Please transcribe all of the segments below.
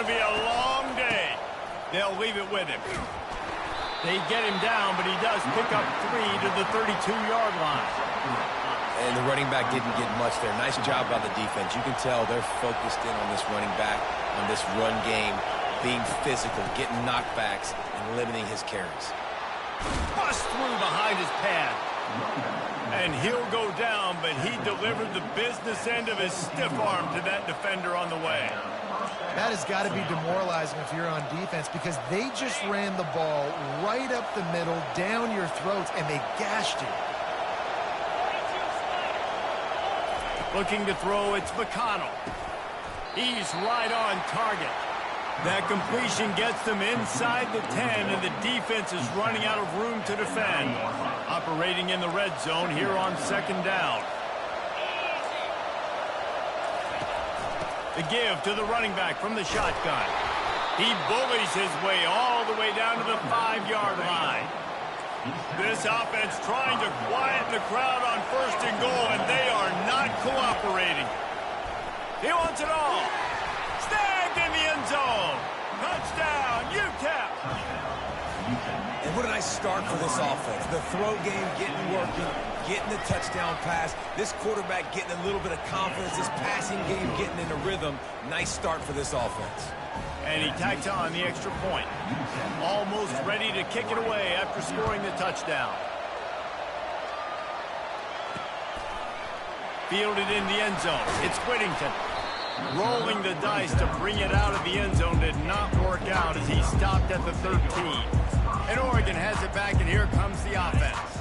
to be a long day. They'll leave it with him. They get him down, but he does pick up 3 to the 32-yard line. And the running back didn't get much there. Nice job by the defense. You can tell they're focused in on this running back, on this run game, being physical, getting knockbacks, and limiting his carries. Bust through behind his pad. And he'll go down, but he delivered the business end of his stiff arm to that defender on the way. That has got to be demoralizing if you're on defense, because they just ran the ball right up the middle, down your throats, and they gashed you. Looking to throw, it's McConnell. He's right on target. That completion gets them inside the 10, and the defense is running out of room to defend. Operating in the red zone here on 2nd down. The give to the running back from the shotgun. He bullies his way all the way down to the 5-yard line. This offense trying to quiet the crowd on 1st and goal, and they are not cooperating. He wants it all. Snagged in the end zone. Touchdown, UTEP. And what a nice start for this offense. The throw game getting working, getting the touchdown pass. This quarterback getting a little bit of confidence. This passing game getting in a rhythm. Nice start for this offense. And he tacks on the extra point. Almost ready to kick it away after scoring the touchdown. Fielded in the end zone. It's Whittington. Rolling the dice to bring it out of the end zone did not work out as he stopped at the 13. And Oregon has it back, and here comes the offense.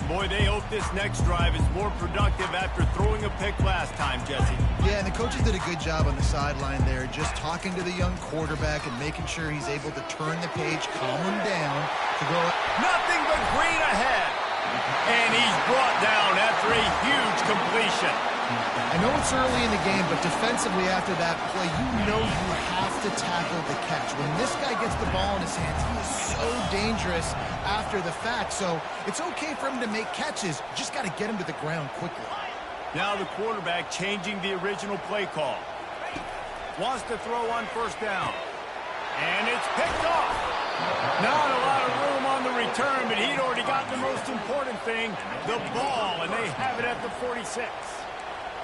Boy, they hope this next drive is more productive after throwing a pick last time, Jesse. Yeah, and the coaches did a good job on the sideline there, just talking to the young quarterback and making sure he's able to turn the page, calm him down to go. Nothing but green ahead. And he's brought down after a huge completion. I know it's early in the game, but defensively after that play, you know you have to tackle the catch. When this guy gets the ball in his hands, he is so dangerous after the fact. So it's okay for him to make catches. Just got to get him to the ground quickly. Now the quarterback changing the original play call. Wants to throw on 1st down. And it's picked off. Not a lot of room on the return, but he'd already got the most important thing, the ball, and they have it at the 46.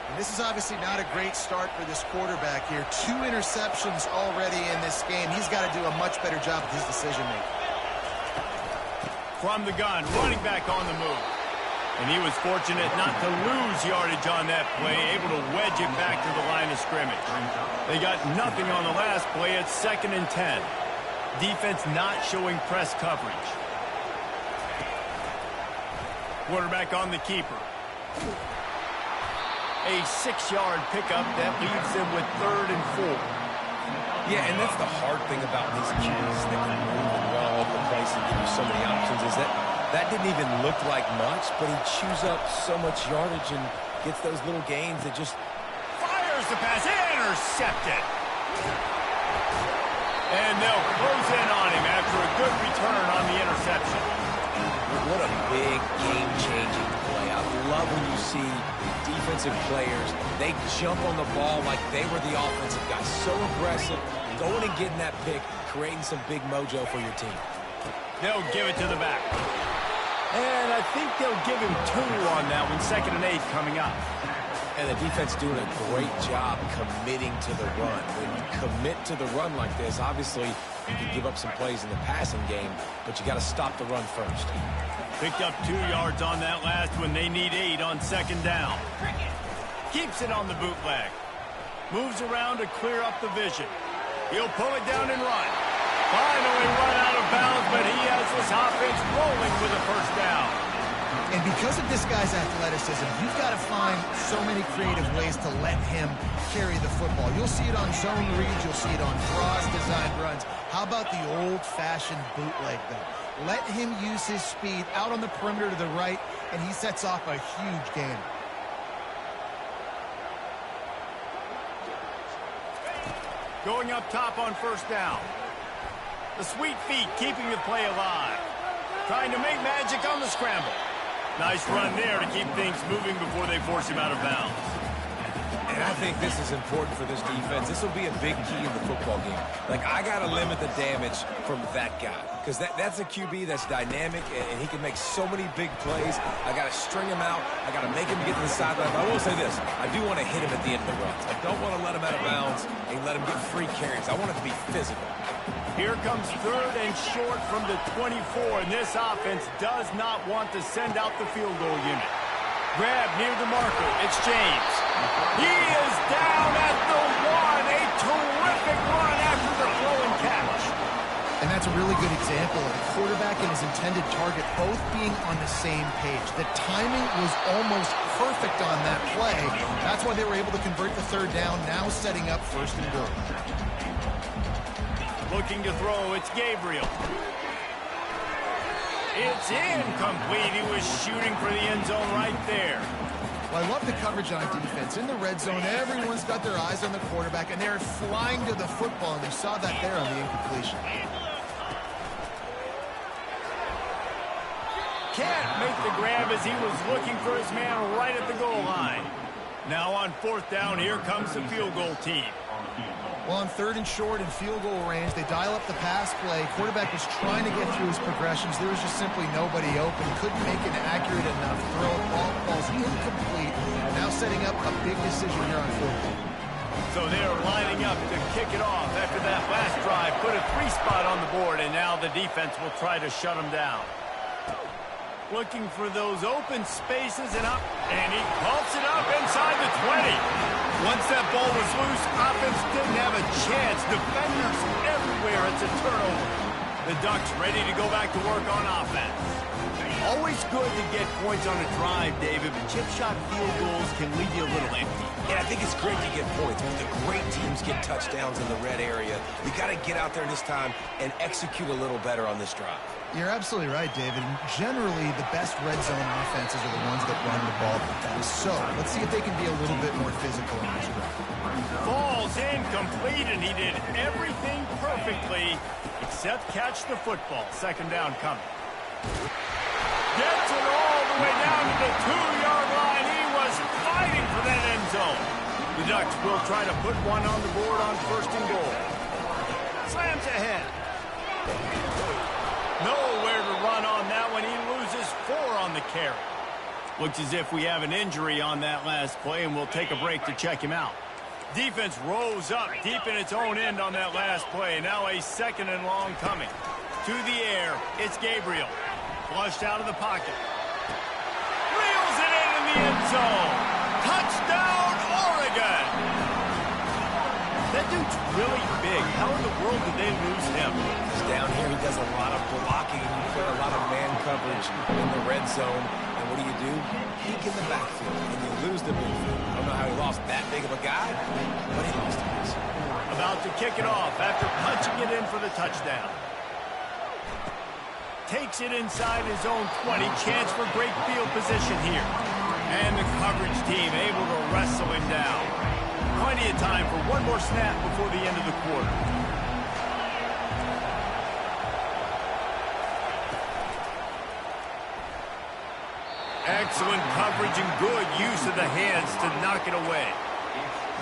And this is obviously not a great start for this quarterback here. 2 interceptions already in this game. He's got to do a much better job with his decision-making. From the gun, running back on the move. And he was fortunate not to lose yardage on that play, able to wedge it back to the line of scrimmage. They got nothing on the last play. It's 2nd and 10. Defense not showing press coverage. Quarterback on the keeper. A 6-yard pickup that leaves them with 3rd and 4. Yeah, and that's the hard thing about these QBs that can move and run all over the place and give you so many options, is that didn't even look like much, but he chews up so much yardage and gets those little gains that just fires the pass, intercepted. And they'll close in on him after a good return on the interception. What a big game-changing play. I love when you see defensive players, they jump on the ball like they were the offensive guys. So aggressive, going and getting that pick, creating some big mojo for your team. They'll give it to the back. And I think they'll give him 2 on that one. 2nd and 8 coming up. And the defense doing a great job committing to the run. When you commit to the run like this, obviously you can give up some plays in the passing game, but you got to stop the run first. Picked up 2 yards on that last one. They need 8 on 2nd down. Keeps it on the bootleg. Moves around to clear up the vision. He'll pull it down and run. Finally run out of bounds, but he has this offense rolling with a 1st down. And because of this guy's athleticism, you've got to find so many creative ways to let him carry the football. You'll see it on zone reads. You'll see it on cross designed runs. How about the old-fashioned bootleg, though? Let him use his speed out on the perimeter to the right, and he sets off a huge game. Going up top on 1st down. The sweet feet keeping the play alive. Trying to make magic on the scramble. Nice run there to keep things moving before they force him out of bounds. And I think this is important for this defense. This will be a big key in the football game. Like, I got to limit the damage from that guy because that's a QB that's dynamic, and he can make so many big plays. I got to string him out. I got to make him get to the sideline. But I will say this. I do want to hit him at the end of the runs. I don't want to let him out of bounds and let him get free carries. I want it to be physical. Here comes 3rd and short from the 24, and this offense does not want to send out the field goal unit. Grab near the marker. It's James. He is down at the 1. A terrific run after the throw and catch. And that's a really good example of the quarterback and his intended target both being on the same page. The timing was almost perfect on that play. That's why they were able to convert the 3rd down, now setting up 1st and goal. Looking to throw, it's Gabriel. It's incomplete. He was shooting for the end zone right there. Well, I love the coverage on defense. In the red zone, everyone's got their eyes on the quarterback, and they're flying to the football, and you saw that there on the incompletion. Can't make the grab as he was looking for his man right at the goal line. Now on 4th down, here comes the field goal team. Well, on 3rd and short and field goal range, they dial up the pass play. Quarterback was trying to get through his progressions. There was just simply nobody open. Couldn't make an accurate enough throw. Ball falls incomplete. Now setting up a big decision here on 4th down. So they're lining up to kick it off after that last drive. Put a 3 spot on the board, and now the defense will try to shut them down. Looking for those open spaces and up, and he pumps it up inside the 20. Once that ball was loose, offense didn't have a chance. Defenders everywhere. It's a turnover. The Ducks ready to go back to work on offense. Always good to get points on a drive, David, but chip shot field goals can leave you a little empty. Yeah, I think it's great to get points, but the great teams get touchdowns in the red area. We got to get out there this time and execute a little better on this drive. You're absolutely right, David. Generally, the best red zone offenses are the ones that run the ball the best. So, let's see if they can be a little bit more physical in this drive. Falls incomplete, and he did everything perfectly except catch the football. 2nd down coming. Gets it all the way down to the 2-yard line. He was fighting for that end zone. The Ducks will try to put one on the board on 1st and goal. Slams ahead. Nowhere to run on that one. He loses 4 on the carry. Looks as if we have an injury on that last play, and we'll take a break to check him out. Defense rose up deep in its own end on that last play. Now a 2nd and long coming. To the air, it's Gabriel. Flushed out of the pocket. Reels it in the end zone. Touchdown, Oregon. That dude's really big. How in the world did they lose him? He's down here. He does a lot of blocking. You put a lot of man coverage in the red zone. And what do? Peek in the backfield, and you lose the midfield. I don't know how he lost that big of a guy, but he lost it. About to kick it off after punching it in for the touchdown. Takes it inside his own 20. Chance for great field position here. And the coverage team able to wrestle him down. Plenty of time for one more snap before the end of the quarter. Excellent coverage and good use of the hands to knock it away.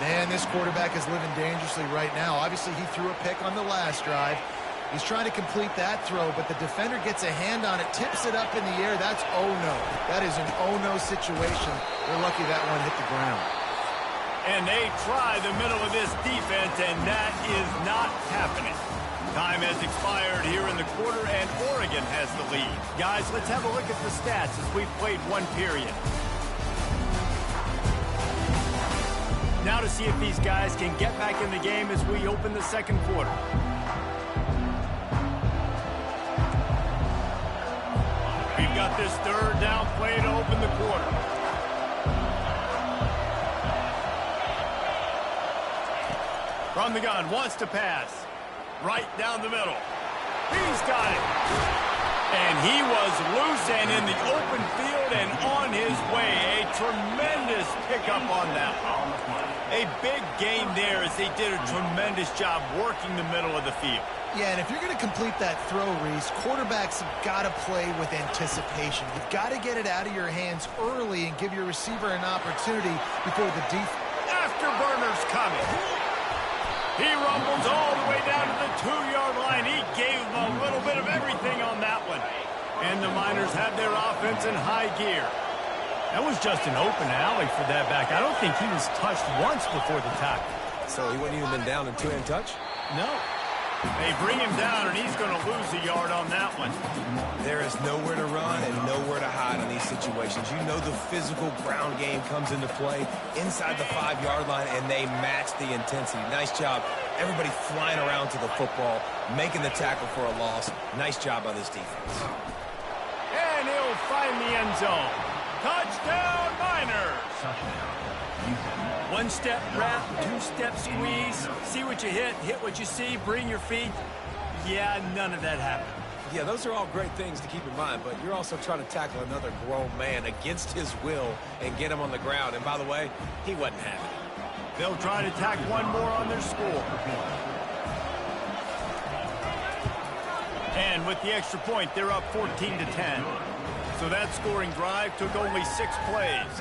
Man, this quarterback is living dangerously right now. Obviously, he threw a pick on the last drive. He's trying to complete that throw, but the defender gets a hand on it, tips it up in the air. That's oh-no. That is an oh-no situation. They're lucky that one hit the ground. And they try the middle of this defense, and that is not happening. Time has expired here in the quarter, and Oregon has the lead. Guys, let's have a look at the stats as we've played one period. Now to see if these guys can get back in the game as we open the second quarter. We've got this 3rd down play to open the quarter. From the gun, wants to pass. Right down the middle. He's got it. And he was loose and in the open field and on his way. A tremendous pickup on that one. A big gain there as they did a tremendous job working the middle of the field. Yeah, and if you're going to complete that throw, Reese, quarterbacks have got to play with anticipation. You've got to get it out of your hands early and give your receiver an opportunity before the defense. Afterburner He rumbles all the way down to the 2-yard line. He gave them a little bit of everything on that one. And the Miners have their offense in high gear. That was just an open alley for that back. I don't think he was touched once before the tackle. So he wouldn't even been down in two-hand touch? No. They bring him down, and he's going to lose a yard on that one. There is nowhere to run and nowhere to hide in these situations. You know the physical ground game comes into play inside the 5-yard line, and they match the intensity. Nice job. Everybody flying around to the football, making the tackle for a loss. Nice job by this defense. And he'll find the end zone. Touchdown, Miners! One-step wrap, two-step squeeze. See what you hit what you see, bring your feet. Yeah, none of that happened. Yeah, those are all great things to keep in mind, but you're also trying to tackle another grown man against his will and get him on the ground. And by the way, he wasn't having it. They'll try to tack one more on their score. And with the extra point, they're up 14-10. So that scoring drive took only 6 plays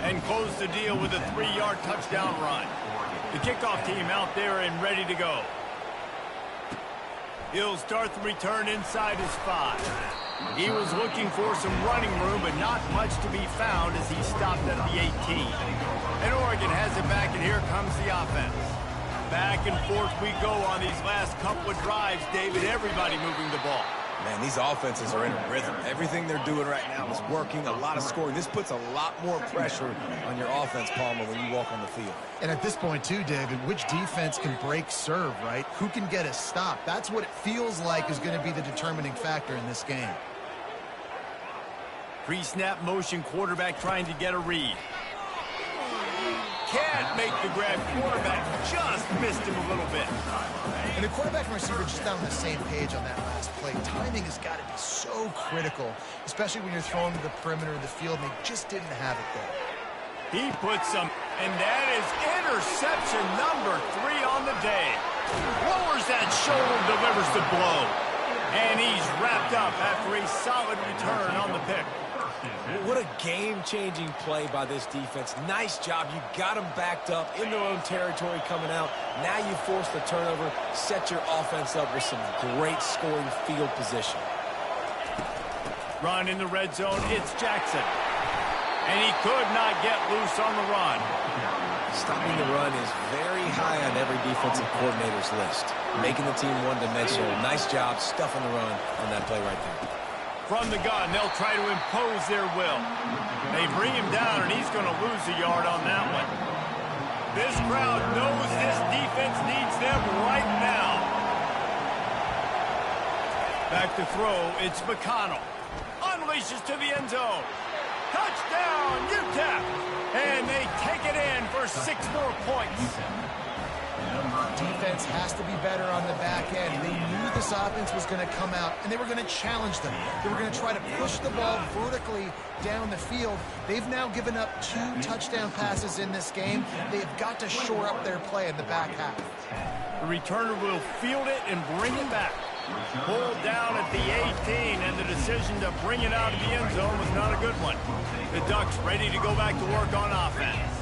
and closed the deal with a 3-yard touchdown run. The kickoff team out there and ready to go. He'll start the return inside his 5. He was looking for some running room, but not much to be found as he stopped at the 18. And Oregon has it back, and here comes the offense. Back and forth we go on these last couple of drives, David. Everybody moving the ball. Man, these offenses are in a rhythm. Everything they're doing right now is working, a lot of scoring. This puts a lot more pressure on your offense, Palmer, when you walk on the field. And at this point, too, David, which defense can break serve, right? Who can get a stop? That's what it feels like is going to be the determining factor in this game. Pre-snap motion, quarterback trying to get a read. Can't make the grab. Quarterback just missed him a little bit. And the quarterback and receiver just not on the same page on that last play. Timing has got to be so critical, especially when you're throwing to the perimeter of the field, and they just didn't have it there. He puts some, and that is interception number 3 on the day. Lowers that shoulder, delivers the blow. And he's wrapped up after a solid return on the pick. What a game-changing play by this defense. Nice job. You got them backed up in their own territory coming out. Now you force the turnover, set your offense up with some great scoring field position. Run in the red zone. It's Jackson. And he could not get loose on the run. Stopping the run is very high on every defensive coordinator's list. Making the team one-dimensional. Nice job stuffing the run on that play right there. From the gun, they'll try to impose their will. They bring him down, and he's going to lose a yard on that one. This crowd knows this defense needs them right now. Back to throw, it's McConnell. Unleashes to the end zone. Touchdown, UTEP! And they take it in for 6 more points. Defense has to be better on the back end. They knew this offense was going to come out, and they were going to challenge them. They were going to try to push the ball vertically down the field. They've now given up 2 touchdown passes in this game. They have got to shore up their play in the back half. The returner will field it and bring it back. Pulled down at the 18, and the decision to bring it out of the end zone was not a good one. The Ducks ready to go back to work on offense.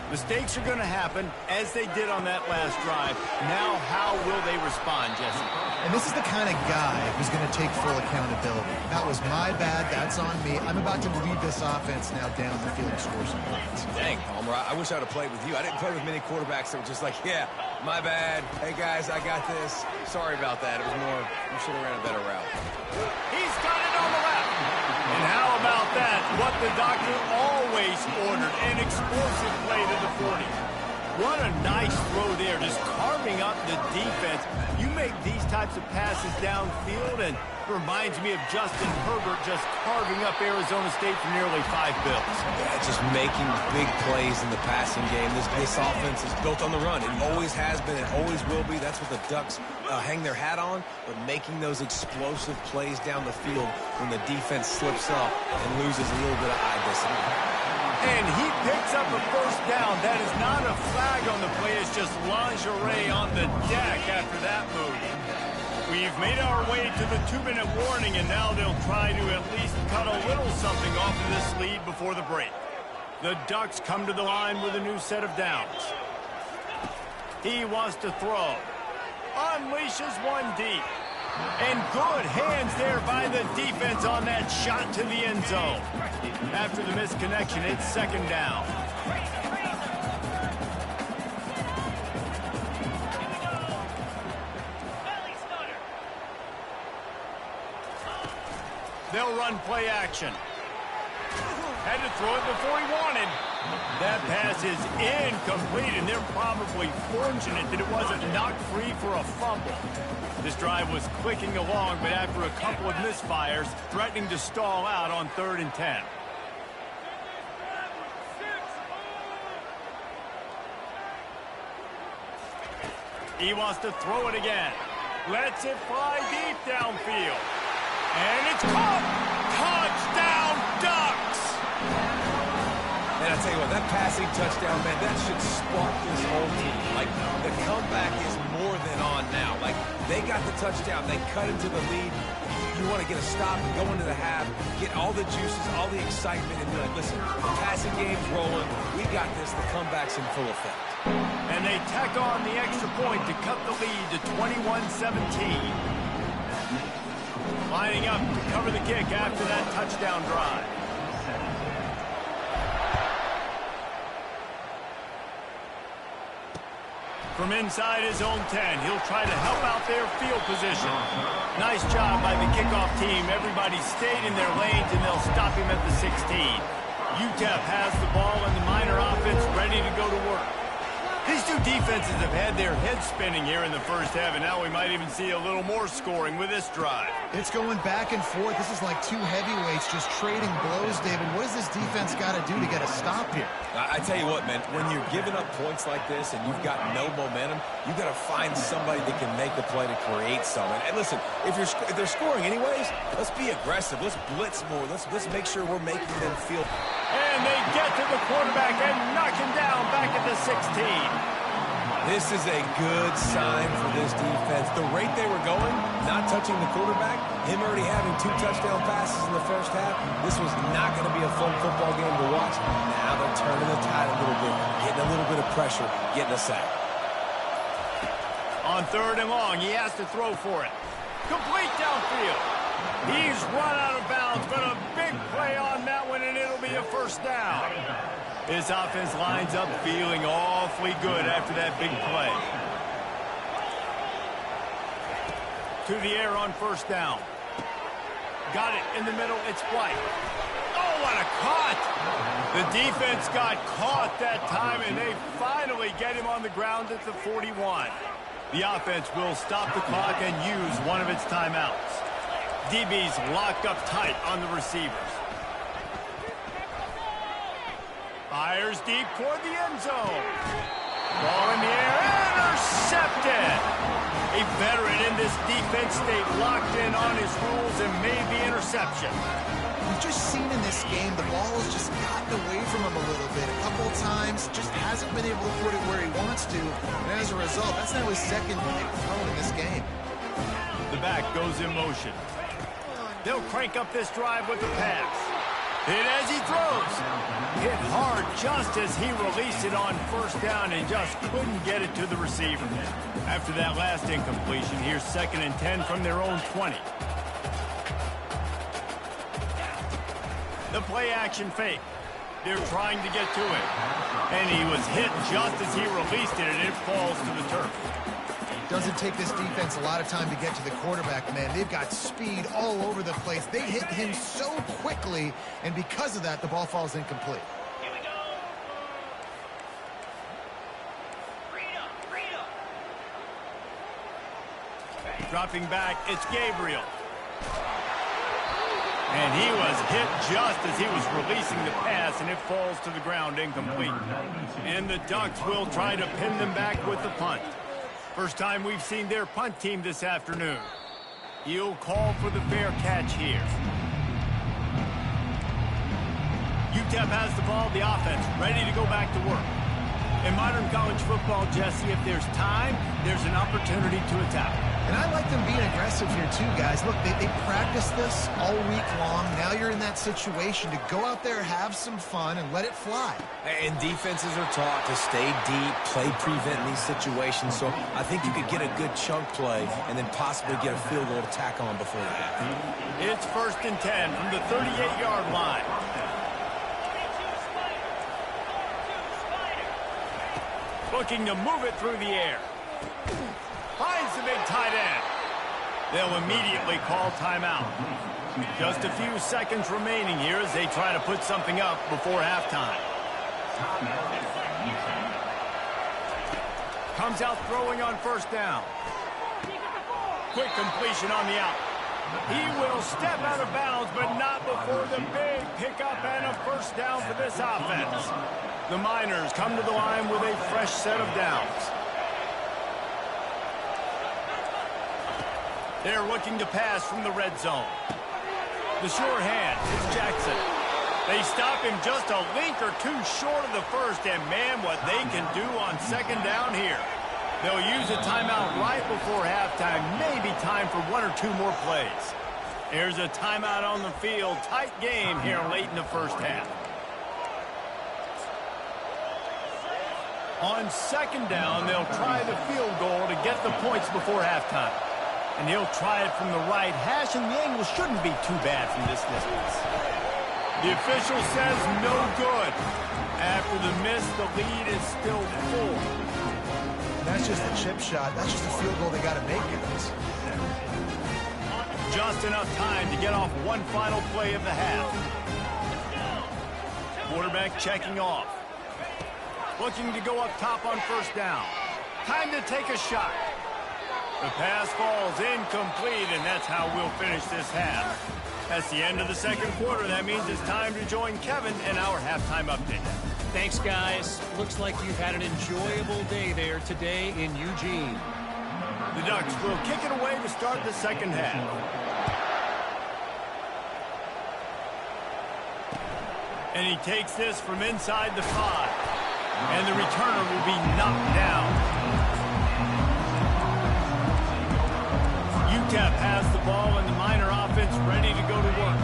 Mistakes are going to happen, as they did on that last drive. Now, how will they respond, Jesse? And this is the kind of guy who's going to take full accountability. That was my bad. That's on me. I'm about to lead this offense now down the field and score some points. Dang, Palmer, I wish I'd have played with you. I didn't play with many quarterbacks that were just like, yeah, my bad. Hey, guys, I got this. Sorry about that. It was more, you should have ran a better route. He's got it on the left. And how about that? What the doctor always ordered, an explosive play to the 40. What a nice throw there, just carving up the defense. You make these types of passes downfield, and it reminds me of Justin Herbert just carving up Arizona State for nearly 5 bills. Yeah, just making big plays in the passing game. This offense is built on the run. It always has been. It always will be. That's what the Ducks hang their hat on, but making those explosive plays down the field when the defense slips up and loses a little bit of eye discipline. And he picks up a first down. That is not a flag on the play. It's just lingerie on the deck after that move. We've made our way to the 2-minute warning, and now they'll try to at least cut a little something off of this lead before the break. The Ducks come to the line with a new set of downs. He wants to throw. Unleashes one deep. And good hands there by the defense on that shot to the end zone. After the misconnection, it's second down. They'll run play action. Had to throw it before he wanted. That pass is incomplete, and they're probably fortunate that it wasn't knocked free for a fumble. This drive was clicking along, but after a couple of misfires, threatening to stall out on 3rd and 10. He wants to throw it again. Lets it fly deep downfield. And it's caught! Touchdown, Ducks! And I tell you what, that passing touchdown, man, that should spark this whole team. Like, the comeback is more than on now. Like, they got the touchdown. They cut into the lead. You want to get a stop and go into the half, get all the juices, all the excitement, and be like, listen, the passing game's rolling. We got this. The comeback's in full effect. And they tack on the extra point to cut the lead to 21-17. Lining up to cover the kick after that touchdown drive. From inside his own 10, he'll try to help out their field position. Nice job by the kickoff team. Everybody stayed in their lanes, and they'll stop him at the 16. UTEP has the ball, and the Miner offense ready to go to work. These two defenses have had their heads spinning here in the first half, and now we might even see a little more scoring with this drive. It's going back and forth. This is like two heavyweights just trading blows, David. What does this defense got to do to get a stop here? I tell you what, man, when you're giving up points like this and you've got no momentum, you've got to find somebody that can make the play to create something. And listen, if they're scoring anyways, let's be aggressive. Let's blitz more. Let's make sure we're making them feel. And they get to the quarterback and knock him down back at the 16. This is a good sign for this defense. The rate they were going, not touching the quarterback, him already having 2 touchdown passes in the first half, this was not going to be a fun football game to watch. Now they're turning the tide a little bit, getting a little bit of pressure, getting a sack. On 3rd and long, he has to throw for it. Complete downfield. He's run out of bounds, but a big play on that one, and it'll be a first down. This offense lines up feeling awfully good after that big play. To the air on first down. Got it in the middle. It's White. Oh, what a cut! The defense got caught that time, and they finally get him on the ground at the 41. The offense will stop the clock and use one of its timeouts. DB's locked up tight on the receivers. Fires deep toward the end zone. Ball in the air, intercepted. A veteran in this defense stayed locked in on his rules and made the interception. We've just seen in this game the ball has just gotten away from him a little bit. A couple of times, just hasn't been able to put it where he wants to. And as a result, that's now his second big throw in this game. The back goes in motion. They'll crank up this drive with the pass. Hit as he throws. Hit hard just as he released it on first down and just couldn't get it to the receiver. After that last incompletion, here's 2nd and 10 from their own 20. The play action fake. They're trying to get to it. And he was hit just as he released it, and it falls to the turf. Doesn't take this defense a lot of time to get to the quarterback, man. They've got speed all over the place. They hit him so quickly, and because of that, the ball falls incomplete. Here we go. Dropping back, it's Gabriel. And he was hit just as he was releasing the pass, and it falls to the ground incomplete. And the Ducks will try to pin them back with the punt. First time we've seen their punt team this afternoon. He'll call for the fair catch here. UTEP has the ball, the offense, ready to go back to work. In modern college football, Jesse, if there's time, there's an opportunity to attack. And I like them being aggressive here too, guys. Look, they practice this all week long. Now you're in that situation to go out there, have some fun, and let it fly. And defenses are taught to stay deep, play prevent in these situations. So I think you could get a good chunk play and then possibly get a field goal to tack on before the half. It's 1st and 10 from the 38-yard line. Looking to move it through the air. Finds the big tight end. They'll immediately call timeout. Just a few seconds remaining here as they try to put something up before halftime. Comes out throwing on 1st down. Quick completion on the out. He will step out of bounds, but not before the big pickup and a 1st down for this offense. The Miners come to the line with a fresh set of downs. They're looking to pass from the red zone. The sure hand, it's Jackson. They stop him just a link or two short of the 1st, and man, what they can do on 2nd down here. They'll use a timeout right before halftime, maybe time for 1 or 2 more plays. There's a timeout on the field. Tight game here late in the 1st half. On 2nd down, they'll try the field goal to get the points before halftime. And he'll try it from the right hash, and the angle shouldn't be too bad from this distance. The official says no good. After the miss, the lead is still full. That's just a chip shot. That's just a field goal they got to make, guys. Just enough time to get off one final play of the half. Quarterback checking off. Looking to go up top on 1st down. Time to take a shot. The pass falls incomplete, and that's how we'll finish this half. That's the end of the 2nd quarter. That means it's time to join Kevin in our halftime update. Thanks, guys. Looks like you've had an enjoyable day there today in Eugene. The Ducks will kick it away to start the 2nd half. And he takes this from inside the 5. And the returner will be knocked down. UTEP has the ball and the Miner offense ready to go to work.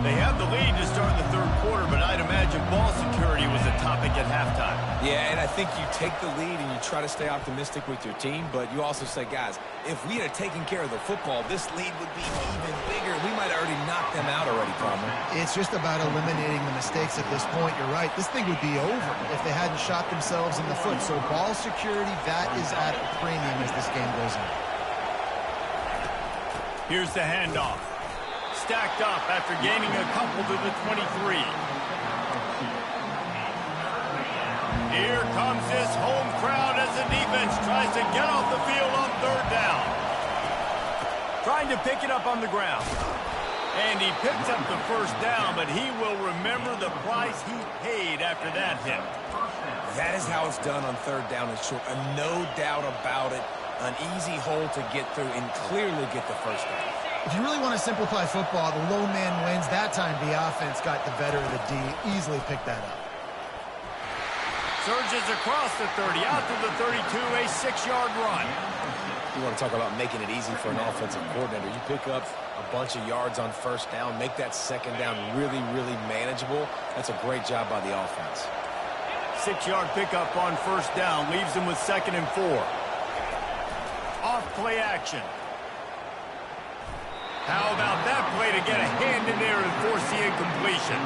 They have the lead to start the 3rd quarter, but I'd imagine ball security was a topic at halftime. Yeah, and I think you take the lead and you try to stay optimistic with your team, but you also say, guys, if we had taken care of the football, this lead would be even bigger. We might have already knocked them out already, Palmer. It's just about eliminating the mistakes at this point. You're right. This thing would be over if they hadn't shot themselves in the foot. So ball security, that is at a premium as this game goes on. Here's the handoff. Stacked up after gaining a couple to the 23. Here comes this home crowd as the defense tries to get off the field on 3rd down. Trying to pick it up on the ground. And he picks up the 1st down, but he will remember the price he paid after that hit. That is how it's done on 3rd down and short. No doubt about it. An easy hole to get through and clearly get the 1st down. If you really want to simplify football, the low man wins. That time the offense got the better of the D. Easily picked that up. Surges across the 30, out to the 32, a 6-yard run. You want to talk about making it easy for an offensive coordinator. You pick up a bunch of yards on 1st down, make that 2nd down really, really manageable. That's a great job by the offense. 6-yard pickup on 1st down leaves them with 2nd and 4. Off play action. How about that play to get a hand in there and force the incompletion?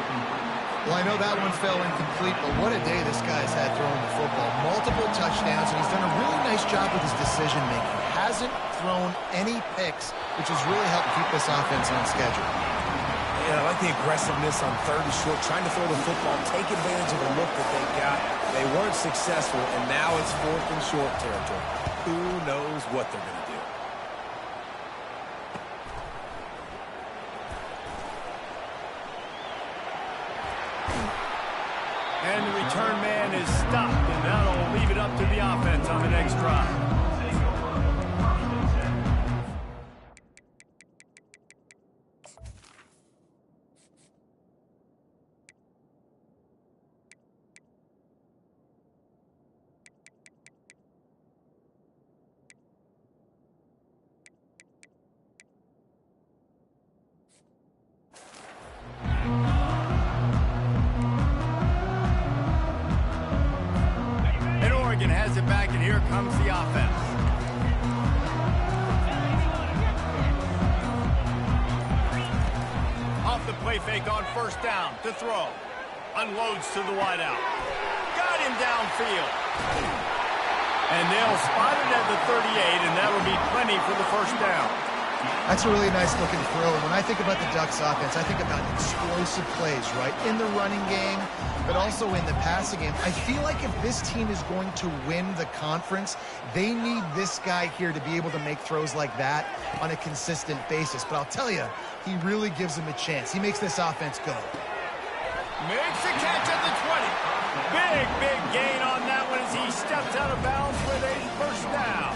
Well, I know that one fell incomplete, but what a day this guy's had throwing the football. Multiple touchdowns, and he's done a really nice job with his decision-making. Hasn't thrown any picks, which has really helped keep this offense on schedule. Yeah, I like the aggressiveness on 3rd and short, trying to throw the football, take advantage of the look that they got. They weren't successful, and now it's 4th and short territory. Who knows what they're going to do? And the return man is stopped, and that'll leave it up to the offense on the next drive. has it back, and here comes the offense. Off the play fake on first down to throw. Unloads to the wideout. Got him downfield. And they'll spot it at the 38, and that'll be plenty for the first down. That's a really nice looking throw. And when I think about the Ducks offense, I think about explosive plays, right? In the running game, but also in the passing game. I feel like if this team is going to win the conference, they need this guy here to be able to make throws like that on a consistent basis. But I'll tell you, he really gives them a chance. He makes this offense go. Makes the catch at the 20. Big gain on that one as he steps out of bounds with a first down.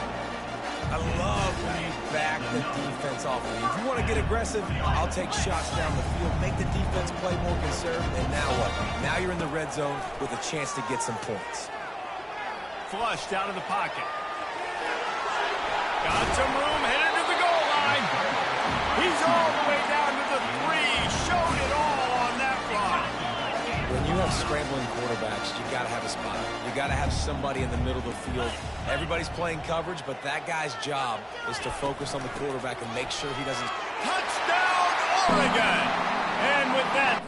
I love when you back the defense off of you. If you want to get aggressive, I'll take shots down the field, make the defense play more conservative, and now what? Now you're in the red zone with a chance to get some points. Flushed out of the pocket. Got some room, headed to the goal line. He's all the way down to the 3. Showed it all on that run. When you have scrambling quarterbacks, you got to have a spot. You got to have somebody in the middle of the field. Everybody's playing coverage, but that guy's job is to focus on the quarterback and make sure he doesn't. Touchdown, Oregon! And with that,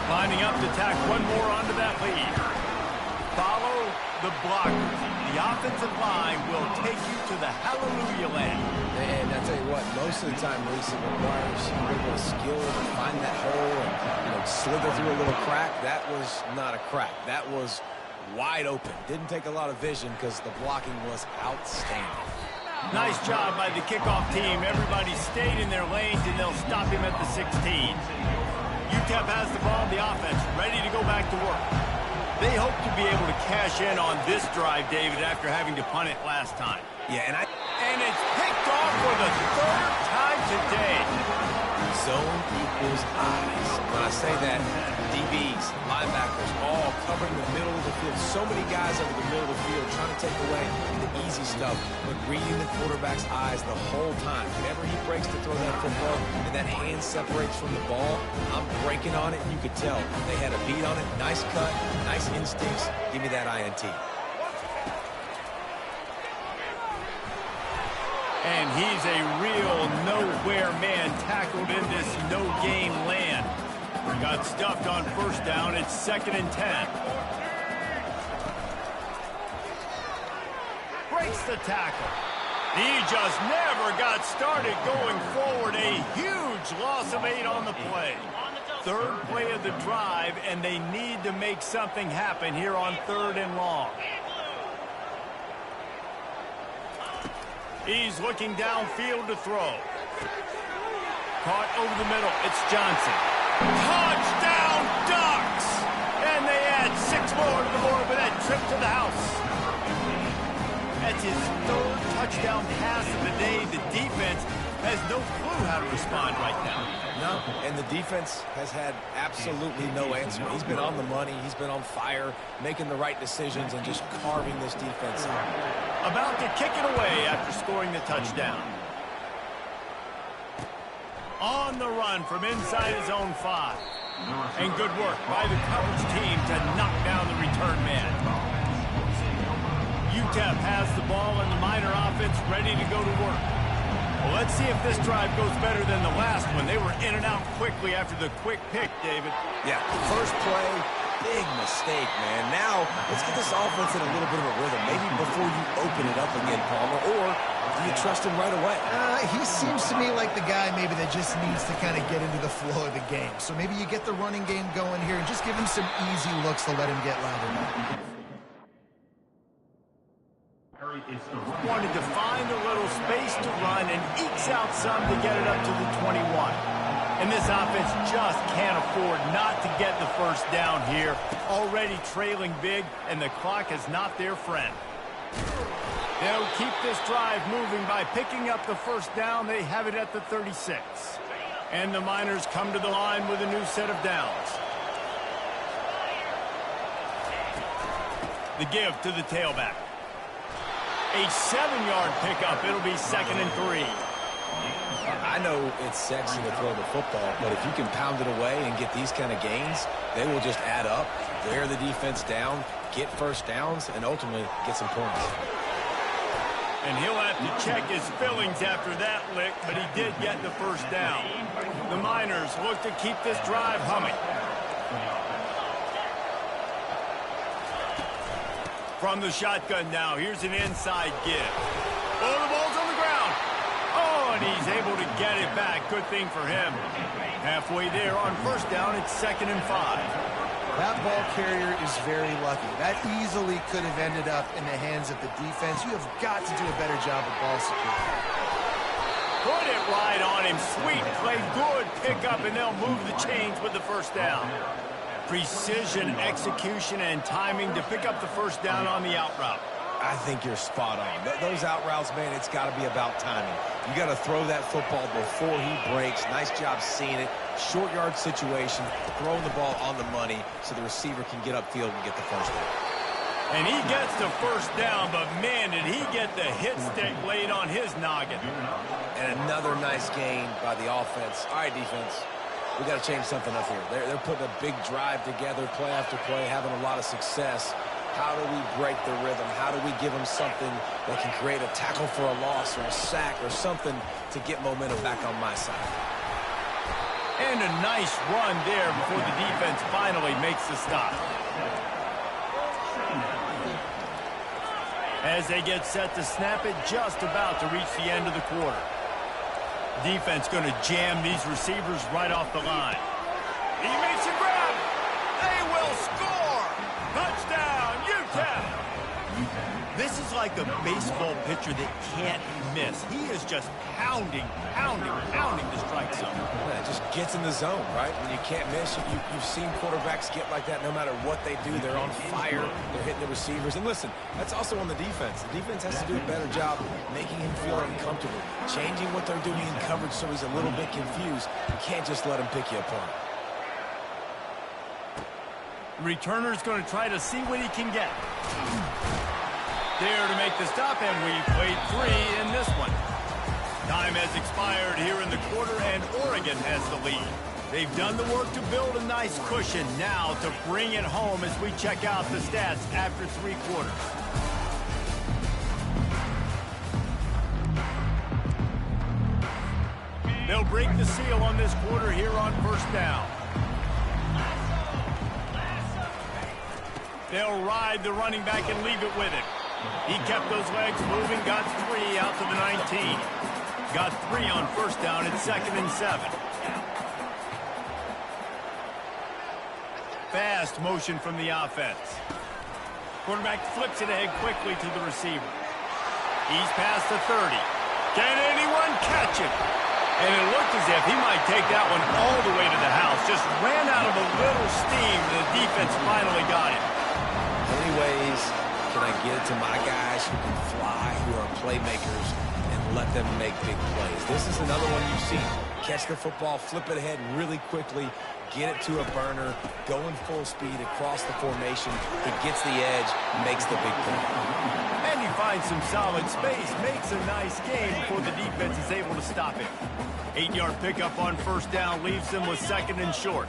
lining up to tack one more onto that lead. Follow the blockers. The offensive line will take you to the hallelujah land. And I tell you what, most of the time, Reese, it requires a little bit of skill to find that hole and slither through a little crack. That was not a crack. That was wide open. Didn't take a lot of vision because the blocking was outstanding. Nice job by the kickoff team. Everybody stayed in their lanes, and they'll stop him at the 16. UTEP has the ball, the offense, ready to go back to work. They hope to be able to cash in on this drive, David, after having to punt it last time. Yeah, and it's picked off for the 3rd time today. Zone equals eyes. When I say that, DBs, linebackers, all covering the middle of the field. So many guys over the middle of the field trying to take away the easy stuff, but reading the quarterback's eyes the whole time. Whenever he breaks to throw that football and that hand separates from the ball, I'm breaking on it, and you could tell. They had a beat on it. Nice cut, nice instincts. Give me that INT. And he's a real nowhere man tackled in this no-game land. Got stuffed on first down. It's 2nd and 10. Breaks the tackle. He just never got started going forward. A huge loss of 8 on the play. 3rd play of the drive, and they need to make something happen here on 3rd and long. He's looking downfield to throw. Caught over the middle. It's Johnson. Touchdown, Ducks! And they add 6 more to the board with that trip to the house. That's his 3rd touchdown pass of the day. The defense has no clue how to respond right now. No, and the defense has had absolutely no answer. He's been on the money. He's been on fire, making the right decisions and just carving this defense out. About to kick it away after scoring the touchdown. On the run from inside his own 5. And good work by the coverage team to knock down the return man. UTEP has the ball and the Miner offense ready to go to work. Well, let's see if this drive goes better than the last one. They were in and out quickly after the quick pick, David. Yeah, first play, big mistake, man. Now, let's get this offense in a little bit of a rhythm. Maybe before you open it up again, Palmer, or do you trust him right away? He seems to me like the guy maybe that just needs to kind of get into the flow of the game. So maybe you get the running game going here and just give him some easy looks to let him get lathered up. Wanted to find a little space to run and ekes out some to get it up to the 21. And this offense just can't afford not to get the first down here. Already trailing big, and the clock is not their friend. They'll keep this drive moving by picking up the first down. They have it at the 36. And the Miners come to the line with a new set of downs. The give to the tailback. A 7-yard pickup. It'll be 2nd and 3. I know it's sexy to throw the football, but if you can pound it away and get these kind of gains, they will just add up, wear the defense down, get first downs, and ultimately get some points. And he'll have to check his fillings after that lick, but he did get the first down. The Miners look to keep this drive humming. From the shotgun now, here's an inside give. Oh, the ball's on the ground. Oh, and he's able to get it back. Good thing for him. Halfway there on first down, it's 2nd and 5. That ball carrier is very lucky. That easily could have ended up in the hands of the defense. You have got to do a better job of ball security. Put it right on him. Sweet play, good pickup, and they'll move the chains with the first down. Precision, execution, and timing to pick up the first down on the out route. I think you're spot on. Those out routes, man, it's got to be about timing. You got to throw that football before he breaks. Nice job seeing it. Short yard situation, throwing the ball on the money so the receiver can get upfield and get the first down. And he gets the first down, but man, did he get the hit stick laid on his noggin. And another nice gain by the offense. All right, defense. We got to change something up here. They're putting a big drive together, play after play, having a lot of success. How do we break the rhythm? How do we give them something that can create a tackle for a loss or a sack or something to get momentum back on my side? And a nice run there before the defense finally makes the stop. As they get set to snap it, just about to reach the end of the quarter. Defense going to jam these receivers right off the line. He makes a grab. They will score. Touchdown, UTEP. This is like a baseball pitcher that can't miss. He is just pounding the strike zone. Yeah, it just gets in the zone, right? When you can't miss, you've seen quarterbacks get like that no matter what they do. They're on fire. They're hitting the receivers. And listen, that's also on the defense. The defense has to do a better job making him feel uncomfortable, changing what they're doing in coverage so he's a little bit confused. You can't just let him pick you apart. Returner's going to try to see what he can get. There to make the stop, and we played 3 in this one. Time has expired here in the quarter, and Oregon has the lead. They've done the work to build a nice cushion. Now to bring it home as we check out the stats after 3 quarters. They'll break the seal on this quarter here on first down. They'll ride the running back and leave it with him. He kept those legs moving, got 3 out to the 19. Got 3 on first down. It's 2nd and 7. Fast motion from the offense. Quarterback flips it ahead quickly to the receiver. He's past the 30. Can anyone catch him? And it looked as if he might take that one all the way to the house. Just ran out of a little steam. The defense finally got it. How many ways can I get it to my guys who can fly, who are playmakers, and let them make big plays? This is another one you've seen. Catch the football, flip it ahead really quickly, get it to a burner, going full speed across the formation. He gets the edge, makes the big play. And he finds some solid space, makes a nice game before the defense is able to stop him. 8-yard pickup on first down leaves them with 2nd and short.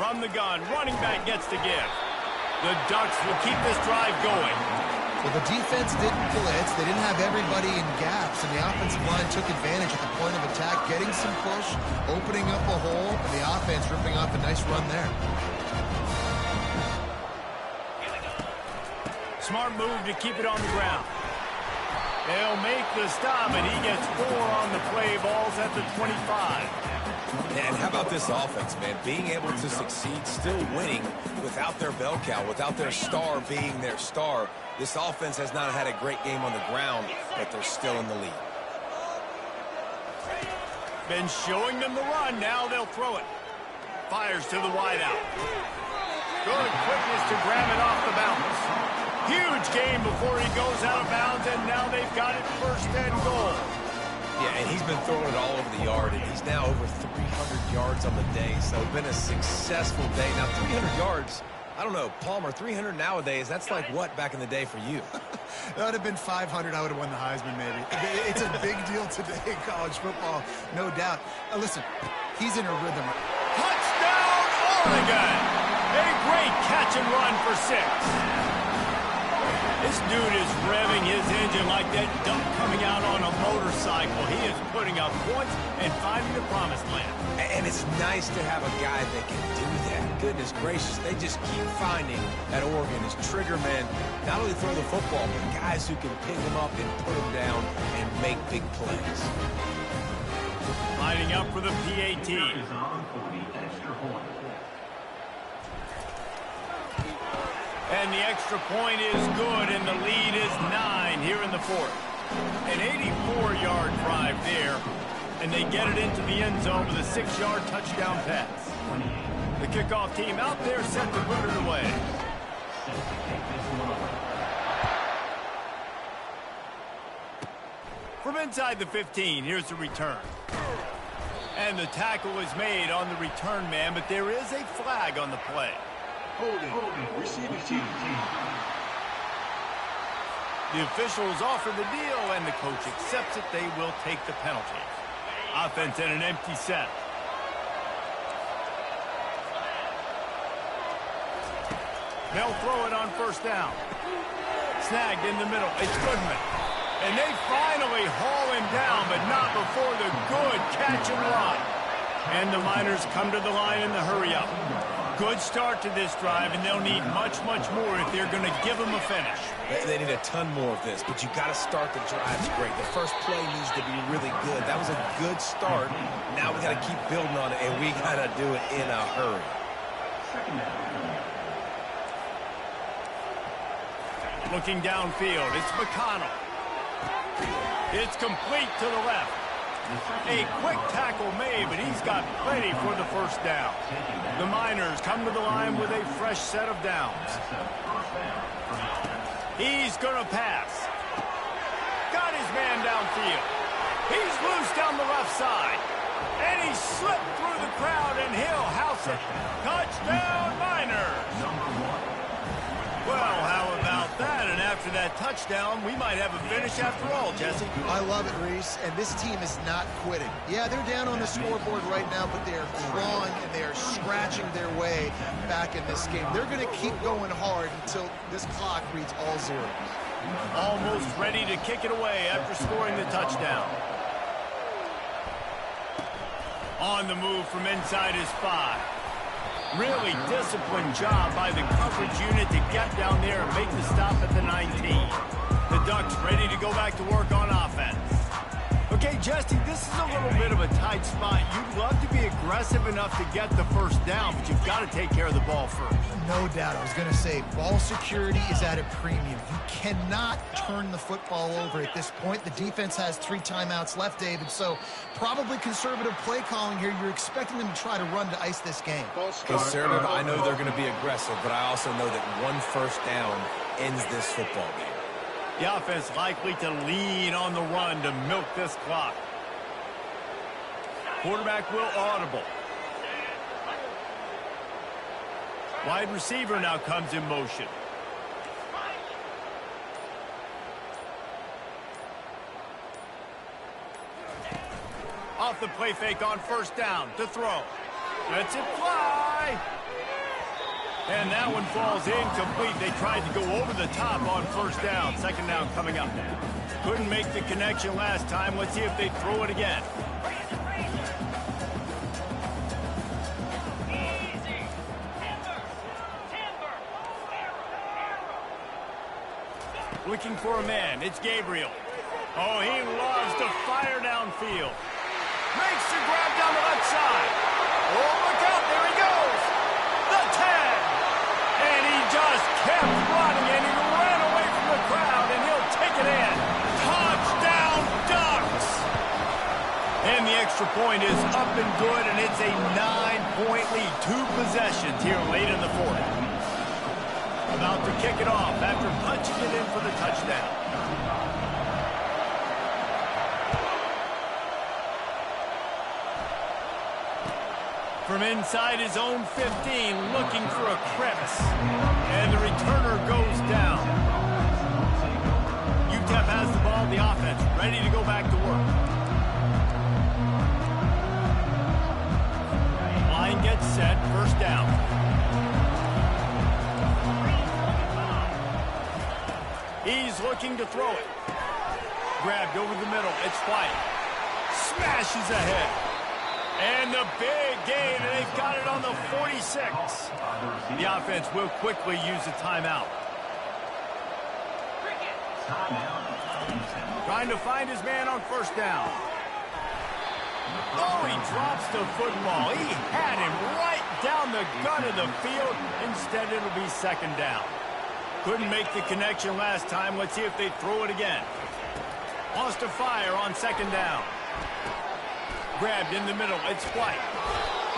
From the gun, running back gets to give. The Ducks will keep this drive going. Well, the defense didn't blitz. They didn't have everybody in gaps, and the offensive line took advantage at the point of attack, getting some push, opening up a hole, and the offense ripping off a nice run there. Smart move to keep it on the ground. They'll make the stop, and he gets 4 on the play. Ball's at the 25. And how about this offense, man? Being able to succeed, still winning without their bell cow, without their star being their star. This offense has not had a great game on the ground, but they're still in the lead. Been showing them the run. Now they'll throw it. Fires to the wideout. Good quickness to grab it off the bounce. Huge gain before he goes out of bounds, and now they've got it first and goal. Yeah, and he's been throwing it all over the yard, and he's now over 300 yards on the day, so it's been a successful day. Now, 300 yards, I don't know, Palmer, 300 nowadays, that's like what back in the day for you? That would have been 500. I would have won the Heisman, maybe. It's a big deal today in college football, no doubt. Listen, he's in a rhythm. Touchdown, Oregon! A great catch and run for 6. This dude is revving his engine like that duck coming out on a motorcycle. He is putting up points and finding the promised land. And it's nice to have a guy that can do that. Goodness gracious, they just keep finding at Oregon as trigger men, not only throw the football, but guys who can pick them up and put them down and make big plays. Lining up for the PAT. And the extra point is good, and the lead is 9 here in the 4th. An 84-yard drive there, and they get it into the end zone with a 6-yard touchdown pass. The kickoff team out there set to put it away. From inside the 15, here's the return. And the tackle is made on the return man, but there is a flag on the play. Holding. Receiving team. The officials offer the deal, and the coach accepts it. They will take the penalty. Offense in an empty set. They'll throw it on first down. Snagged in the middle. It's Goodman. And they finally haul him down, but not before the good catch and run. And the Miners come to the line in the hurry-up. Good start to this drive, and they'll need much, much more if they're going to give them a finish. They need a ton more of this, but you got to start the drives great. The first play needs to be really good. That was a good start. Now we got to keep building on it, and we got to do it in a hurry. Looking downfield, it's McConnell. It's complete to the left. A quick tackle made, but he's got plenty for the first down. The Miners come to the line with a fresh set of downs. He's going to pass. Got his man downfield. He's loose down the left side. And he slipped through the crowd, and he'll house it. Touchdown, Miners! Well, how about that? And after that touchdown, we might have a finish after all, Jesse. I love it, Reese, and this team is not quitting. Yeah, they're down on the scoreboard right now, but they are clawing and they are scratching their way back in this game. They're going to keep going hard until this clock reads all zeros. Almost ready to kick it away after scoring the touchdown. On the move from inside his 5. Really disciplined job by the coverage unit to get down there and make the stop at the 19. The Ducks ready to go back to work on offense. Okay, Jesse, this is a little bit of a tight spot. You'd love to be aggressive enough to get the first down, but you've got to take care of the ball first. No doubt. I was going to say, ball security is at a premium. You cannot turn the football over at this point. The defense has 3 timeouts left, David, so probably conservative play calling here. You're expecting them to try to run to ice this game. Conservative, I know they're going to be aggressive, but I also know that one first down ends this football game. The offense likely to lean on the run to milk this clock. Quarterback will audible. Wide receiver now comes in motion. Off the play fake on first down to throw. Lets it fly. And that one falls incomplete. They tried to go over the top on first down. Second down coming up. Couldn't make the connection last time. Let's see if they throw it again. Looking for a man. It's Gabriel. Oh, he loves to fire downfield. Makes the grab down the left side. Oh, look out. There he goes. The 10. And he just kept running, and he ran away from the crowd, and he'll take it in. Touchdown, Ducks. And the extra point is up and good, and it's a 9-point lead. 2 possessions here late in the fourth. About to kick it off after punching it in for the touchdown. From inside his own 15, looking for a crevice. And the returner goes down. UTEP has the ball, the offense, ready to go back to work. Line gets set, first down. He's looking to throw it. Grabbed over the middle. It's White. Smashes ahead. And the big gain, and they've got it on the 46. The offense will quickly use a timeout. Trying to find his man on first down. Oh, he drops the football. He had him right down the gut of the field. Instead, it'll be second down. Couldn't make the connection last time. Let's see if they throw it again. Wants to fire on second down. Grabbed in the middle. It's White.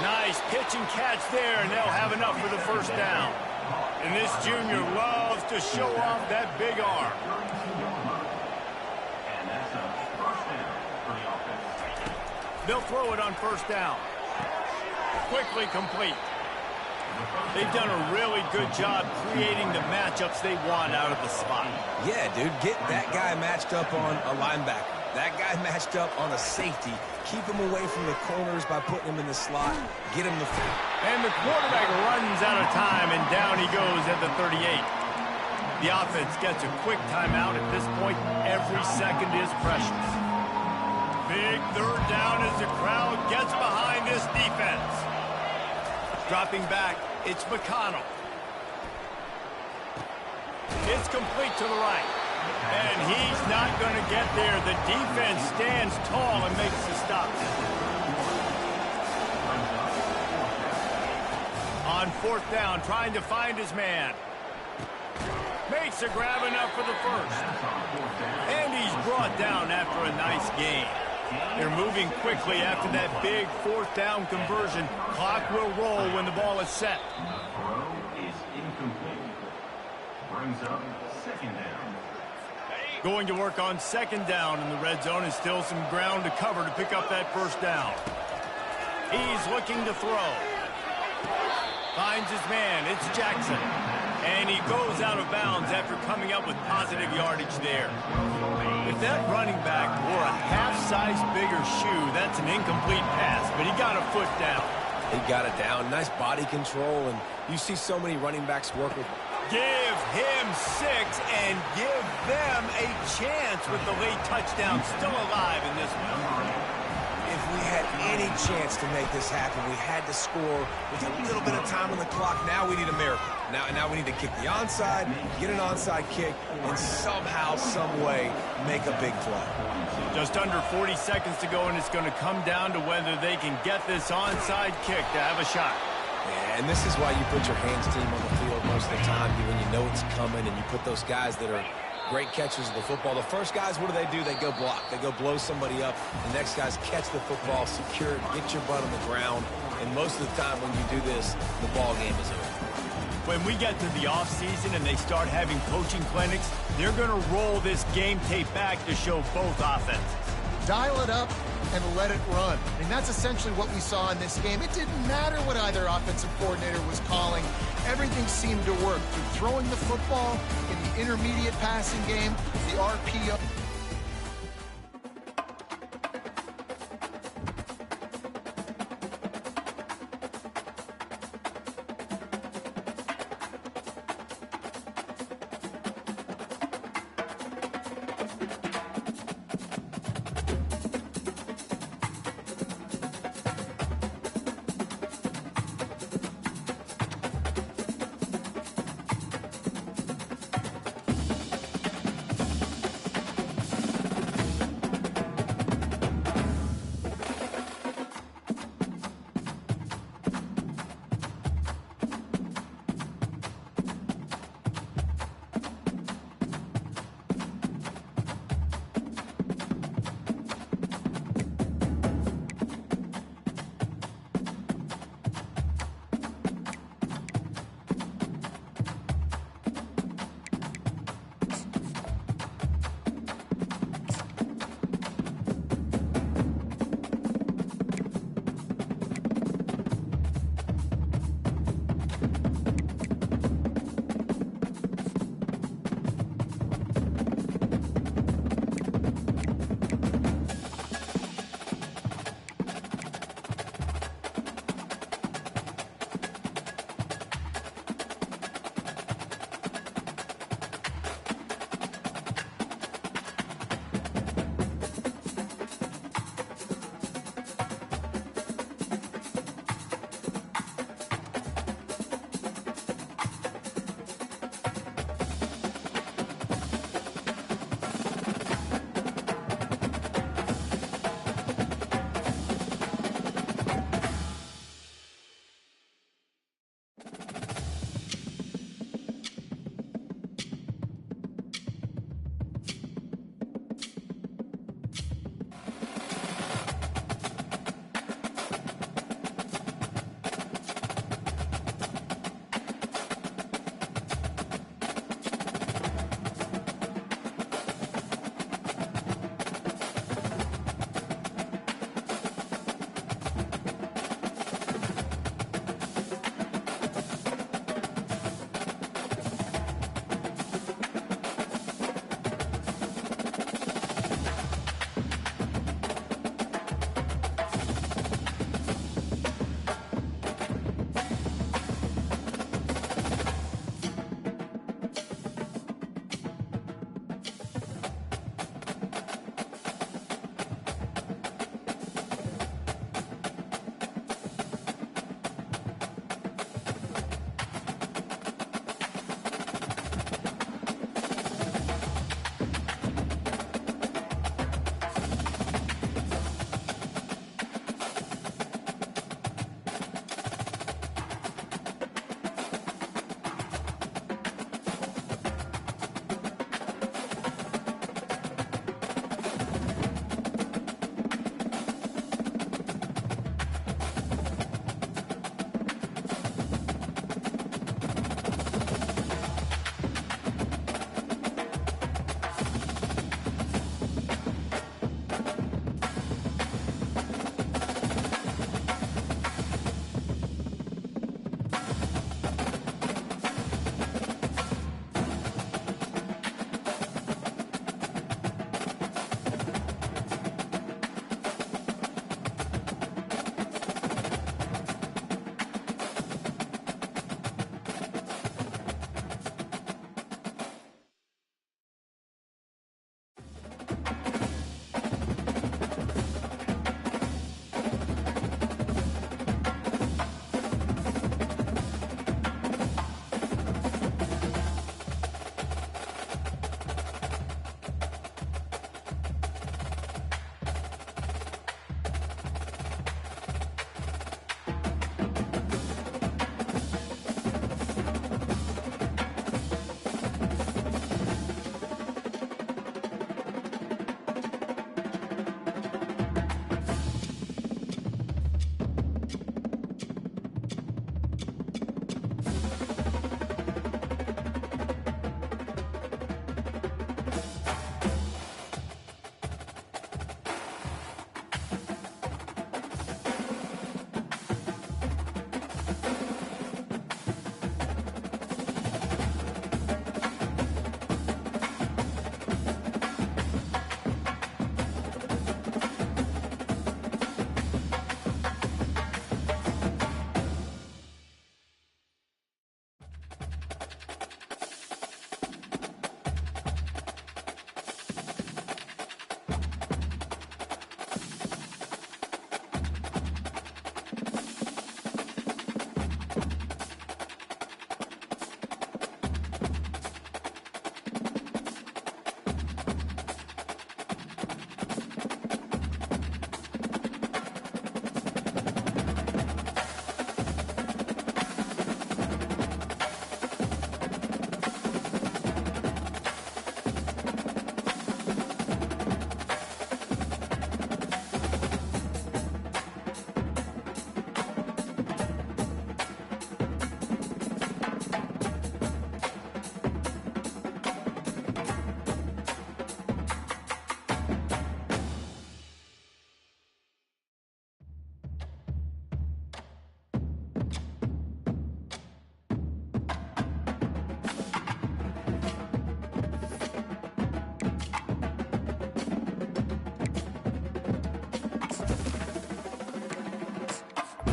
Nice pitch and catch there, and they'll have enough for the first down. And this junior loves to show off that big arm. They'll throw it on first down. Quickly complete. They've done a really good job creating the matchups they want out of the spot. Yeah, dude, get that guy matched up on a linebacker. That guy matched up on a safety. Keep him away from the corners by putting him in the slot. Get him the field. And the quarterback runs out of time, and down he goes at the 38. The offense gets a quick timeout. At this point, every second is precious. Big third down as the crowd gets behind this defense. Dropping back, it's McConnell. It's complete to the right. And he's not going to get there. The defense stands tall and makes the stop. On fourth down, trying to find his man. Makes a grab enough for the first. And he's brought down after a nice gain. They're moving quickly after that big fourth down conversion. Clock will roll when the ball is set. Throw is incomplete. Brings up second down. Going to work on second down in the red zone, and still some ground to cover to pick up that first down. He's looking to throw. Finds his man. It's Jackson. And he goes out of bounds after coming up with positive yardage there. If that running back wore a half-size bigger shoe, that's an incomplete pass, but he got a foot down. He got it down. Nice body control, and you see so many running backs work with. Give him 6 and give them a chance with the late touchdown still alive in this one. If we had any chance to make this happen, we had to score with a little bit of time on the clock. Now we need a miracle. Now we need to kick the onside, get an onside kick, and somehow, some way, make a big play. Just under 40 seconds to go, and it's going to come down to whether they can get this onside kick to have a shot. Yeah, and this is why you put your hands team on the field most of the time, when you know it's coming, and you put those guys that are great catchers of the football. The first guys, what do? They go block. They go blow somebody up. The next guys catch the football, secure it, get your butt on the ground. And most of the time when you do this, the ball game is over. When we get to the offseason and they start having coaching clinics, they're going to roll this game tape back to show both offenses. Dial it up and let it run. I mean, that's essentially what we saw in this game. It didn't matter what either offensive coordinator was calling. Everything seemed to work. Through throwing the football, in the intermediate passing game, the RPO.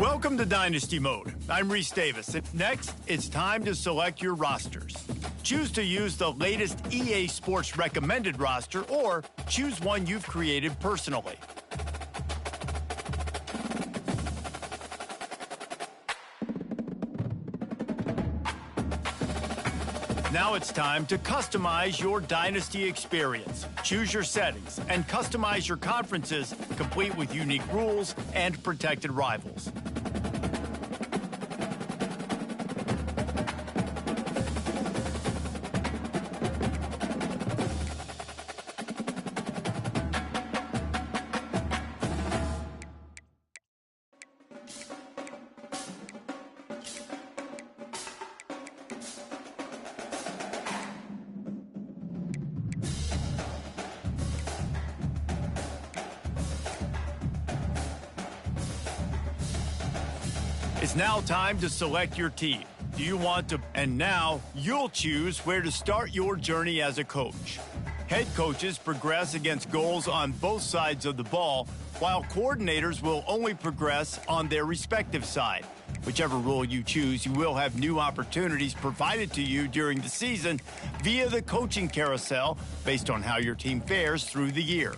Welcome to Dynasty Mode. I'm Reese Davis. Next, it's time to select your rosters. Choose to use the latest EA Sports recommended roster or choose one you've created personally. Now it's time to customize your Dynasty experience. Choose your settings and customize your conferences, complete with unique rules and protected rivals. It's now time to select your team. Do you want to? And now you'll choose where to start your journey as a coach. Head coaches progress against goals on both sides of the ball, while coordinators will only progress on their respective side. Whichever role you choose, you will have new opportunities provided to you during the season via the coaching carousel based on how your team fares through the year.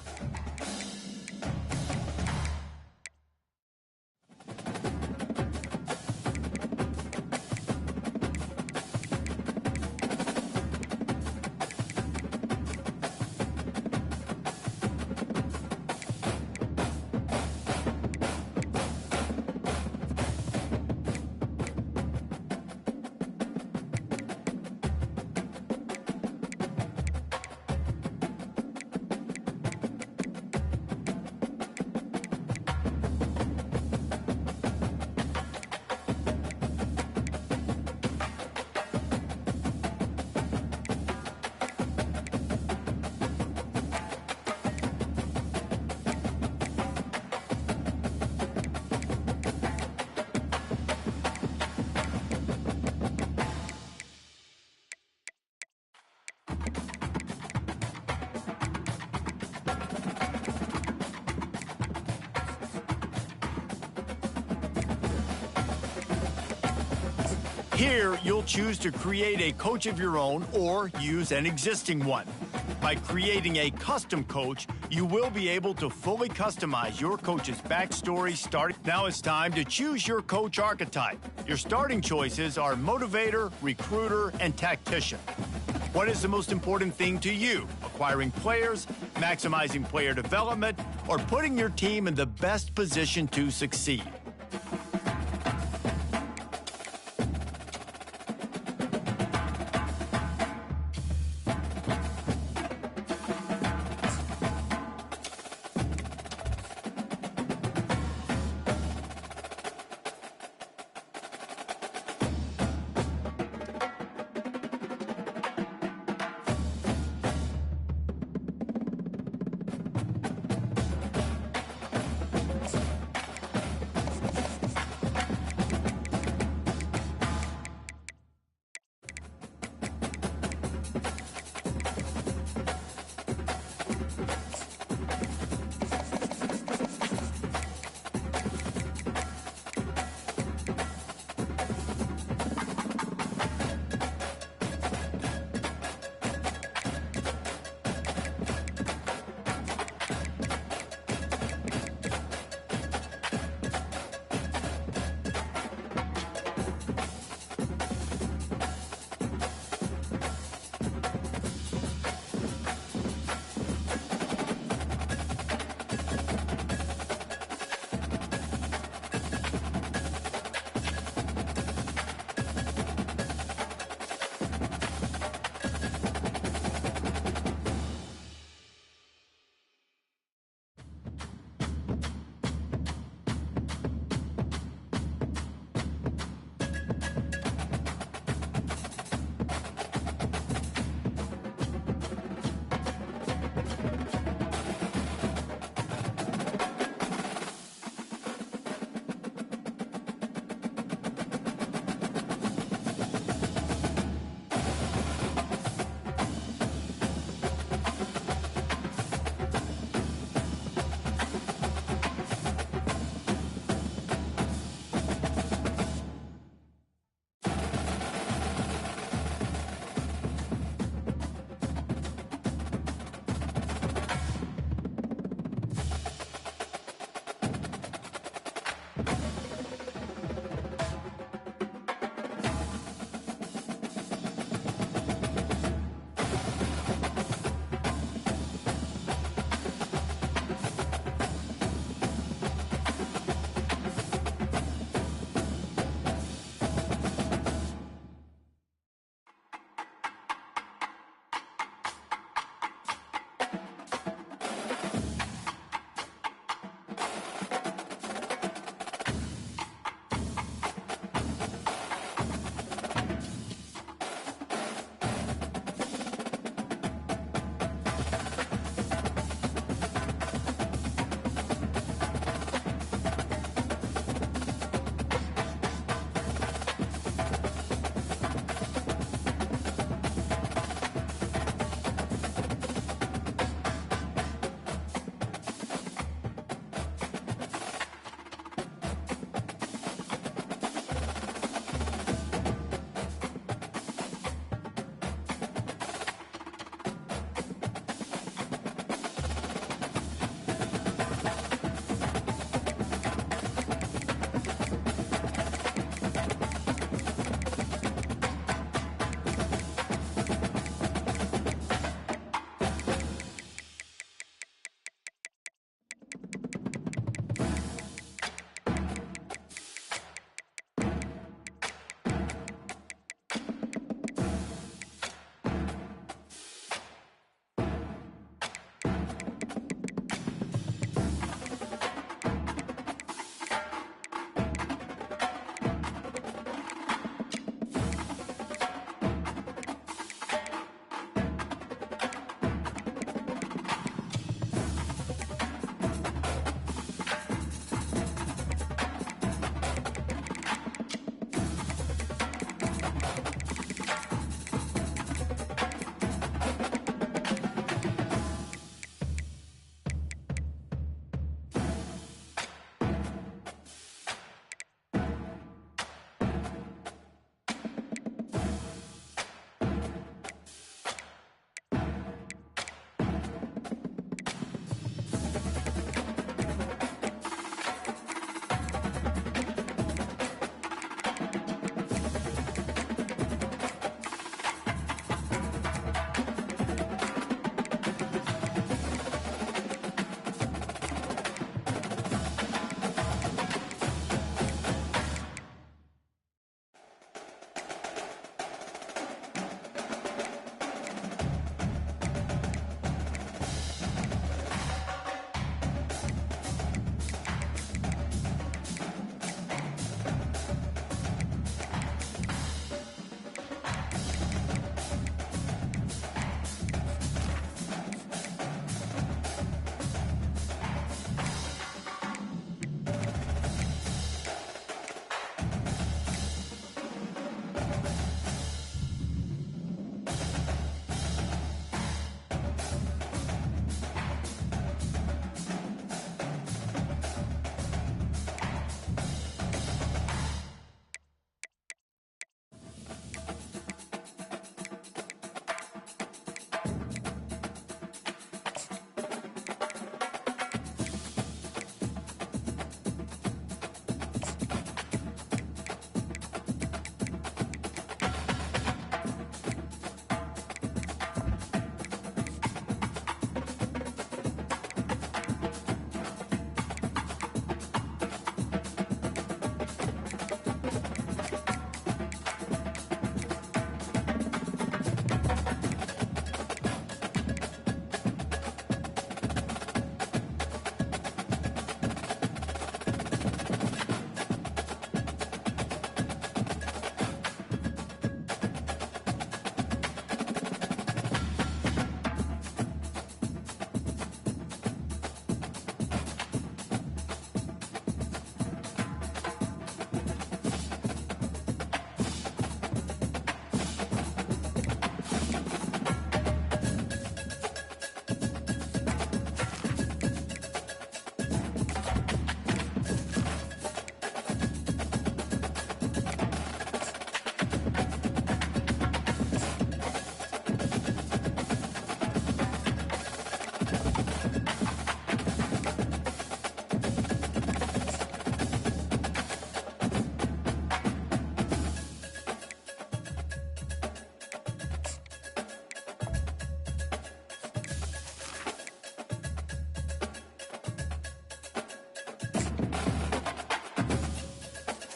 Here, you'll choose to create a coach of your own or use an existing one. By creating a custom coach, you will be able to fully customize your coach's backstory starting. Now it's time to choose your coach archetype. Your starting choices are motivator, recruiter, and tactician. What is the most important thing to you? Acquiring players, maximizing player development, or putting your team in the best position to succeed?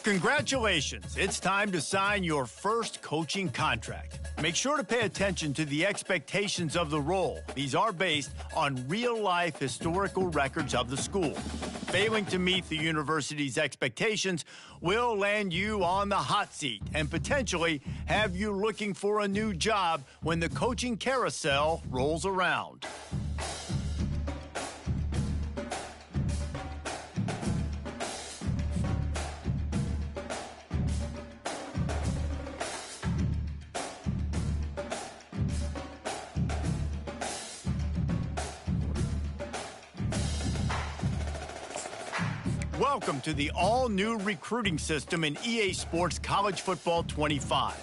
Congratulations, it's time to sign your first coaching contract. Make sure to pay attention to the expectations of the role. These are based on real-life historical records of the school. Failing to meet the university's expectations will land you on the hot seat and potentially have you looking for a new job when the coaching carousel rolls around. Welcome to the all-new recruiting system in EA Sports College Football 25.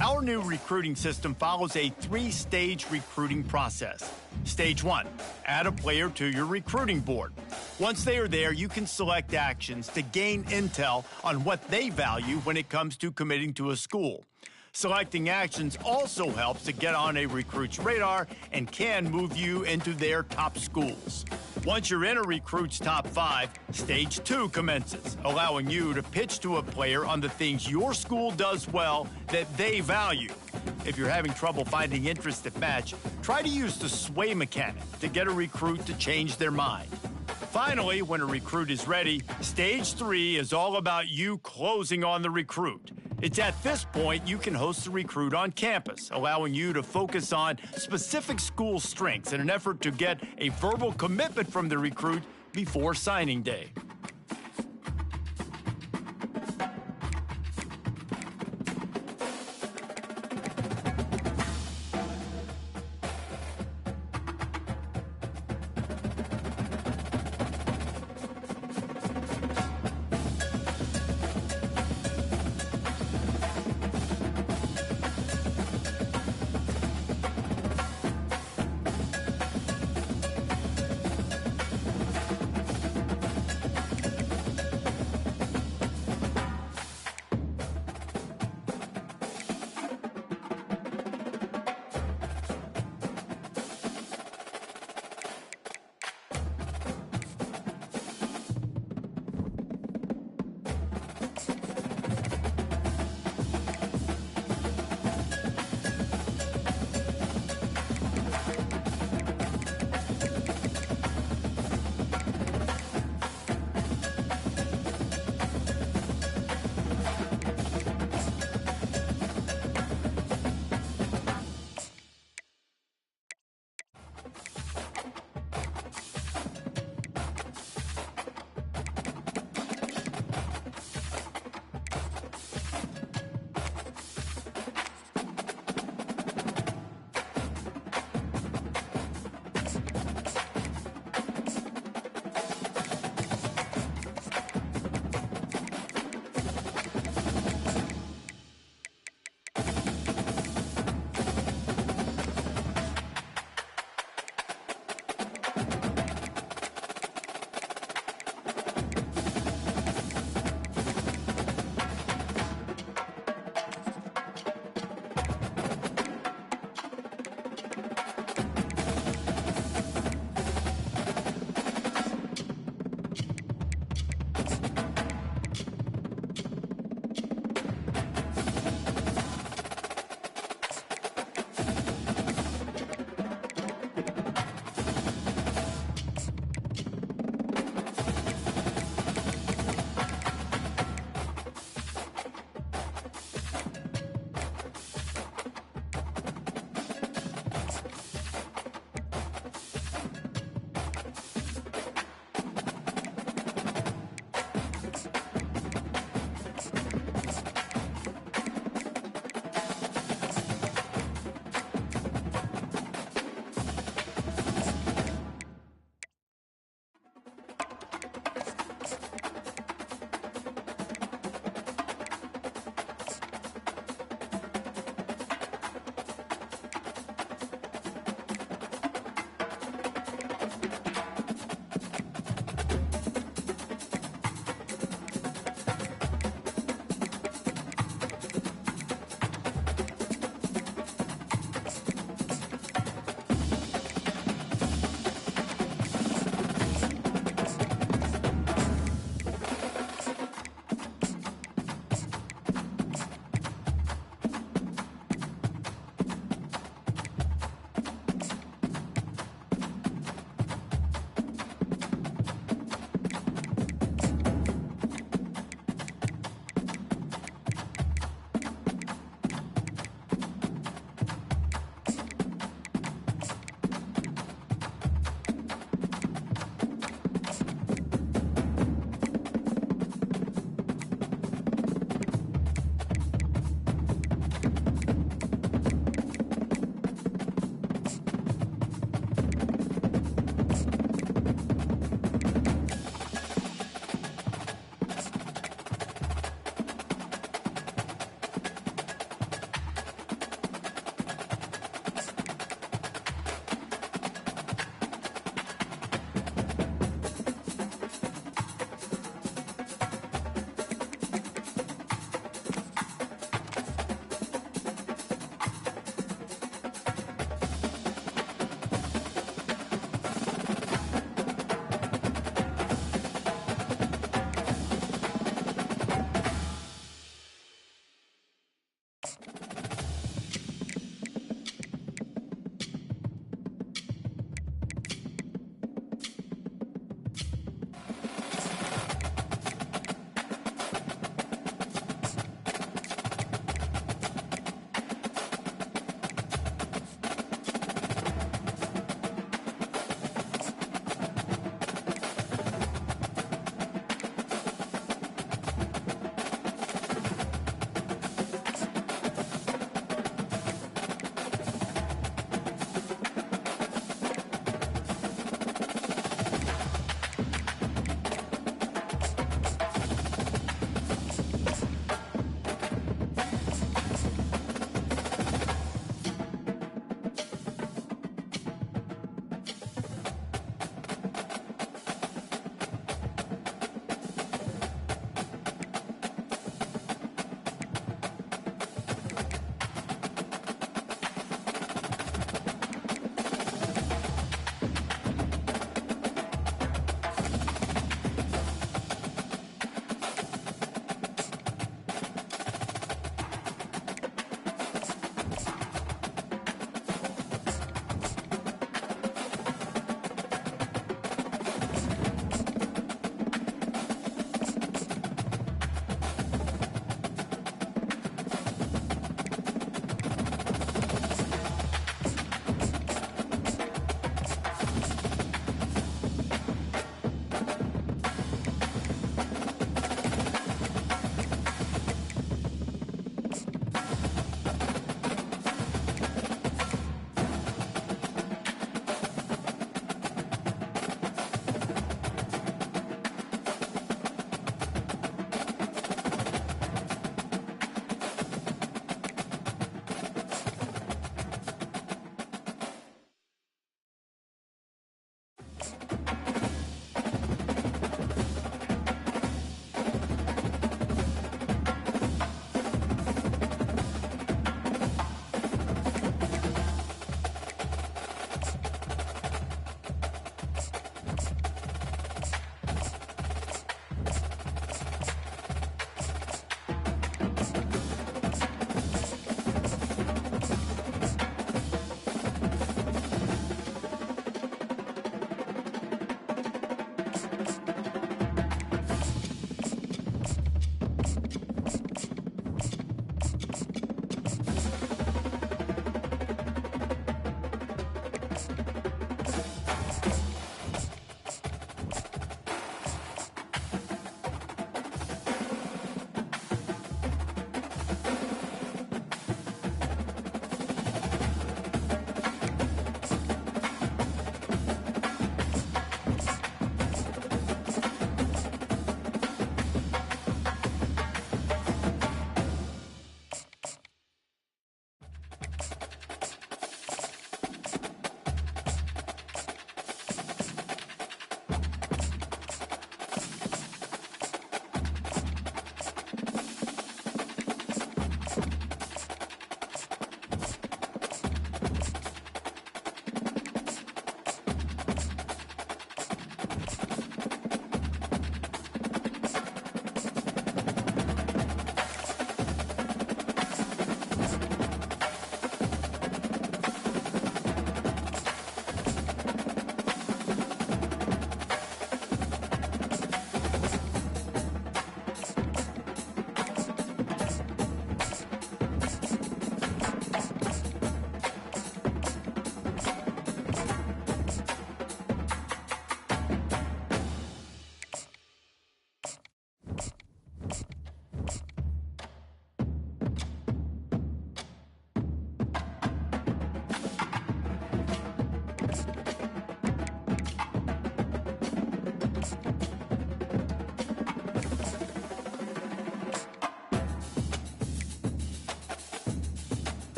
Our new recruiting system follows a three-stage recruiting process. Stage 1, add a player to your recruiting board. Once they are there, you can select actions to gain intel on what they value when it comes to committing to a school. Selecting actions also helps to get on a recruit's radar and can move you into their top schools. Once you're in a recruit's top 5, Stage 2 commences, allowing you to pitch to a player on the things your school does well that they value. If you're having trouble finding interests that match, try to use the sway mechanic to get a recruit to change their mind. Finally, when a recruit is ready, Stage 3 is all about you closing on the recruit. It's at this point you can host the recruit on campus, allowing you to focus on specific school strengths in an effort to get a verbal commitment from the recruit before signing day.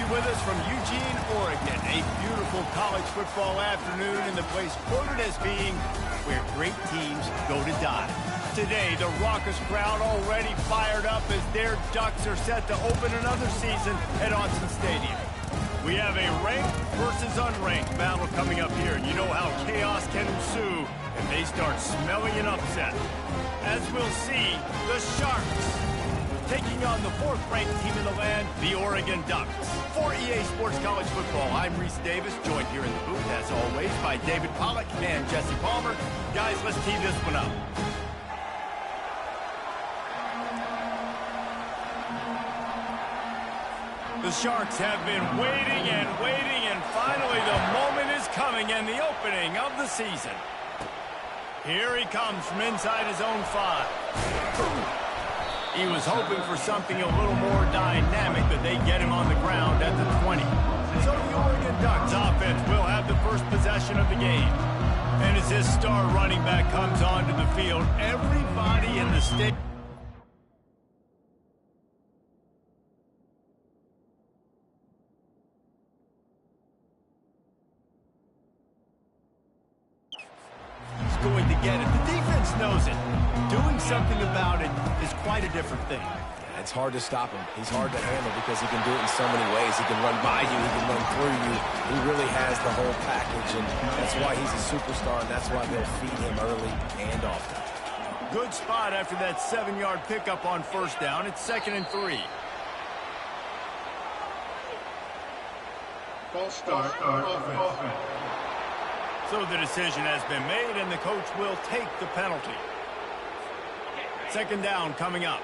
you with us from Eugene, Oregon. A beautiful college football afternoon in the place quoted as being where great teams go to die. Today, the raucous crowd already fired up as their Ducks are set to open another season at Autzen Stadium. We have a ranked versus unranked battle coming up here, and you know how chaos can ensue if they start smelling an upset. As we'll see, the Sharks taking on the fourth-ranked team in the land, the Oregon Ducks. For EA Sports College Football, I'm Reese Davis, joined here in the booth, as always, by David Pollack and Jesse Palmer. Guys, let's tee this one up. The Sharks have been waiting, and finally the moment is coming and the opening of the season. Here he comes from inside his own 5. He was hoping for something a little more dynamic, but they get him on the ground at the 20. So the Oregon Ducks offense will have the first possession of the game. And as this star running back comes onto the field, everybody in the state going to get it. The defense knows it. Doing something about it is quite a different thing. Yeah, it's hard to stop him. He's hard to handle because he can do it in so many ways. He can run by you. He can run through you. He really has the whole package, and that's why he's a superstar, and that's why they'll feed him early and often. Good spot after that 7-yard pickup on first down. It's 2nd and 3. False start offense. So the decision has been made, and the coach will take the penalty. 2nd down coming up.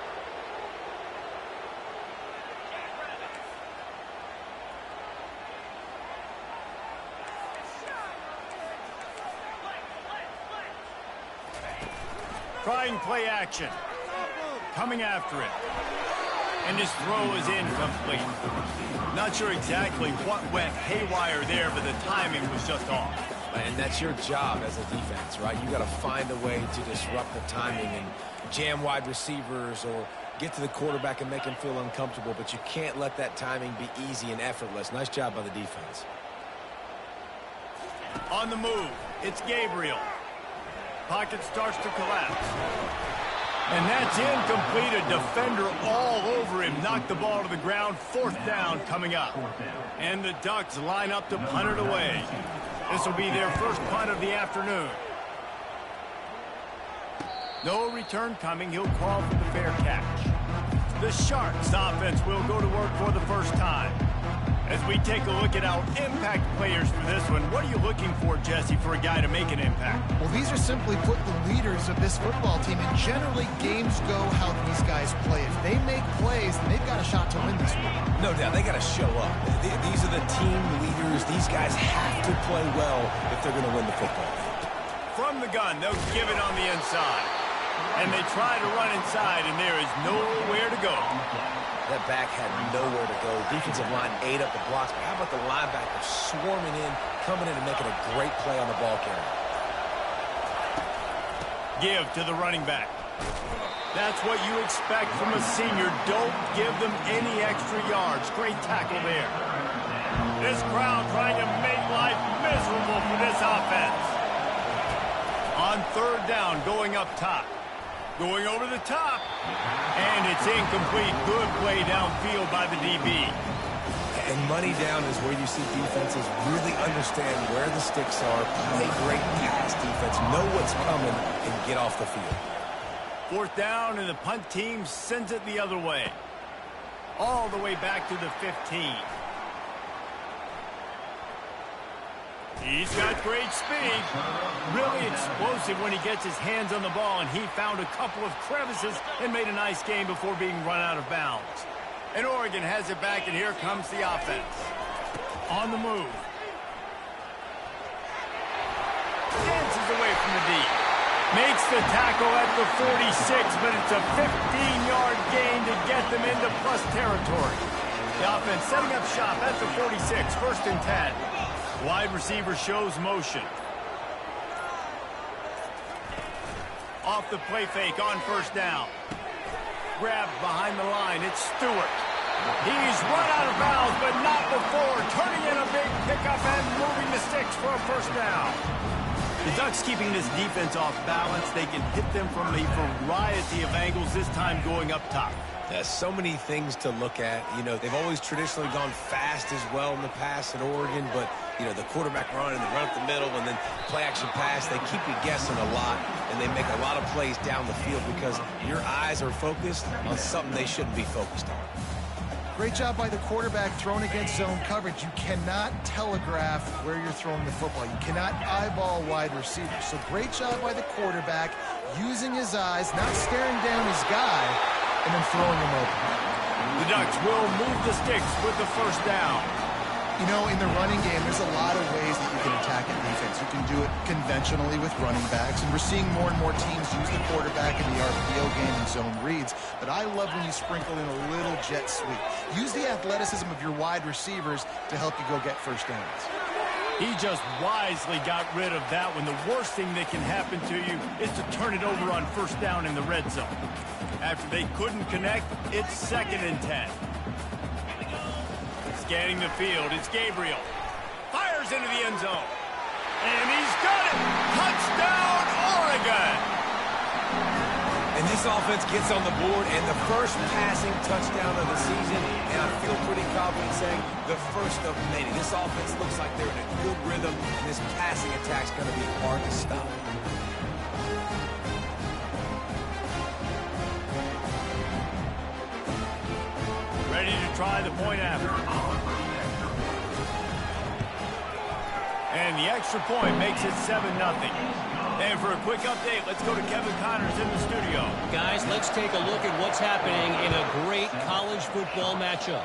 Trying play action. Coming after it. And his throw is incomplete. Not sure exactly what went haywire there, but the timing was just off. And that's your job as a defense, right? You got to find a way to disrupt the timing and jam wide receivers or get to the quarterback and make him feel uncomfortable, but you can't let that timing be easy and effortless. Nice job by the defense. On the move, it's Gabriel. Pocket starts to collapse. And that's incomplete. A defender all over him. Knocked the ball to the ground. 4th down coming up. And the Ducks line up to punt it away. This will be their first punt of the afternoon. No return coming. He'll call for the fair catch. The Sharks offense will go to work for the first time. As we take a look at our impact players for this one, what are you looking for, Jesse, for a guy to make an impact? Well, these are simply put the leaders of this football team, and generally games go how these guys play. If they make plays, then they've got a shot to win this one. No doubt, they got to show up. These are the team leaders. These guys have to play well if they're going to win the football. From the gun, they'll give it on the inside. And they try to run inside, and there is nowhere to go. That back had nowhere to go. Defensive line ate up the blocks, but how about the linebacker swarming in, coming in and making a great play on the ball carrier? Give to the running back. That's what you expect from a senior. Don't give them any extra yards. Great tackle there. This crowd trying to make life miserable for this offense. On 3rd down, going up top. Going over the top. And it's incomplete. Good play downfield by the DB. And money down is where you see defenses really understand where the sticks are, play great pass defense, know what's coming, and get off the field. 4th down, and the punt team sends it the other way. All the way back to the 15. He's got great speed. Really explosive when he gets his hands on the ball, and he found a couple of crevices and made a nice game before being run out of bounds. And Oregon has it back, and here comes the offense. On the move. Dances away from the D. Makes the tackle at the 46, but it's a 15-yard gain to get them into plus territory. The offense setting up shop at the 46, 1st and 10. Wide receiver shows motion. Off the play fake on 1st down. Grabbed behind the line. It's Stewart. He's run out of bounds, but not before turning in a big pickup and moving the sticks for a first down. The Ducks keeping this defense off balance. They can hit them from a variety of angles, this time going up top. There's so many things to look at. You know, they've always traditionally gone fast as well in the past at Oregon, but, you know, the quarterback run and the run up the middle and then play action pass, they keep you guessing a lot, and they make a lot of plays down the field because your eyes are focused on something they shouldn't be focused on. Great job by the quarterback thrown against zone coverage. You cannot telegraph where you're throwing the football. You cannot eyeball wide receivers. So great job by the quarterback using his eyes, not staring down his guy, and then throwing him open. The Ducks will move the sticks with the first down. You know, in the running game, there's a lot of ways that you can attack a defense. You can do it conventionally with running backs, and we're seeing more and more teams use the quarterback in the RPO game and zone reads, but I love when you sprinkle in a little jet sweep. Use the athleticism of your wide receivers to help you go get first downs. He just wisely got rid of that one. The worst thing that can happen to you is to turn it over on first down in the red zone. After they couldn't connect, it's 2nd and 10. Scanning the field, it's Gabriel. Fires into the end zone. And he's got it! Touchdown, Oregon! And this offense gets on the board, and the first passing touchdown of the season, and I feel pretty confident saying the first of many. This offense looks like they're in a good rhythm, and this passing attack's going to be hard to stop. Ready to try the point after. And the extra point makes it 7-0. And for a quick update, let's go to Kevin Connors in the studio. Guys, let's take a look at what's happening in a great college football matchup.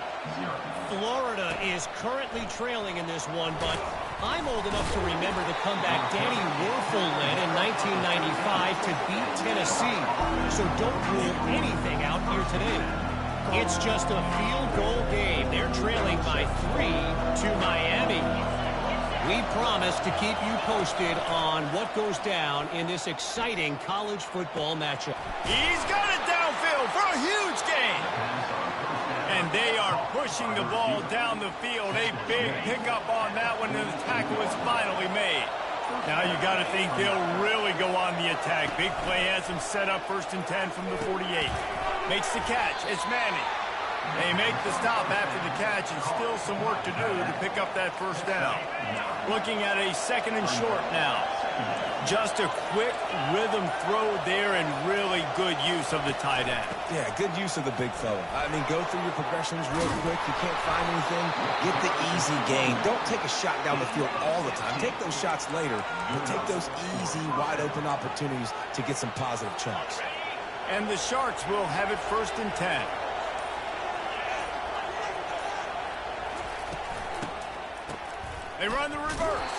Florida is currently trailing in this one, but I'm old enough to remember the comeback Danny Werfel led in 1995 to beat Tennessee. So don't rule anything out here today. It's just a field goal game. They're trailing by 3 to Miami. We promise to keep you posted on what goes down in this exciting college football matchup. He's got it downfield for a huge gain. And they are pushing the ball down the field. A big pickup on that one, and the tackle is finally made. Now you got to think they'll really go on the attack. Big play has them set up 1st and 10 from the 48. Makes the catch. It's Manning. They make the stop after the catch, and still some work to do to pick up that first down. Looking at a 2nd and short now. Just a quick rhythm throw there, and really good use of the tight end. Yeah, good use of the big fella. I mean, go through your progressions real quick. You can't find anything, get the easy gain. Don't take a shot down the field all the time. Take those shots later, but take those easy, wide-open opportunities to get some positive chunks. And the Sharks will have it 1st and 10. They run the reverse.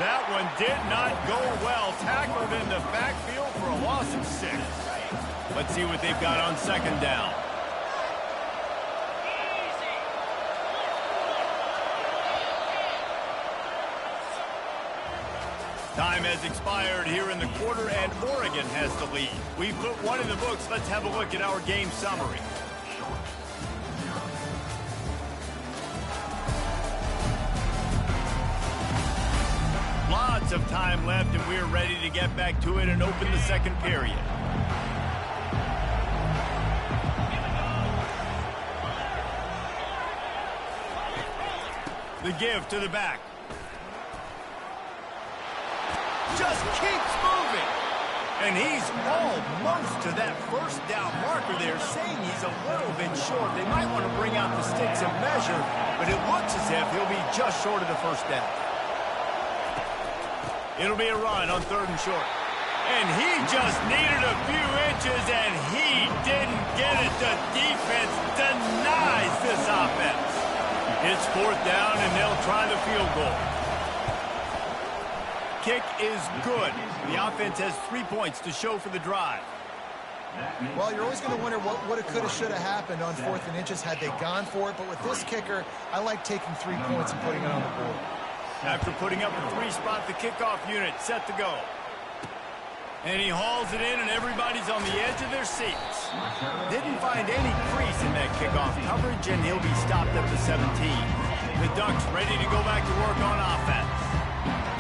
That one did not go well. Tackled in the backfield for a loss of 6. Let's see what they've got on 2nd down. Time has expired here in the quarter, and Oregon has the lead. We've put one in the books. Let's have a look at our game summary. Lots of time left, and we're ready to get back to it and open the 2nd period. The give to the back. Just keeps moving. And he's almost to that first down marker there, saying he's a little bit short. They might want to bring out the sticks and measure, but it looks as if he'll be just short of the first down. It'll be a run on 3rd and short. And he just needed a few inches, and he didn't get it. The defense denies this offense. It's 4th down, and they'll try the field goal. Kick is good. The offense has 3 points to show for the drive. Well, you're always going to wonder what it could have, should have happened on 4th and inches had they gone for it. But with this kicker, I like taking 3 points and putting it on the board. After putting up a 3 spot, the kickoff unit set to go. And he hauls it in, and everybody's on the edge of their seats. Didn't find any crease in that kickoff coverage, and he'll be stopped at the 17. The Ducks ready to go back to work on offense.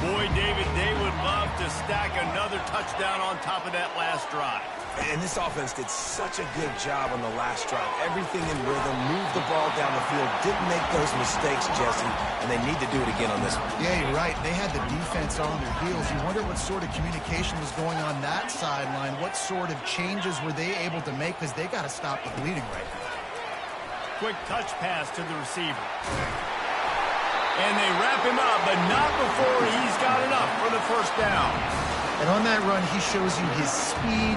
Boy, David, they would love to stack another touchdown on top of that last drive. And this offense did such a good job on the last drive. Everything in rhythm, moved the ball down the field, didn't make those mistakes, Jesse, and they need to do it again on this one. Yeah, you're right. They had the defense on their heels. You wonder what sort of communication was going on that sideline. What sort of changes were they able to make, because they got to stop the bleeding right now. Quick touch pass to the receiver. And they wrap him up, but not before he's got enough for the first down. And on that run, he shows you his speed.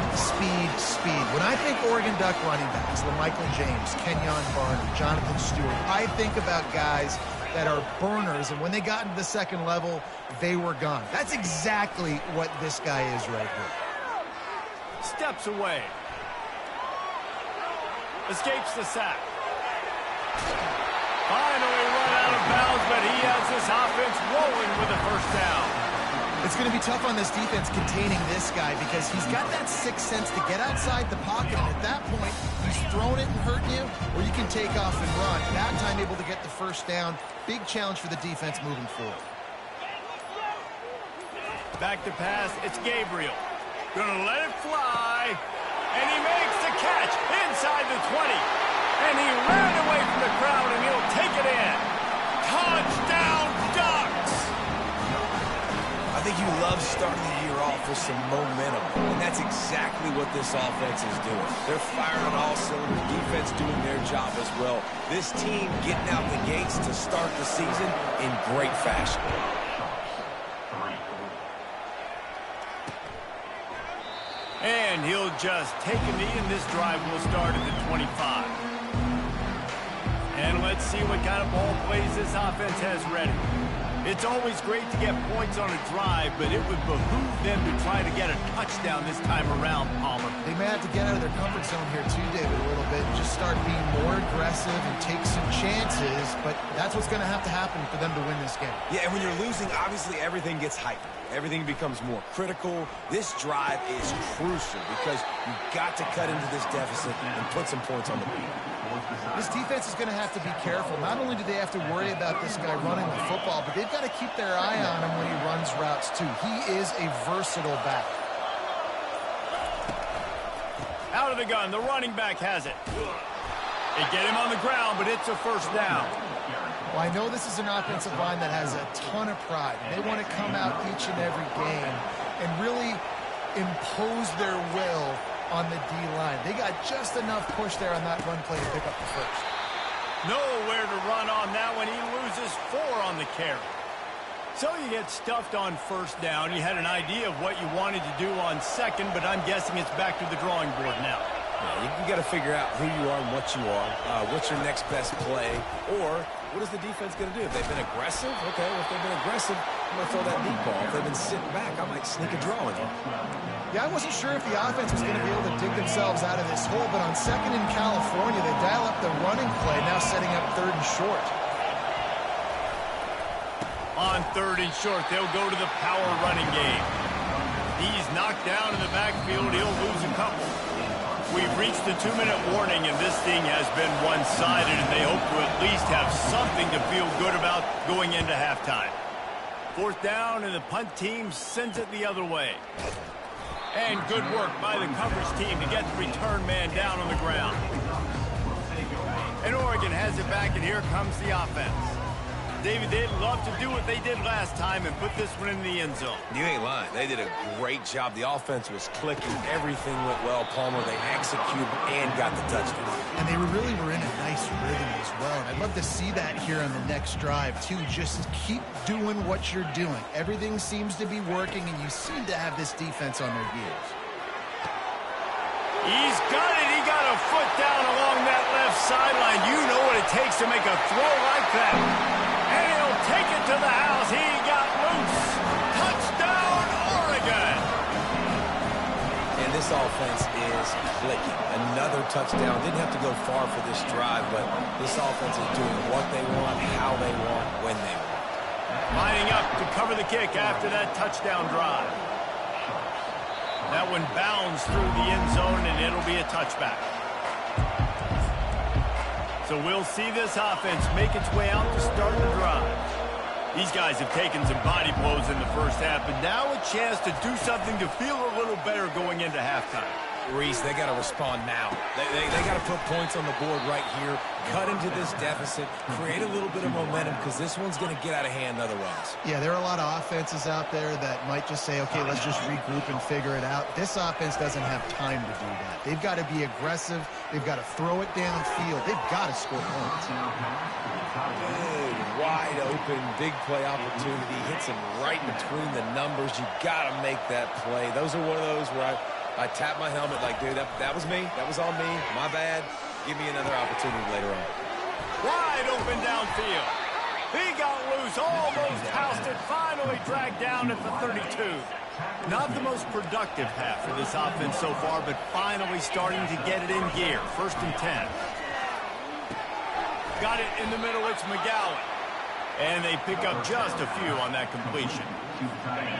When I think Oregon Duck running backs, LaMichael James, Kenyon Barner, Jonathan Stewart, I think about guys that are burners, and when they got into the second level, they were gone. That's exactly what this guy is right here. Steps away. Escapes the sack. Finally run out of bounds, but he has this offense rolling with a first down. It's going to be tough on this defense containing this guy, because he's got that sixth sense to get outside the pocket, and at that point, he's throwing it and hurting you, or you can take off and run. That time able to get the first down. Big challenge for the defense moving forward. Back to pass, it's Gabriel. Gonna let it fly, and he makes the catch inside the 20. And he ran away from the crowd, and he'll take it in. Touchdown, Ducks! I think you love starting the year off with some momentum, and that's exactly what this offense is doing. They're firing on all cylinders, defense doing their job as well. This team getting out the gates to start the season in great fashion. And he'll just take a knee, and this drive will start at the 25. And let's see what kind of ball plays this offense has ready. It's always great to get points on a drive, but it would behoove them to try to get a touchdown this time around, Palmer. They may have to get out of their comfort zone here too, David, a little bit, and just start being more aggressive and take some chances, but that's what's going to have to happen for them to win this game. Yeah, and when you're losing, obviously everything gets hyped. Everything becomes more critical. This drive is crucial because you've got to cut into this deficit and put some points on the board. This defense is going to have to be careful. Not only do they have to worry about this guy running the football, but they've got to keep their eye on him when he runs routes too. He is a versatile back. Out of the gun, the running back has it. They get him on the ground, but it's a first down. Well, I know this is an offensive line that has a ton of pride. They want to come out each and every game and really impose their will on the D-line. They got just enough push there on that run play to pick up the first. Nowhere to run on that one. He loses 4 on the carry. So you get stuffed on first down. You had an idea of what you wanted to do on second, but I'm guessing it's back to the drawing board now. Yeah, you got to figure out who you are and what you are. What's your next best play? Or what is the defense going to do? If they've been aggressive, okay, well, if they've been aggressive, I'm going to throw that deep ball. If they've been sitting back, I might sneak a draw in here. Yeah, I wasn't sure if the offense was going to be able to dig themselves out of this hole, but on second in California, they dial up the running play, now setting up third and short. On third and short, they'll go to the power running game. He's knocked down in the backfield. He'll lose a couple. We've reached the 2-minute warning, and this thing has been one-sided, and they hope to at least have something to feel good about going into halftime. Fourth down, and the punt team sends it the other way. And good work by the coverage team to get the return man down on the ground. And Oregon has it back, and here comes the offense. David, they'd love to do what they did last time and put this one in the end zone. You ain't lying. They did a great job. The offense was clicking. Everything went well, Palmer. They executed and got the touchdown. And they really were in a nice rhythm as well. And I'd love to see that here on the next drive, too. Just keep doing what you're doing. Everything seems to be working, and you seem to have this defense on their heels. He's got it. He got a foot down along that left sideline. You know what it takes to make a throw like that. And he'll take it to the house. He got loose. Touchdown, Oregon. And this offense is clicking. Another touchdown. Didn't have to go far for this drive, but this offense is doing what they want, how they want, when they want. Lining up to cover the kick after that touchdown drive. That one bounds through the end zone, and it'll be a touchback. So we'll see this offense make its way out to start the drive. These guys have taken some body blows in the first half, but now a chance to do something to feel a little better going into halftime. Reese, they got to respond now. They got to put points on the board right here, cut into this deficit, create a little bit of momentum, because this one's going to get out of hand otherwise. Yeah, there are a lot of offenses out there that might just say, okay, let's just regroup and figure it out. This offense doesn't have time to do that. They've got to be aggressive. They've got to throw it downfield. They've got to score points. Good, wide open, big play opportunity. Hits him right between the numbers. You got to make that play. Those are one of those where I tap my helmet like, dude, that was me. That was on me. My bad. Give me another opportunity later on. Wide open downfield. He got loose, almost housed it, finally dragged down at the 32. Not the most productive half for this offense so far, but finally starting to get it in gear. 1st and 10. Got it in the middle, it's McGowan. And they pick up just a few on that completion.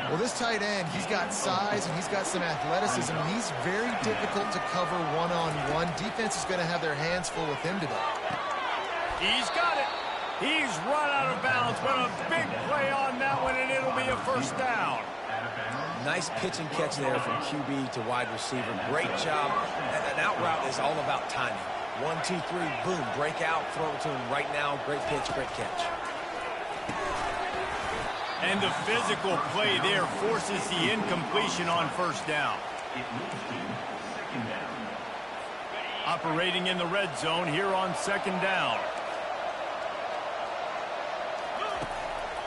Well, this tight end, he's got size and he's got some athleticism, and he's very difficult to cover one-on-one. Defense is going to have their hands full with him today. He's got it. He's run out of bounds, but a big play on that one, and it'll be a 1st down. Nice pitch and catch there from QB to wide receiver. Great job. An out route is all about timing. 1, 2, 3, boom, break out, throw it to him right now. Great pitch, great catch. And the physical play there forces the incompletion on 1st down. Operating in the red zone here on 2nd down.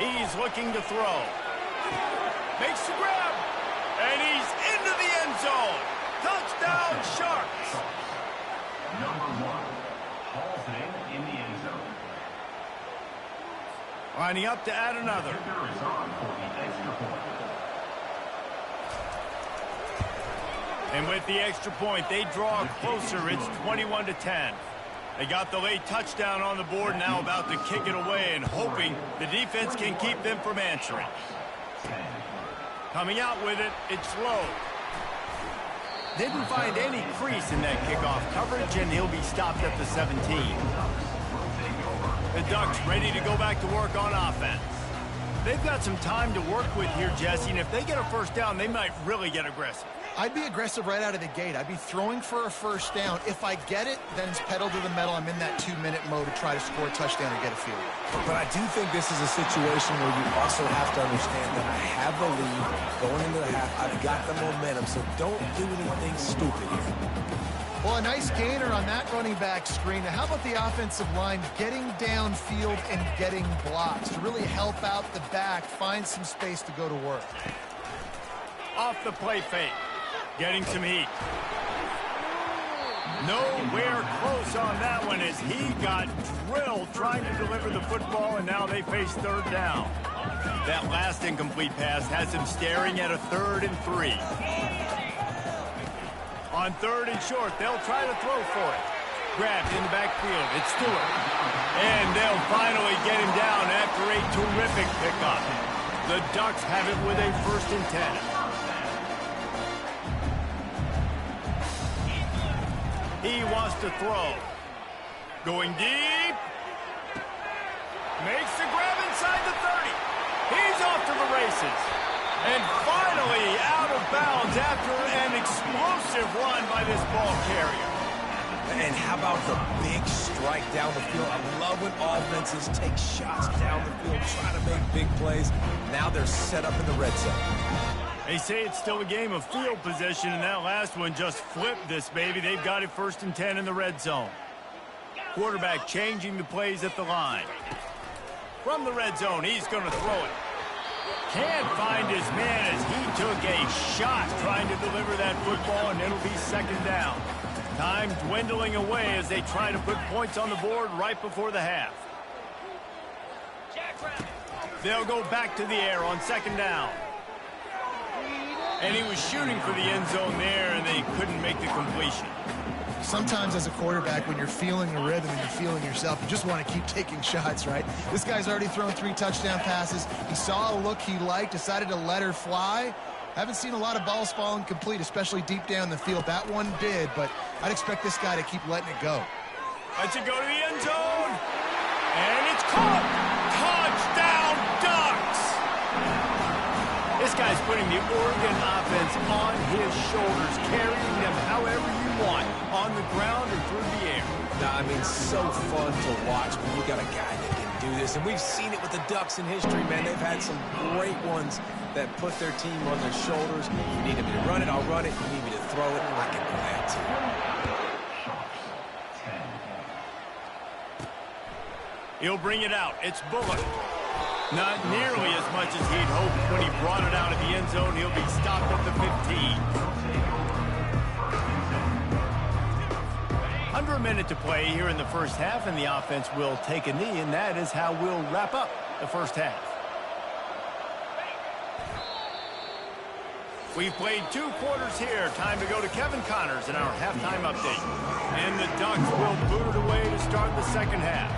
He's looking to throw. Makes the grab. And he's into the end zone. Touchdown, Sharks. Number 1, hauls it in the end zone. Lining up to add another. Kicker is on for the extra point. And with the extra point, they draw closer. It's 21-10. They got the late touchdown on the board, now about to kick it away and hoping the defense can keep them from answering. Coming out with it, it's low. Didn't find any crease in that kickoff coverage, and he'll be stopped at the 17. The Ducks ready to go back to work on offense. They've got some time to work with here, Jesse, and if they get a 1st down, they might really get aggressive. I'd be aggressive right out of the gate. I'd be throwing for a 1st down. If I get it, then it's pedal to the metal. I'm in that 2-minute mode to try to score a touchdown or get a field goal. But I do think this is a situation where you also have to understand that I have the lead going into the half. I've got the momentum, so don't do anything stupid here. Well, a nice gainer on that running back screen. Now, how about the offensive line getting downfield and getting blocks to really help out the back, find some space to go to work? Off the play fake. Getting some heat. Nowhere close on that one as he got drilled trying to deliver the football, and now they face 3rd down. That last incomplete pass has him staring at a 3rd and 3. On 3rd and short, they'll try to throw for it. Grabbed in the backfield. It's Stewart. And they'll finally get him down after a terrific pickup. The Ducks have it with a 1st and 10. He wants to throw. Going deep. Makes the grab inside the 30. He's off to the races. And finally out of bounds after an explosive run by this ball carrier. And how about the big strike down the field? I love when offenses take shots down the field, try to make big plays. Now they're set up in the red zone. They say it's still a game of field position, and that last one just flipped this baby. They've got it 1st and 10 in the red zone. Quarterback changing the plays at the line. From the red zone, he's going to throw it. Can't find his man as he took a shot trying to deliver that football, and it'll be 2nd down. Time dwindling away as they try to put points on the board right before the half. They'll go back to the air on 2nd down. And he was shooting for the end zone there, and they couldn't make the completion. Sometimes as a quarterback, when you're feeling the rhythm and you're feeling yourself, you just want to keep taking shots, right? This guy's already thrown 3 touchdown passes. He saw a look he liked, decided to let her fly, Haven't seen a lot of balls falling complete, especially deep down the field. That one did, but I'd expect this guy to keep letting it go. Lets it go to the end zone. And it's caught. Touchdown, Ducks. This guy's putting the Oregon offense on his shoulders, carrying them however you want, on the ground or through the air. Now, I mean, so fun to watch when you got a guy that can do this. And we've seen it with the Ducks in history, man. They've had some great ones that put their team on their shoulders. You need me to run it, I'll run it. You need me to throw it, I can do that too. He'll bring it out. It's Bullock. Not nearly as much as he'd hoped when he brought it out of the end zone. He'll be stopped at the 15. Under a minute to play here in the first half, and the offense will take a knee, and that is how we'll wrap up the first half. We've played 2 quarters here. Time to go to Kevin Connors in our halftime update. And the Ducks will boot it away to start the second half.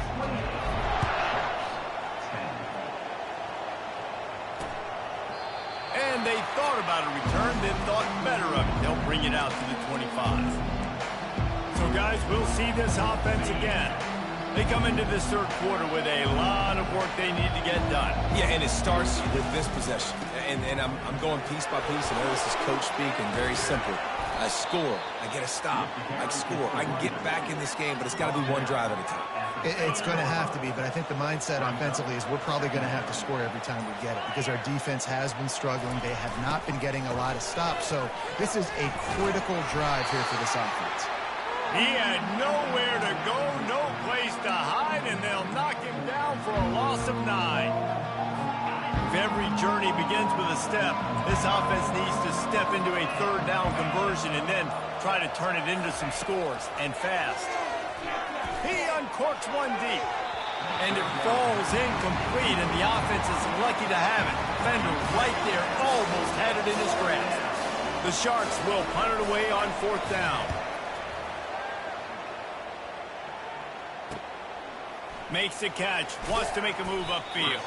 And they thought about a return, then thought better of it. They'll bring it out to the 25. So, guys, we'll see this offense again. They come into this third quarter with a lot of work they need to get done. Yeah, and it starts with this possession. And I'm going piece by piece. I know this is coach speak and very simple. I score. I get a stop. I score. I can get back in this game, but it's got to be one drive at a time. It's going to have to be, but I think the mindset offensively is we're probably going to have to score every time we get it because our defense has been struggling. They have not been getting a lot of stops. So this is a critical drive here for this offense. He had nowhere to go, no place to hide, and they'll knock him down for a loss of 9. If every journey begins with a step, this offense needs to step into a third down conversion and then try to turn it into some scores, and fast. He uncorks one deep, and it falls incomplete, and the offense is lucky to have it. Fender right there almost had it in his grasp. The Sharks will punt it away on 4th down. Makes the catch, wants to make a move upfield.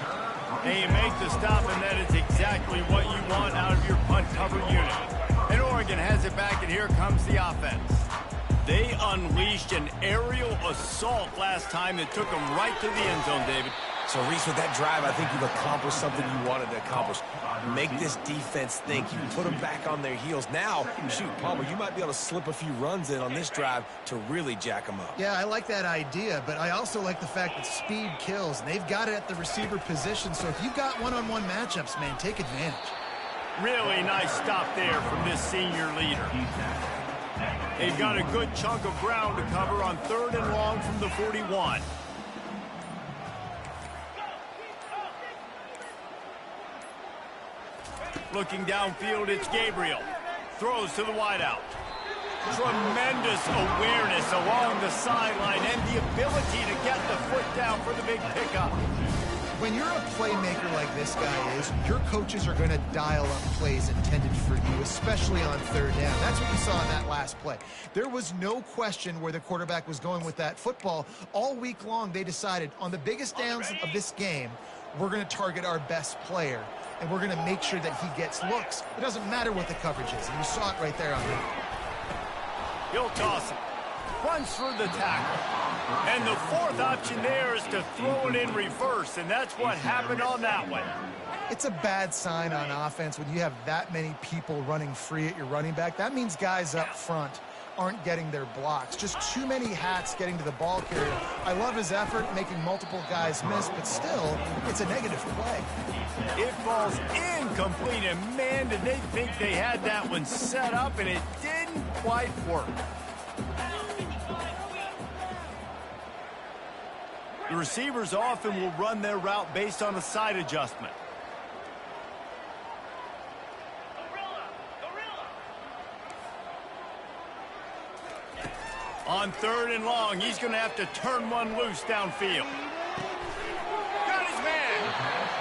And you make the stop, and that is exactly what you want out of your punt cover unit. And Oregon has it back, and here comes the offense. They unleashed an aerial assault last time that took them right to the end zone, David. So, Reese, with that drive, I think you've accomplished something you wanted to accomplish. Make this defense think. You put them back on their heels. Now, shoot, Palmer, you might be able to slip a few runs in on this drive to really jack them up. Yeah, I like that idea, but I also like the fact that speed kills. They've got it at the receiver position, so if you've got one-on-one matchups, man, take advantage. Really nice stop there from this senior leader. They've got a good chunk of ground to cover on 3rd and long from the 41. Looking downfield, it's Gabriel. Throws to the wideout. Tremendous awareness along the sideline and the ability to get the foot down for the big pickup. When you're a playmaker like this guy is, your coaches are going to dial up plays intended for you, especially on 3rd down. That's what you saw in that last play. There was no question where the quarterback was going with that football. All week long, they decided on the biggest downs of this game, we're going to target our best player, and we're going to make sure that he gets looks. It doesn't matter what the coverage is, and you saw it right there on him. He'll toss it. Runs through the tackle. And the 4th option there is to throw it in reverse, and that's what happened on that one. It's a bad sign on offense when you have that many people running free at your running back. That means guys up front aren't getting their blocks. Just too many hats getting to the ball carrier. I love his effort, making multiple guys miss, but still, it's a negative play. It falls incomplete, and man, did they think they had that one set up, and it didn't quite work. The receivers often will run their route based on a side adjustment. On 3rd and long, he's going to have to turn one loose downfield. Got his man.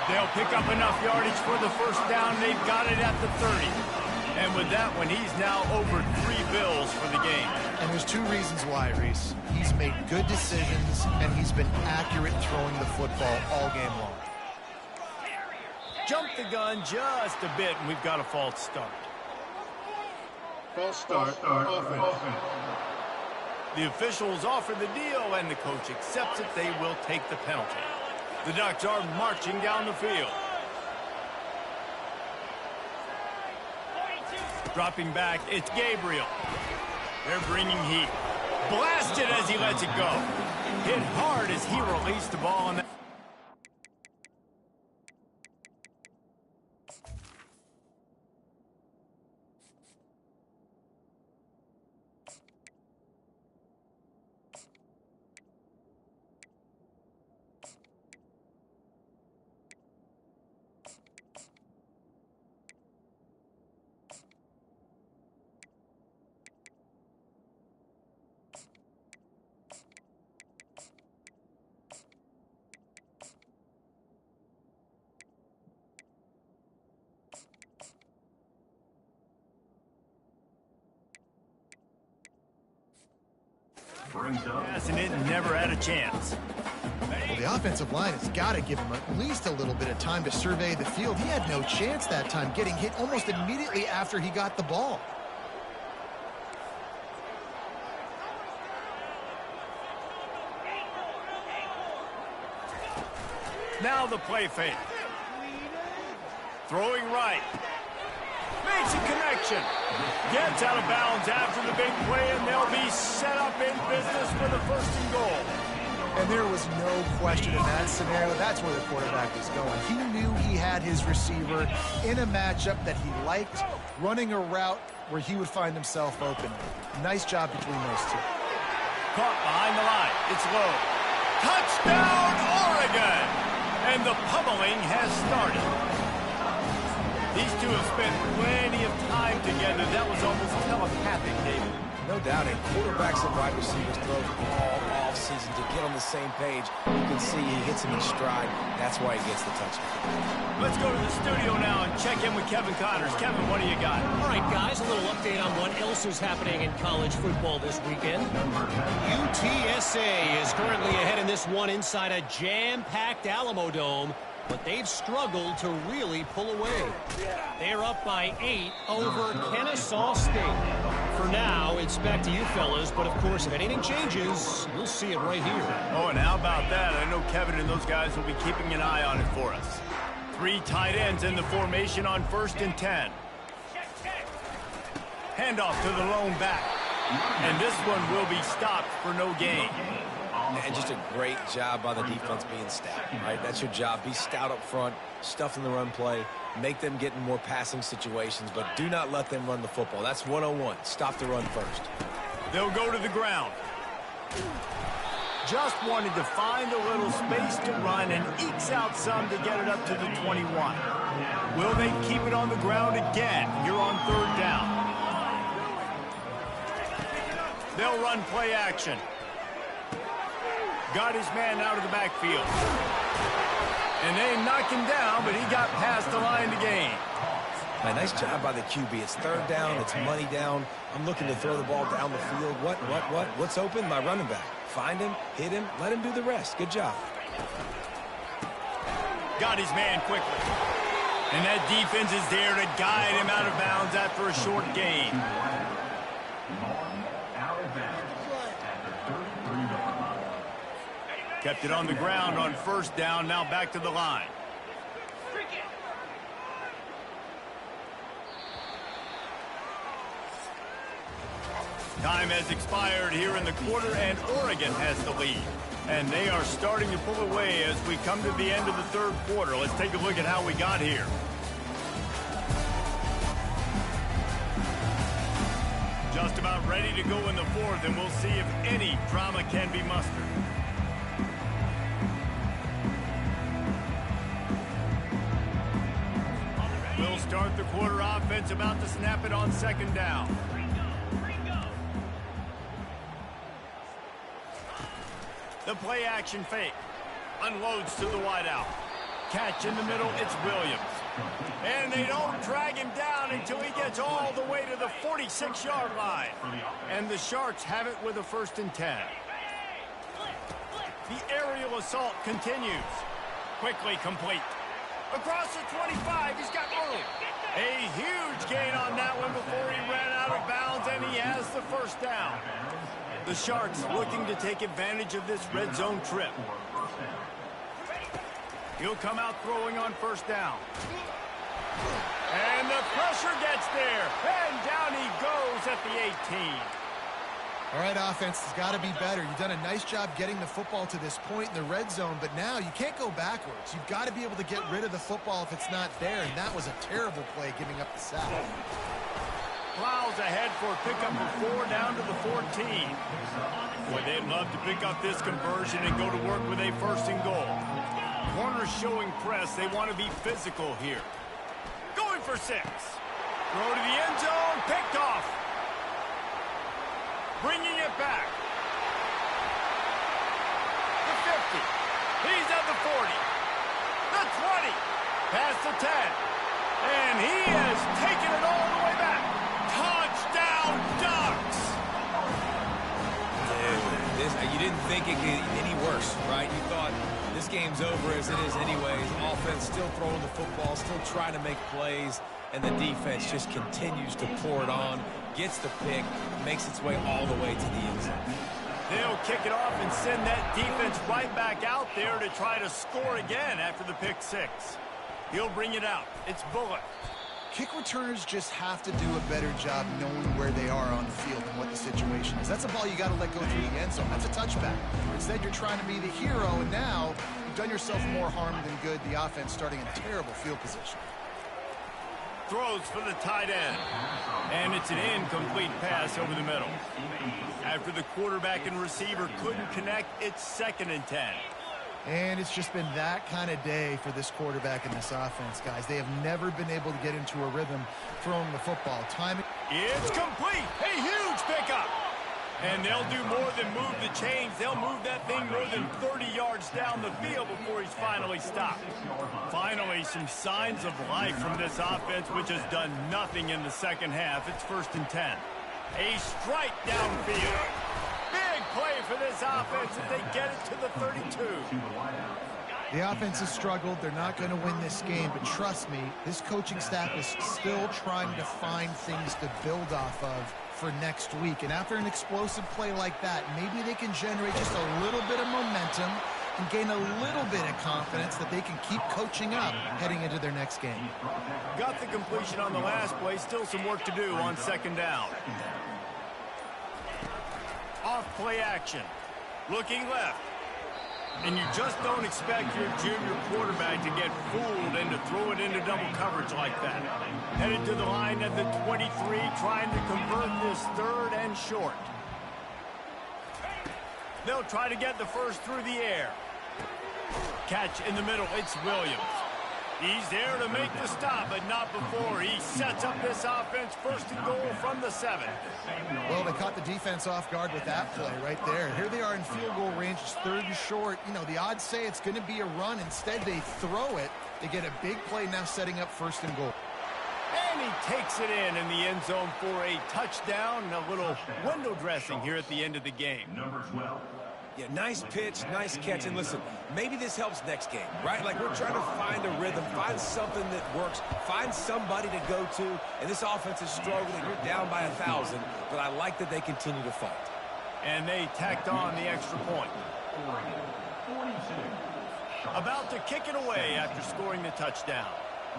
They'll pick up enough yardage for the first down. They've got it at the 30. And with that one, he's now over 3 bills for the game. And there's 2 reasons why, Reese. He's made good decisions, and he's been accurate throwing the football all game long. jumped the gun just a bit, and we've got a false start. False start, offense. The officials offer the deal, and the coach accepts it. They will take the penalty. The Ducks are marching down the field. Dropping back, it's Gabriel. They're bringing heat. Blasted as he lets it go. Hit hard as he released the ball on that. Brings up. Passing it and never had a chance. Well, the offensive line has got to give him at least a little bit of time to survey the field. He had no chance that time, getting hit almost immediately after he got the ball. Now the play fake. Throwing right. Makes a connection. Gets out of bounds after the big play, and they'll be set up in business for the 1st and goal. And there was no question in that scenario. That's where the quarterback was going. He knew he had his receiver in a matchup that he liked, running a route where he would find himself open. Nice job between those two. Caught behind the line. It's low. Touchdown, Oregon! And the pummeling has started. These two have spent plenty of time together. That was almost telepathic, David. No doubt, and quarterbacks and wide receivers throw all off-season to get on the same page. You can see he hits him in stride. That's why he gets the touchdown. Let's go to the studio now and check in with Kevin Connors. Kevin, what do you got? All right, guys, a little update on what else is happening in college football this weekend. UTSA is currently ahead in this one inside a jam-packed Alamo Dome, but they've struggled to really pull away. They're up by 8 over Kennesaw State. For now, it's back to you fellas, but of course, if anything changes, you'll see it right here. Oh, and how about that? I know Kevin and those guys will be keeping an eye on it for us. 3 tight ends in the formation on 1st and 10. Handoff to the lone back. And this one will be stopped for no gain. And just a great job by the defense being stout, right? That's your job. Be stout up front, stuff in the run play, make them get in more passing situations, but do not let them run the football. That's 101. Stop the run first. They'll go to the ground. Just wanted to find a little space to run and ekes out some to get it up to the 21. Will they keep it on the ground again? You're on 3rd down. They'll run play action. Got his man out of the backfield. And they knock him down, but he got past the line to gain. A nice job by the QB. It's 3rd down. It's money down. I'm looking to throw the ball down the field. What? What's open? My running back. Find him, hit him, let him do the rest. Good job. Got his man quickly. And that defense is there to guide him out of bounds after a short gain. Kept it on the ground on 1st down, now back to the line. Time has expired here in the quarter, and Oregon has the lead. And they are starting to pull away as we come to the end of the 3rd quarter. Let's take a look at how we got here. Just about ready to go in the 4th, and we'll see if any drama can be mustered. We'll start the quarter offense, about to snap it on 2nd down. The play action fake. Unloads to the wideout. Catch in the middle, it's Williams. And they don't drag him down until he gets all the way to the 46-yard line. And the Sharks have it with a 1st and 10. The aerial assault continues. Quickly complete. Across the 25, he's got room. A huge gain on that one before he ran out of bounds, and he has the first down. The Sharks looking to take advantage of this red zone trip. He'll come out throwing on first down. And the pressure gets there. And down he goes at the 18. All right, offense has got to be better. You've done a nice job getting the football to this point in the red zone, but now you can't go backwards. You've got to be able to get rid of the football if it's not there, and that was a terrible play giving up the sack. Plows ahead for a pickup of 4 down to the 14. Boy, they'd love to pick up this conversion and go to work with a first and goal. Corners showing press. They want to be physical here. Going for 6. Throw to the end zone. Picked off. Bringing it back. The 50. He's at the 40. The 20. Past the 10. And he has taken it all the way back. Touchdown, Ducks! Dude, you didn't think it could get any worse, right? You thought this game's over as it is anyways. Offense still throwing the football, still trying to make plays, and the defense just continues to pour it on, gets the pick, makes its way all the way to the end zone. They'll kick it off and send that defense right back out there to try to score again after the pick 6. He'll bring it out. It's Bullock. Kick returners just have to do a better job knowing where they are on the field and what the situation is. That's a ball you got to let go through the end zone. That's a touchback. Instead, you're trying to be the hero, and now you've done yourself more harm than good. The offense starting in terrible field position. Throws for the tight end. And it's an incomplete pass over the middle. After the quarterback and receiver couldn't connect, it's 2nd and 10. And it's just been that kind of day for this quarterback and this offense, guys. They have never been able to get into a rhythm throwing the football. Timing. It's complete. A huge pickup. And they'll do more than move the chains. They'll move that thing more than 30 yards down the field before he's finally stopped. Finally, some signs of life from this offense, which has done nothing in the second half. It's 1st and 10. A strike downfield. Big play for this offense as they get it to the 32. The offense has struggled. They're not going to win this game, but trust me, this coaching staff is still trying to find things to build off of for next week. And after an explosive play like that, maybe they can generate just a little bit of momentum and gain a little bit of confidence that they can keep coaching up heading into their next game. Got the completion on the last play. Still some work to do on 2nd down. Off play action. Looking left. And you just don't expect your junior quarterback to get fooled and to throw it into double coverage like that. Headed to the line at the 23, trying to convert this 3rd and short. They'll try to get the first through the air. Catch in the middle. It's Williams. He's there to make the stop, but not before. He sets up this offense 1st and goal from the 7. Well, they caught the defense off guard with that play right there. Here they are in field goal range. It's 3rd and short. You know, the odds say it's going to be a run. Instead, they throw it. They get a big play now setting up 1st and goal. And he takes it in the end zone for a touchdown and a little window dressing here at the end of the game. Number 12. Yeah, nice pitch, nice catch. And listen, maybe this helps next game, right? Like we're trying to find a rhythm, find something that works, find somebody to go to. And this offense is struggling. You're down by 1,000, but I like that they continue to fight. And they tacked on the extra point. About to kick it away after scoring the touchdown.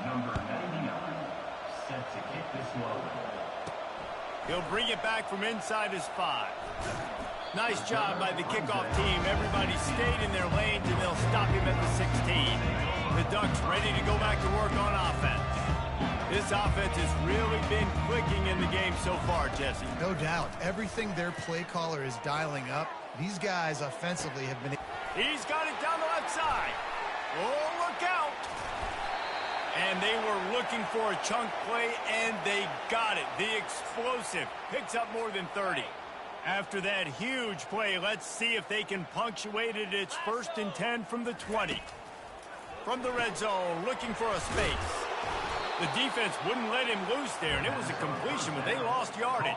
Number 99, set to kick this one. He'll bring it back from inside his 5. Nice job by the kickoff team. Everybody stayed in their lanes, and they'll stop him at the 16. The Ducks ready to go back to work on offense. This offense has really been clicking in the game so far, Jesse. No doubt. Everything their play caller is dialing up, these guys offensively have been... He's got it down the left side. Oh, look out. And they were looking for a chunk play, and they got it. The explosive picks up more than 30. After that huge play, let's see if they can punctuate it. It's 1st and 10 from the 20. From the red zone, looking for a space. The defense wouldn't let him loose there, and it was a completion, but they lost yardage.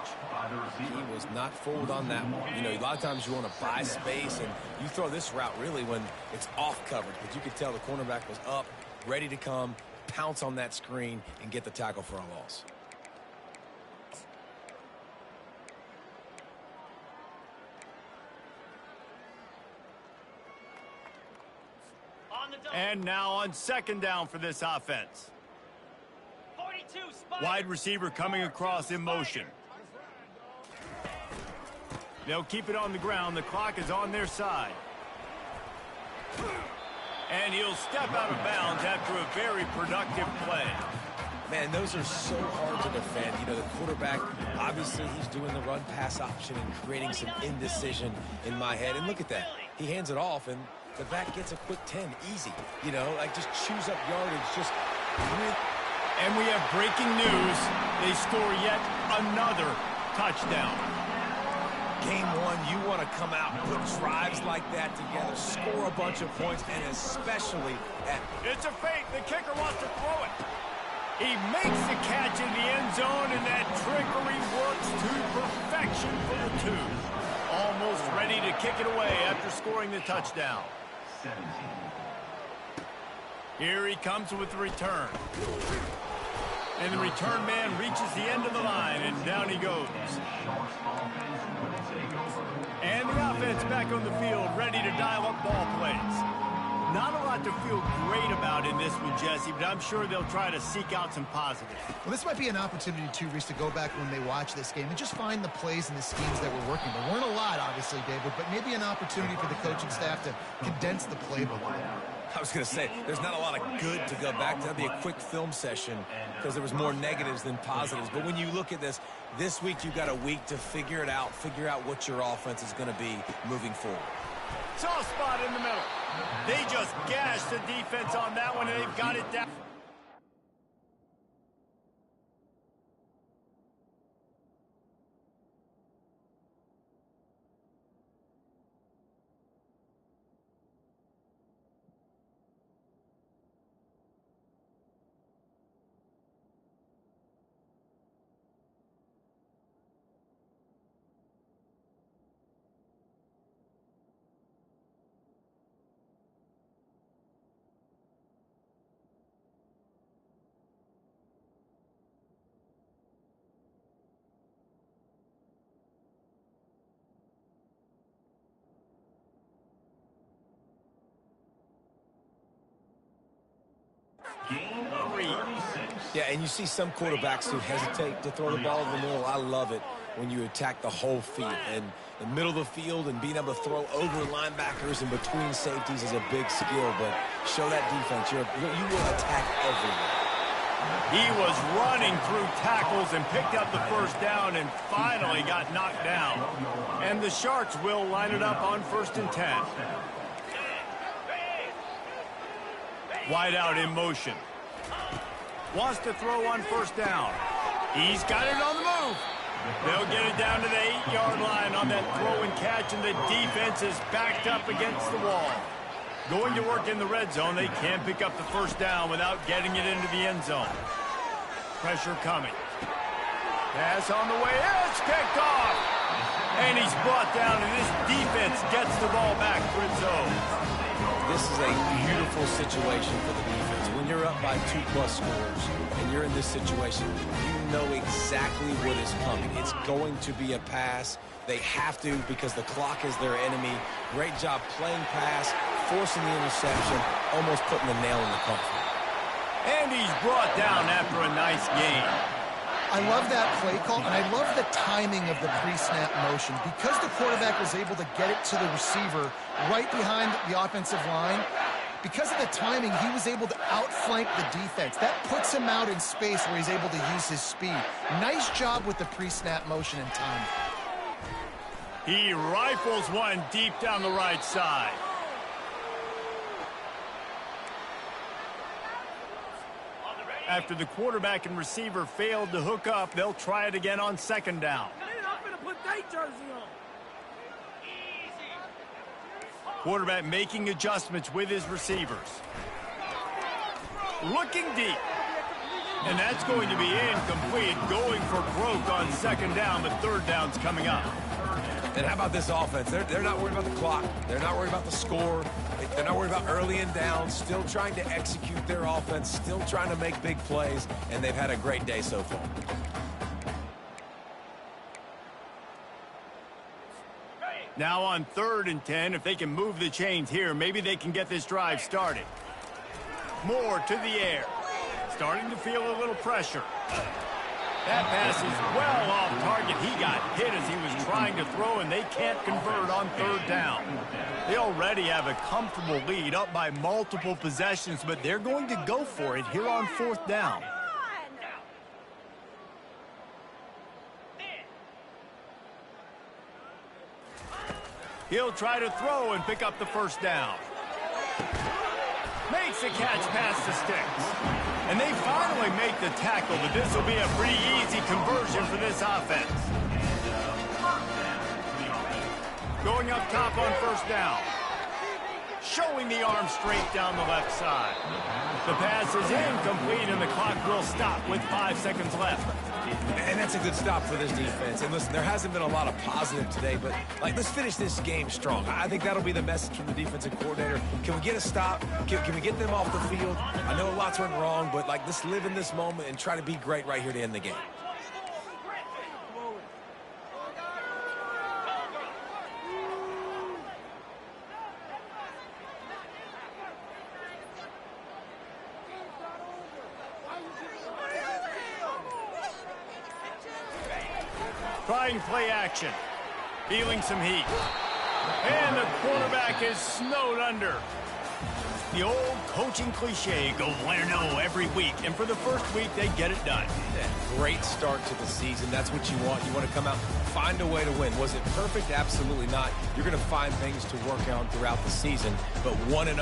He was not fooled on that one. You know, a lot of times you want to buy space, and you throw this route really when it's off coverage, but you could tell the cornerback was up, ready to come, pounce on that screen, and get the tackle for a loss. And now on second down for this offense. 42, Wide receiver coming across in motion. They'll keep it on the ground. The clock is on their side. And he'll step out of bounds after a very productive play. Man, those are so hard to defend. You know, the quarterback, obviously he's doing the run-pass option and creating some indecision in my head. And look at that. He hands it off, and the back gets a quick 10, easy. You know, like just chews up yardage, just really. And we have breaking news. They score yet another touchdown. Game one, you want to come out, put drives like that together, score a bunch of points, and especially at... It's a fake. The kicker wants to throw it. He makes the catch in the end zone, and that trickery works to perfection for the two. Almost ready to kick it away after scoring the touchdown. 17. Here he comes with the return. And the return man reaches the end of the line, and down he goes. And the offense back on the field, ready to dial up ball plays. Not a lot to feel great about in this one, Jesse, but I'm sure they'll try to seek out some positives. Well, this might be an opportunity, too, Reese, to go back when they watch this game and just find the plays and the schemes that were working. There weren't a lot, obviously, David, but maybe an opportunity for the coaching staff to condense the playbook. I was going to say, there's not a lot of good to go back to. That'd be a quick film session because there was more negatives than positives. But when you look at this week you've got a week to figure it out, figure out what your offense is going to be moving forward. Soft spot in the middle. They just gashed the defense on that one, and they've got it down. Gain of 36. Yeah, and you see some quarterbacks who hesitate to throw the ball in the middle. I love it when you attack the whole field. And the middle of the field and being able to throw over linebackers and between safeties is a big skill. But show that defense. You will attack everywhere. He was running through tackles and picked up the first down and finally got knocked down. And the Sharks will line it up on 1st and 10. Wide out in motion. Wants to throw on 1st down. He's got it on the move. They'll get it down to the 8-yard line on that throw and catch, and the defense is backed up against the wall. Going to work in the red zone. They can't pick up the first down without getting it into the end zone. Pressure coming. Pass on the way. It's picked off. And he's brought down, and this defense gets the ball back for its own. This is a beautiful situation for the defense. When you're up by 2+ scores and you're in this situation, you know exactly what is coming. It's going to be a pass. They have to because the clock is their enemy. Great job playing pass, forcing the interception, almost putting the nail in the coffin. And he's brought down after a nice gain. I love that play call, and I love the timing of the pre-snap motion. Because the quarterback was able to get it to the receiver right behind the offensive line, because of the timing, he was able to outflank the defense. That puts him out in space where he's able to use his speed. Nice job with the pre-snap motion and timing. He rifles one deep down the right side. After the quarterback and receiver failed to hook up, they'll try it again on 2nd down. Quarterback making adjustments with his receivers. Looking deep. And that's going to be incomplete. Going for broke on 2nd down, but 3rd down's coming up. And how about this offense? They're not worried about the clock. They're not worried about the score. They're not worried about early and down. Still trying to execute their offense. Still trying to make big plays. And they've had a great day so far. Now on 3rd and 10, if they can move the chains here, maybe they can get this drive started. Moore to the air. Starting to feel a little pressure. That pass is well off target. He got hit as he was trying to throw, and they can't convert on 3rd down. They already have a comfortable lead up by multiple possessions, but they're going to go for it here on 4th down. He'll try to throw and pick up the 1st down. Makes the catch past the sticks. And they finally make the tackle, but this will be a pretty easy conversion for this offense. Going up top on 1st down. Showing the arm straight down the left side. The pass is incomplete, and the clock will stop with 5 seconds left. And that's a good stop for this defense. And listen, there hasn't been a lot of positive today, but let's finish this game strong. I think that'll be the message from the defensive coordinator. Can we get a stop? Can we get them off the field? I know lots went wrong, but let's live in this moment and try to be great right here to end the game. Trying play action. Feeling some heat. And the quarterback is snowed under. The old coaching cliche, go win or no every week. And for the first week, they get it done. Yeah, great start to the season. That's what you want. You want to come out, find a way to win. Was it perfect? Absolutely not. You're going to find things to work on throughout the season. But 1-0,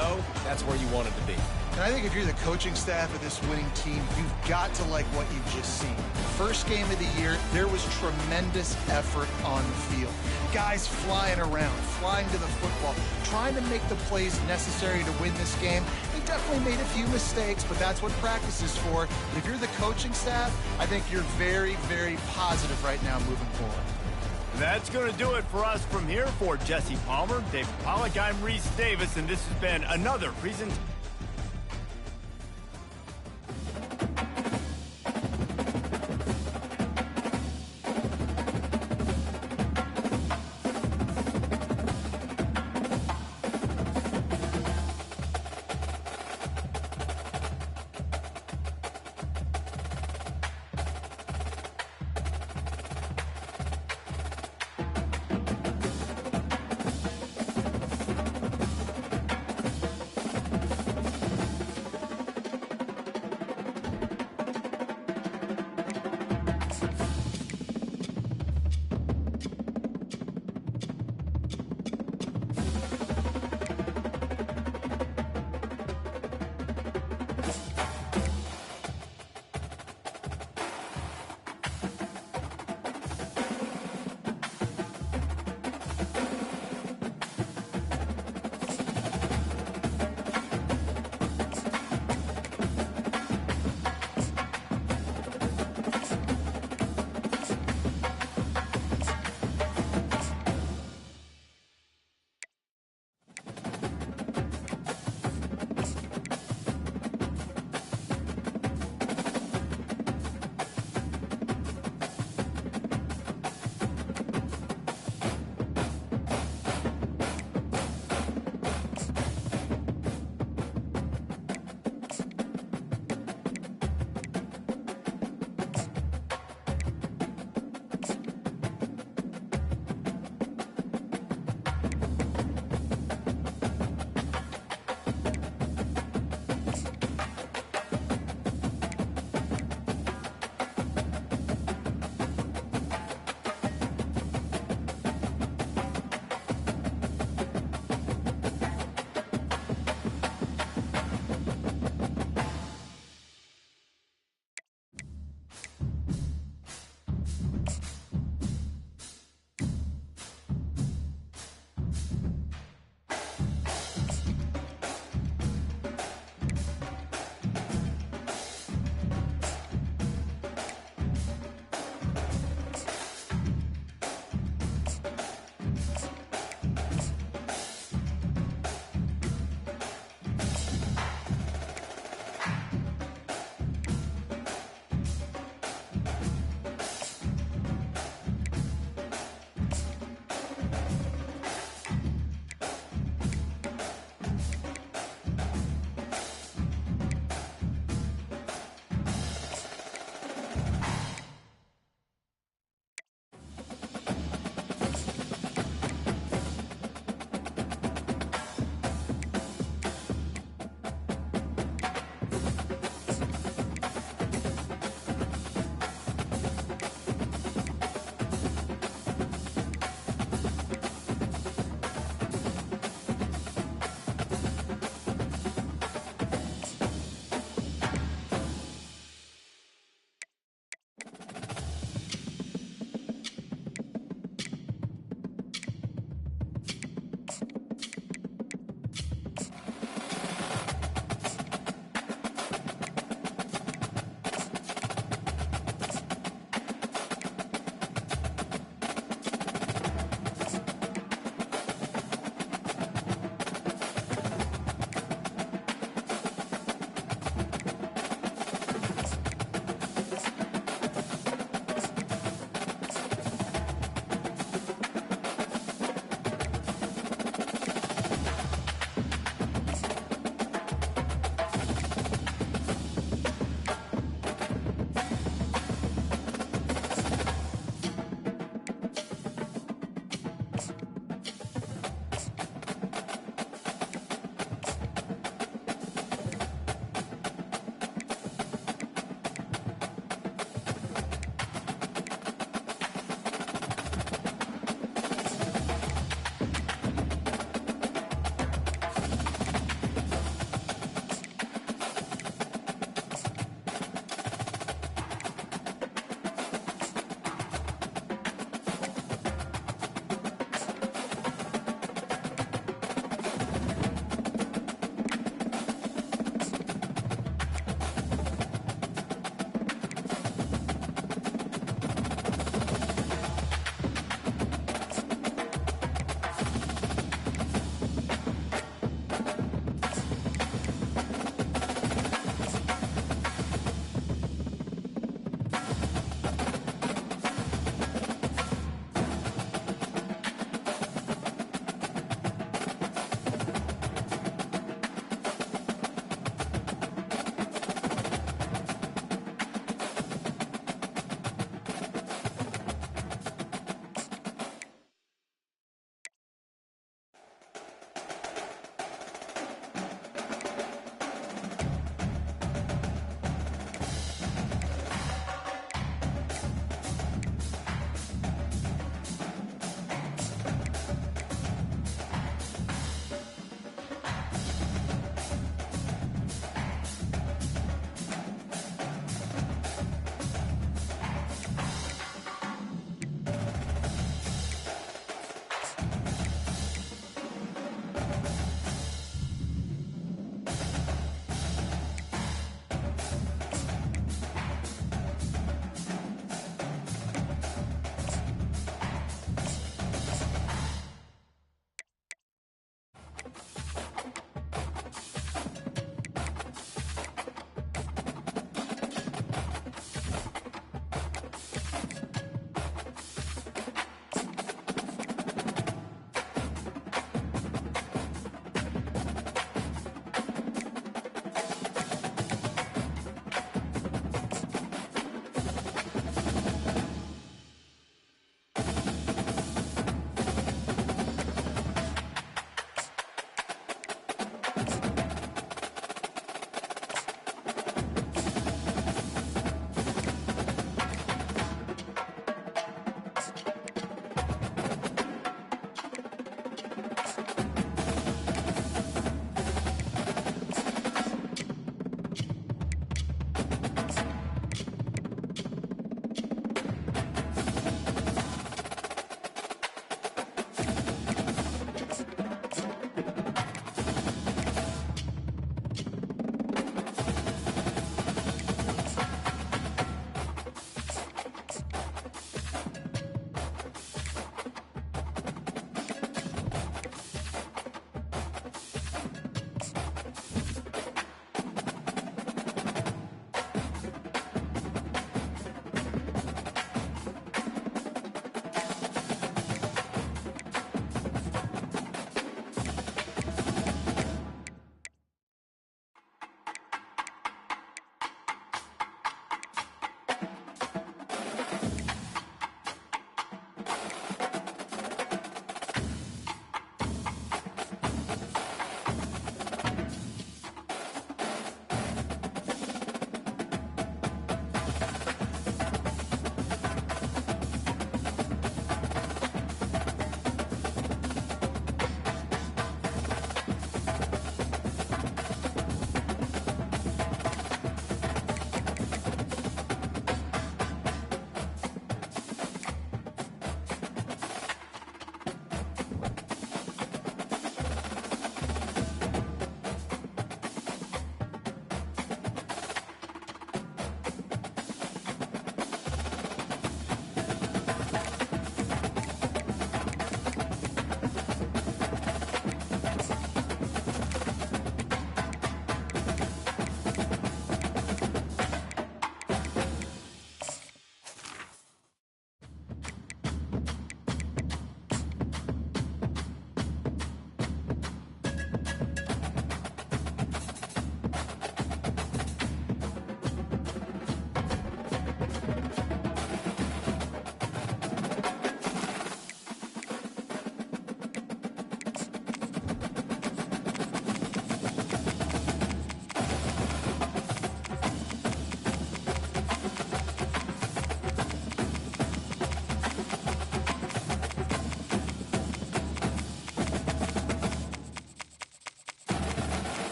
that's where you want it to be. And I think if you're the coaching staff of this winning team, you've got to like what you've just seen. First game of the year, there was tremendous effort on the field. Guys flying around, flying to the football, trying to make the plays necessary to win this game. They definitely made a few mistakes, but that's what practice is for. But if you're the coaching staff, I think you're very, very positive right now moving forward. That's going to do it for us from here. For Jesse Palmer, David Pollack, I'm Reese Davis, and this has been another presentation.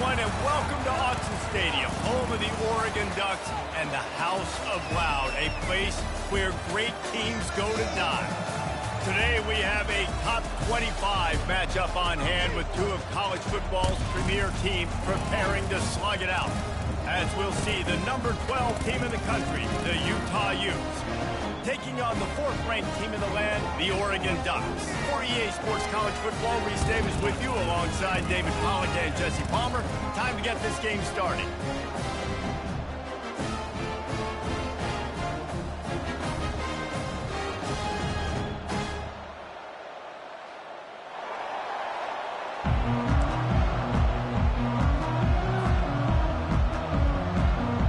everyone, and welcome to Autzen Stadium, home of the Oregon Ducks and the House of Loud, a place where great teams go to die. Today we have a top 25 matchup on hand with two of college football's premier teams preparing to slug it out. As we'll see, the number 12 team in the country, the Utah Utes, taking on the 4th-ranked team in the land, the Oregon Ducks. For EA Sports College Football, Reese Davis with you alongside David Pollack and Jesse Palmer. Time to get this game started.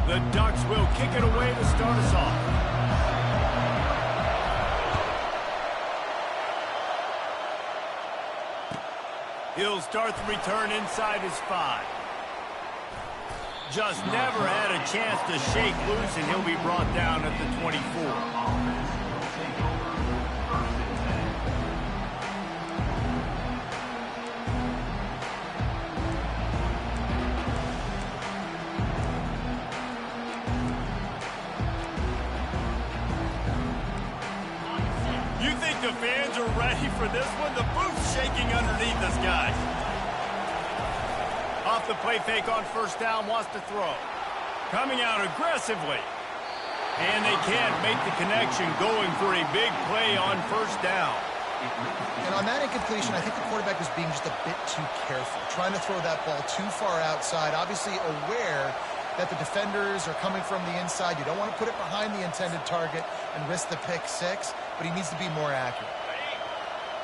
The Ducks will kick it away to start us off. He'll start the return inside his 5. Just never had a chance to shake loose, and he'll be brought down at the 24. The fans are ready for this one. The booth's shaking underneath us, guys. Off the play fake on first down, wants to throw. Coming out aggressively. And they can't make the connection, going for a big play on first down. And on that incompletion, I think the quarterback was being just a bit too careful, trying to throw that ball too far outside, obviously aware that the defenders are coming from the inside. You don't want to put it behind the intended target and risk the pick 6, but he needs to be more accurate.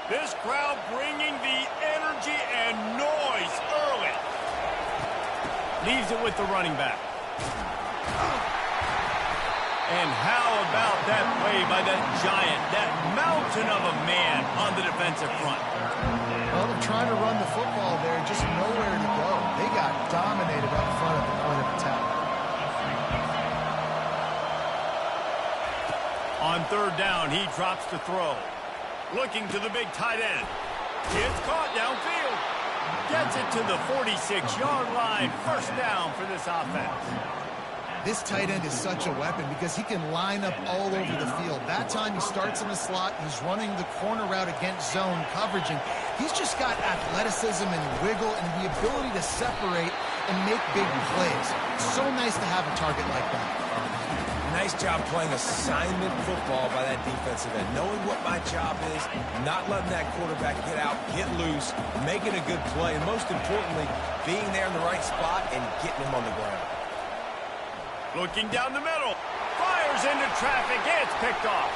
This crowd bringing the energy and noise early. Leaves it with the running back. And how about that play by that giant, that mountain of a man on the defensive front? Well, they're trying to run the football there, just nowhere to go. They got dominated up front at the point of attack. On third down, he drops to throw. Looking to the big tight end. It's caught downfield. Gets it to the 46-yard line. First down for this offense. This tight end is such a weapon because he can line up all over the field. That time he starts in the slot. He's running the corner route against zone coverage. And he's just got athleticism and wiggle and the ability to separate and make big plays. So nice to have a target like that. Nice job playing assignment football by that defensive end. Knowing what my job is, not letting that quarterback get out, get loose, making a good play, and most importantly, being there in the right spot and getting him on the ground. Looking down the middle. Fires into traffic. It's picked off.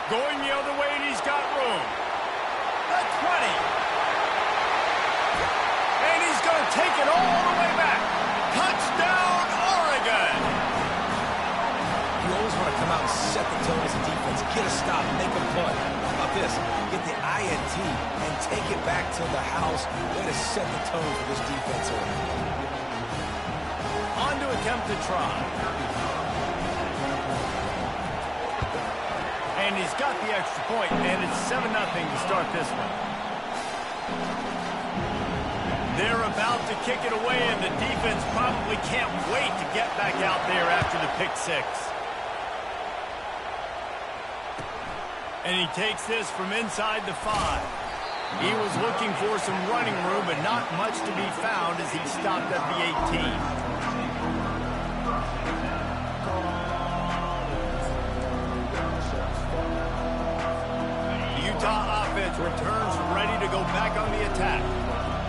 Going the other way, and he's got room. The 20. And he's going to take it all the way back. Touchdown, Oregon. You always want to come out and set the tone as a defense. Get a stop, make a punt. How about this? Get the INT and take it back to the house. Way to set the tone for this defense. On to attempt to try. And he's got the extra point, and it's 7-0 to start this one. They're about to kick it away, and the defense probably can't wait to get back out there after the pick 6. And he takes this from inside the 5. He was looking for some running room, but not much to be found as he stopped at the 18. Utah offense returns ready to go back on the attack.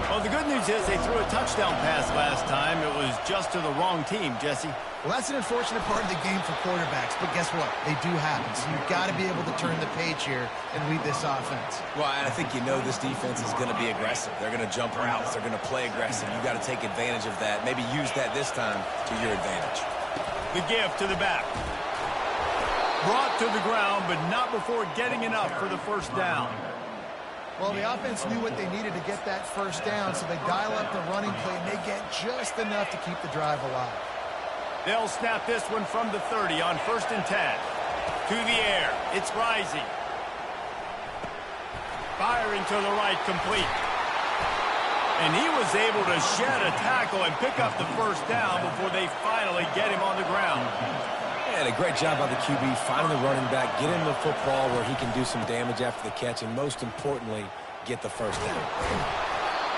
Well, the good news is they threw a touchdown pass last time. It was just to the wrong team, Jesse. Well, that's an unfortunate part of the game for quarterbacks, but guess what? They do happen. So you've got to be able to turn the page here and read this offense. Well, I think you know this defense is going to be aggressive. They're going to jump routes. They're going to play aggressive. You've got to take advantage of that. Maybe use that this time to your advantage. The give to the back. Brought to the ground, but not before getting enough for the first down. Well, the offense knew what they needed to get that first down, so they dial up the running play, and they get just enough to keep the drive alive. They'll snap this one from the 30 on 1st and 10. To the air. It's rising. Firing to the right, complete. And he was able to shed a tackle and pick up the first down before they finally get him on the ground. And a great job by the QB finding the running back, get him the football where he can do some damage after the catch, and most importantly, get the first down.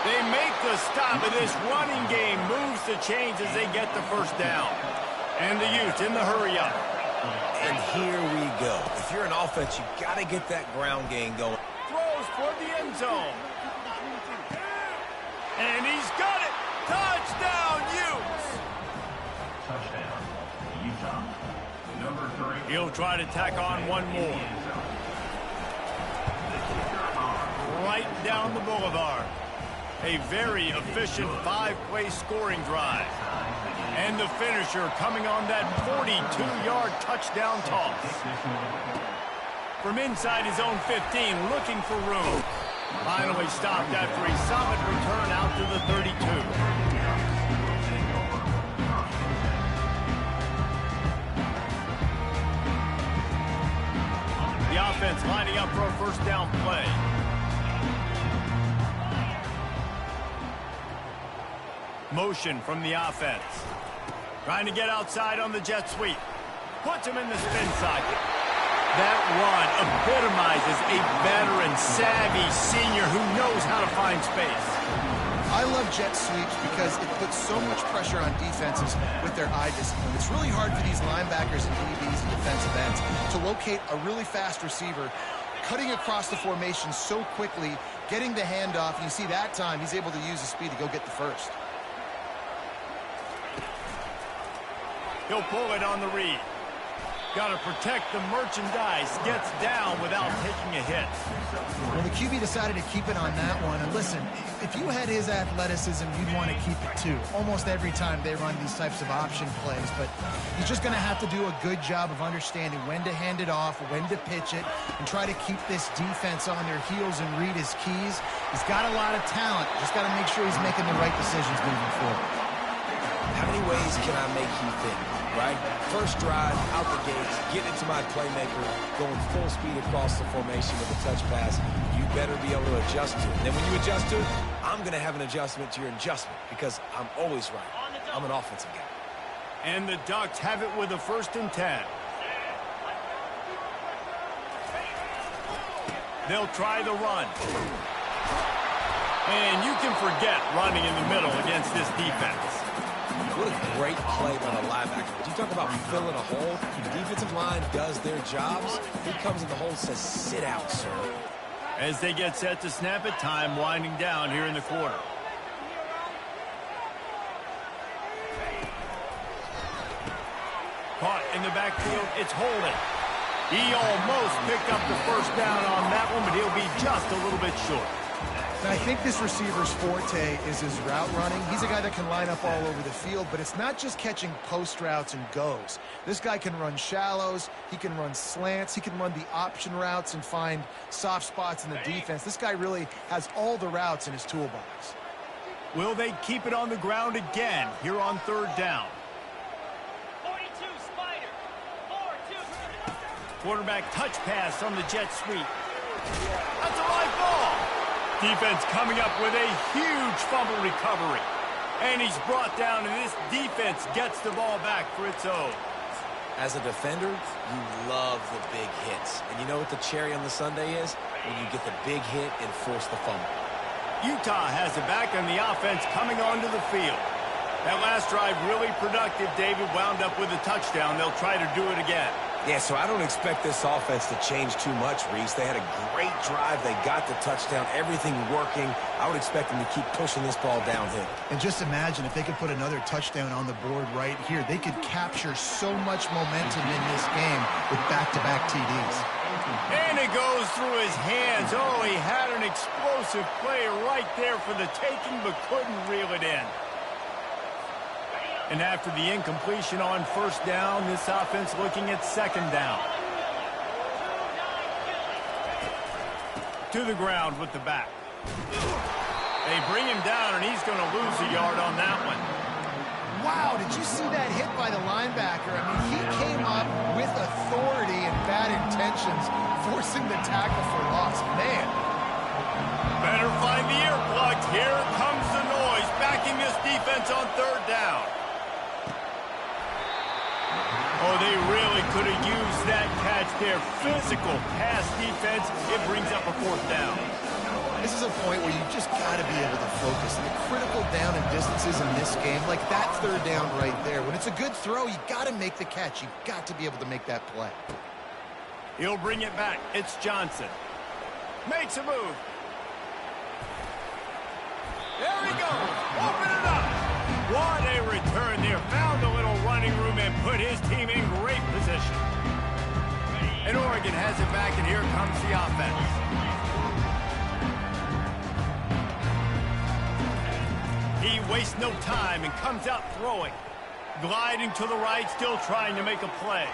They make the stop, and this running game moves the chains as they get the first down. And the Utes in the hurry up. And here we go. If you're an offense, you got to get that ground game going. Throws toward the end zone. And he's got it. Touchdown, Utes. Touchdown, Utah. Number 3. He'll try to tack on one more. Right down the boulevard. A very efficient 5-play scoring drive. And the finisher coming on that 42-yard touchdown toss. From inside his own 15, looking for room. Finally stopped after a solid return out to the 32. The offense lining up for a first down play. Motion from the offense. Trying to get outside on the jet sweep. Puts him in the spin cycle. That run epitomizes a veteran, savvy senior who knows how to find space. I love jet sweeps because it puts so much pressure on defenses with their eye discipline. It's really hard for these linebackers and DBs and defensive ends to locate a really fast receiver, cutting across the formation so quickly, getting the handoff. You see that time, he's able to use his speed to go get the first. He'll pull it on the read. Got to protect the merchandise. Gets down without taking a hit. Well, the QB decided to keep it on that one. And listen, if you had his athleticism, you'd want to keep it too. Almost every time they run these types of option plays. But he's just going to have to do a good job of understanding when to hand it off, when to pitch it, and try to keep this defense on their heels and read his keys. He's got a lot of talent. Just got to make sure he's making the right decisions moving forward. How many ways can I make you think, right? First drive, out the gates, getting into my playmaker, going full speed across the formation with a touch pass. You better be able to adjust to it. And then when you adjust to it, I'm going to have an adjustment to your adjustment because I'm always right. I'm an offensive guy. And the Ducks have it with a 1st and 10. They'll try the run. And you can forget running in the middle against this defense. What a great play by the linebacker. You talk about filling a hole. The defensive line does their jobs. He comes in the hole and says, sit out, sir. As they get set to snap it, time winding down here in the quarter. Caught in the backfield, it's holding. He almost picked up the first down on that one, but he'll be just a little bit short. And I think this receiver's forte is his route running. He's a guy that can line up all over the field, but it's not just catching post routes and goes. This guy can run shallows, he can run slants, he can run the option routes and find soft spots in the defense. This guy really has all the routes in his toolbox. Will they keep it on the ground again here on 3rd down? 42, Spider. 4-2. Quarterback touch pass on the jet sweep. That's a live ball. Defense coming up with a huge fumble recovery. And he's brought down, and this defense gets the ball back for its own. As a defender, you love the big hits. And you know what the cherry on the sundae is? When you get the big hit and force the fumble. Utah has it back on the offense coming onto the field. That last drive really productive. David wound up with a touchdown. They'll try to do it again. Yeah, so I don't expect this offense to change too much, Reese. They had a great drive. They got the touchdown. Everything working. I would expect them to keep pushing this ball downhill. And just imagine if they could put another touchdown on the board right here. They could capture so much momentum in this game with back-to-back TDs. And it goes through his hands. Oh, he had an explosive play right there for the taking, but couldn't reel it in. And after the incompletion on 1st down, this offense looking at 2nd down. To the ground with the back. They bring him down, and he's going to lose a yard on that one. Wow, did you see that hit by the linebacker? I mean, he came up with authority and bad intentions, forcing the tackle for loss. Man. Better find the earplugs. Here comes offense on third down. Oh, they really could have used that catch there. Physical pass defense. It brings up a fourth down. This is a point where you just got to be able to focus. The critical down and distances in this game, like that third down right there. When it's a good throw, you got to make the catch. You've got to be able to make that play. He'll bring it back. It's Johnson. Makes a move. There he goes. Open it up. What a return there. Found a little running room and put his team in great position. And Oregon has it back, and here comes the offense. He wastes no time and comes out throwing. Gliding to the right, still trying to make a play.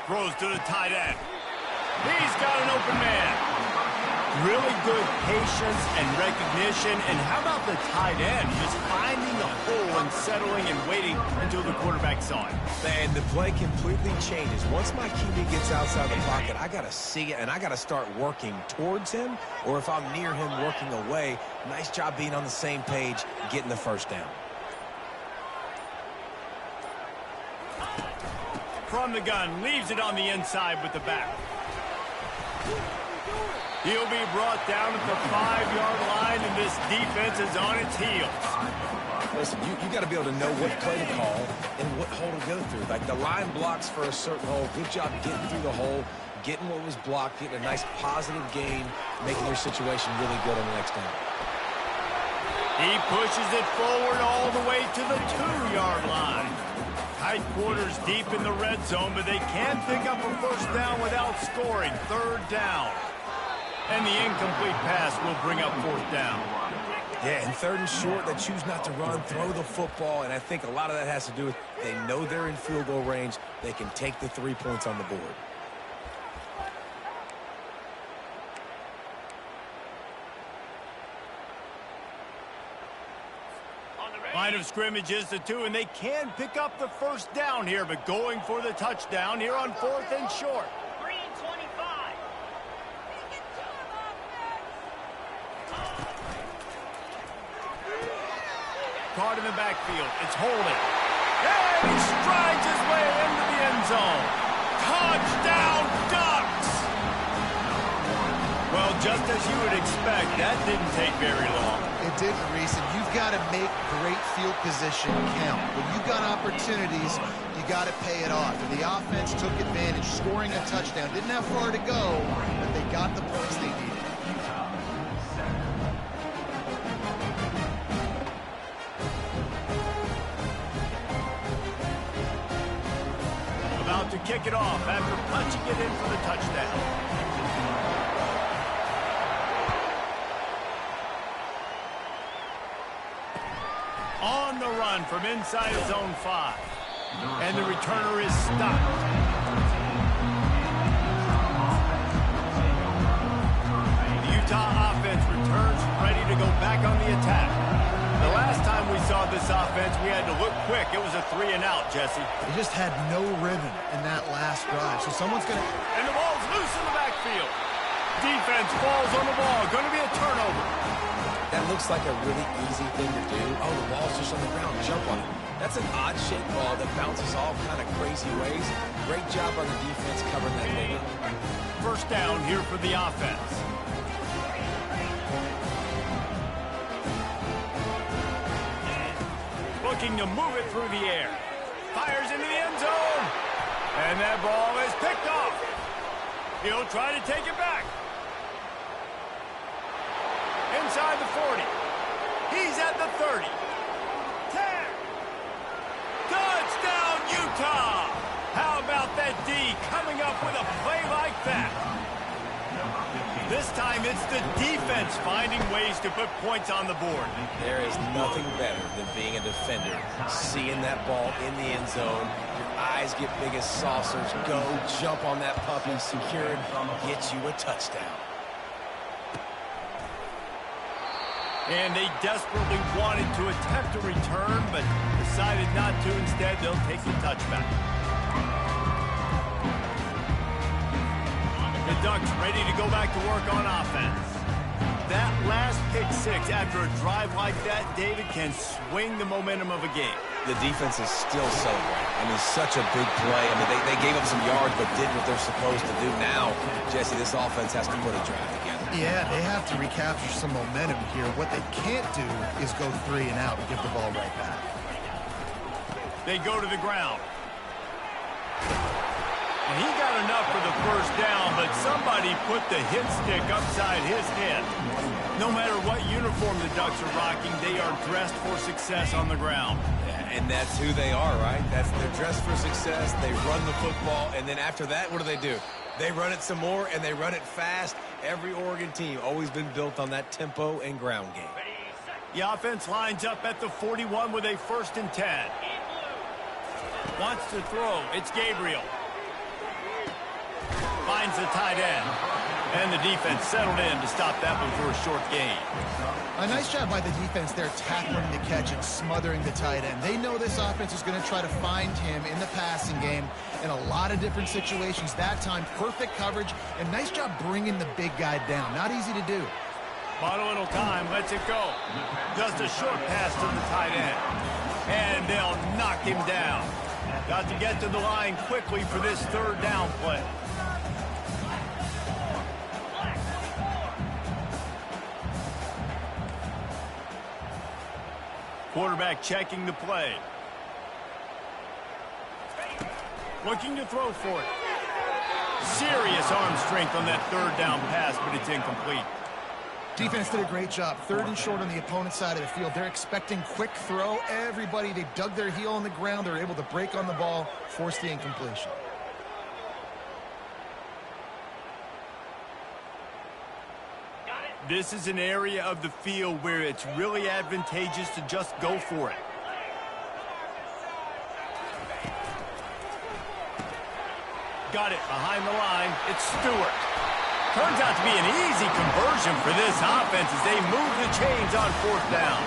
Throws to the tight end. He's got an open man. Really good patience and recognition. And how about the tight end? Just finding the hole and settling and waiting until the quarterback saw it. And the play completely changes. Once my QB gets outside the pocket, I got to see it, and I got to start working towards him, or if I'm near him, working away. Nice job being on the same page, getting the first down. From the gun, leaves it on the inside with the back. He'll be brought down at the 5-yard line, and this defense is on its heels. Listen, you got to be able to know what play to call and what hole to go through. Like, the line blocks for a certain hole. Good job getting through the hole, getting what was blocked, getting a nice positive gain, making your situation really good on the next down. He pushes it forward all the way to the 2-yard line. Tight quarters deep in the red zone, but they can pick up a first down without scoring. Third down. And the incomplete pass will bring up fourth down. Yeah, and third and short, they choose not to run, throw the football, and I think a lot of that has to do with they know they're in field goal range. They can take the 3 points on the board. Line of scrimmage is the 2, and they can pick up the first down here, but going for the touchdown here on fourth and short. Caught in the backfield. It's holding. And he strides his way into the end zone. Touchdown, Ducks! Well, just as you would expect, that didn't take very long. It didn't, Reese, and you've got to make great field position count. When you've got opportunities, you got to pay it off. And the offense took advantage, scoring a touchdown. Didn't have far to go, but they got the points they needed. About to kick it off after punching it in for the touchdown. On the run from inside zone 5. And the returner is stopped. The Utah offense returns ready to go back on the attack. The last time we saw this offense, we had to look quick. It was a 3-and-out, Jesse. They just had no rhythm in that last drive. So someone's going to... And the ball's loose in the backfield. Defense falls on the ball. Going to be a turnover. That looks like a really easy thing to do. Oh, the ball's just on the ground. Jump on it. That's an odd-shaped ball that bounces all kind of crazy ways. Great job on the defense covering that thing up. First down here for the offense. Looking to move it through the air. Fires into the end zone. And that ball is picked off. He'll try to take it back. Inside the 40. He's at the 30. 10. Touchdown, Utah! How about that D coming up with a play like that? This time it's the defense finding ways to put points on the board. There is nothing better than being a defender, seeing that ball in the end zone. Your eyes get big as saucers. Go, jump on that puppy, secure it, get you a touchdown. And they desperately wanted to attempt a return, but decided not to. Instead, they'll take the touchback. The Ducks ready to go back to work on offense. that last pick six after a drive like that, David, can swing the momentum of a game. The defense is still celebrating. I mean, such a big play. I mean, they gave up some yards but did what they're supposed to do. Now, Jesse, this offense has to put a drive together. Yeah, they have to recapture some momentum here. What they can't do is go 3 and out and give the ball right back. They go to the ground. And he got enough for the first down, but somebody put the hit stick upside his head. No matter what uniform the Ducks are rocking, they are dressed for success on the ground. And that's who they are, right? They're dressed for success. They run the football, and then after that, what do? They run it some more, and they run it fast. Every Oregon team always been built on that tempo and ground game. The offense lines up at the 41 with a 1st and 10. Wants to throw. It's Gabriel. Finds the tight end. And the defense settled in to stop that one for a short gain. A nice job by the defense there, tackling the catch and smothering the tight end. They know this offense is going to try to find him in the passing game in a lot of different situations. That time, perfect coverage, and nice job bringing the big guy down. Not easy to do. Bought a little time, lets it go. Just a short pass to the tight end. And they'll knock him down. Got to get to the line quickly for this 3rd down play. Quarterback checking the play. Looking to throw for it. Serious arm strength on that 3rd down pass, but it's incomplete. Defense did a great job. 3rd and short on the opponent's side of the field. They're expecting quick throw. Everybody, they dug their heel on the ground. They're able to break on the ball, force the incompletion. This is an area of the field where it's really advantageous to just go for it. Got it behind the line. It's Stewart. Turns out to be an easy conversion for this offense as they move the chains on 4th down.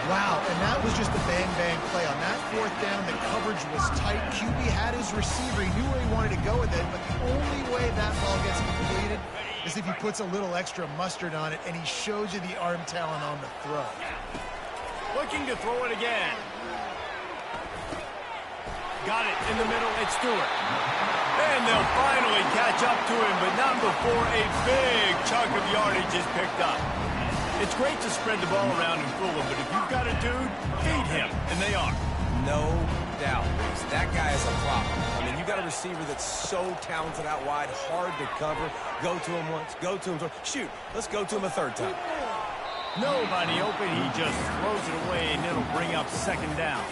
Wow, and that was just a bang-bang play. On that 4th down, the coverage was tight. QB had his receiver. He knew where he wanted to go with it, but the only way that ball gets completed is if he puts a little extra mustard on it, and he shows you the arm talent on the throw. Looking to throw it again. Got it in the middle. It's Stewart. And they'll finally catch up to him, but not before a big chunk of yardage is picked up. It's great to spread the ball around and fool him, but if you've got a dude, feed him, and they are. No doubt, Reese. That guy is a problem. I mean, you got a receiver that's so talented out wide, hard to cover. Go to him once, go to him twice. Shoot, let's go to him a 3rd time. Nobody open. He just throws it away, and it'll bring up 2nd down.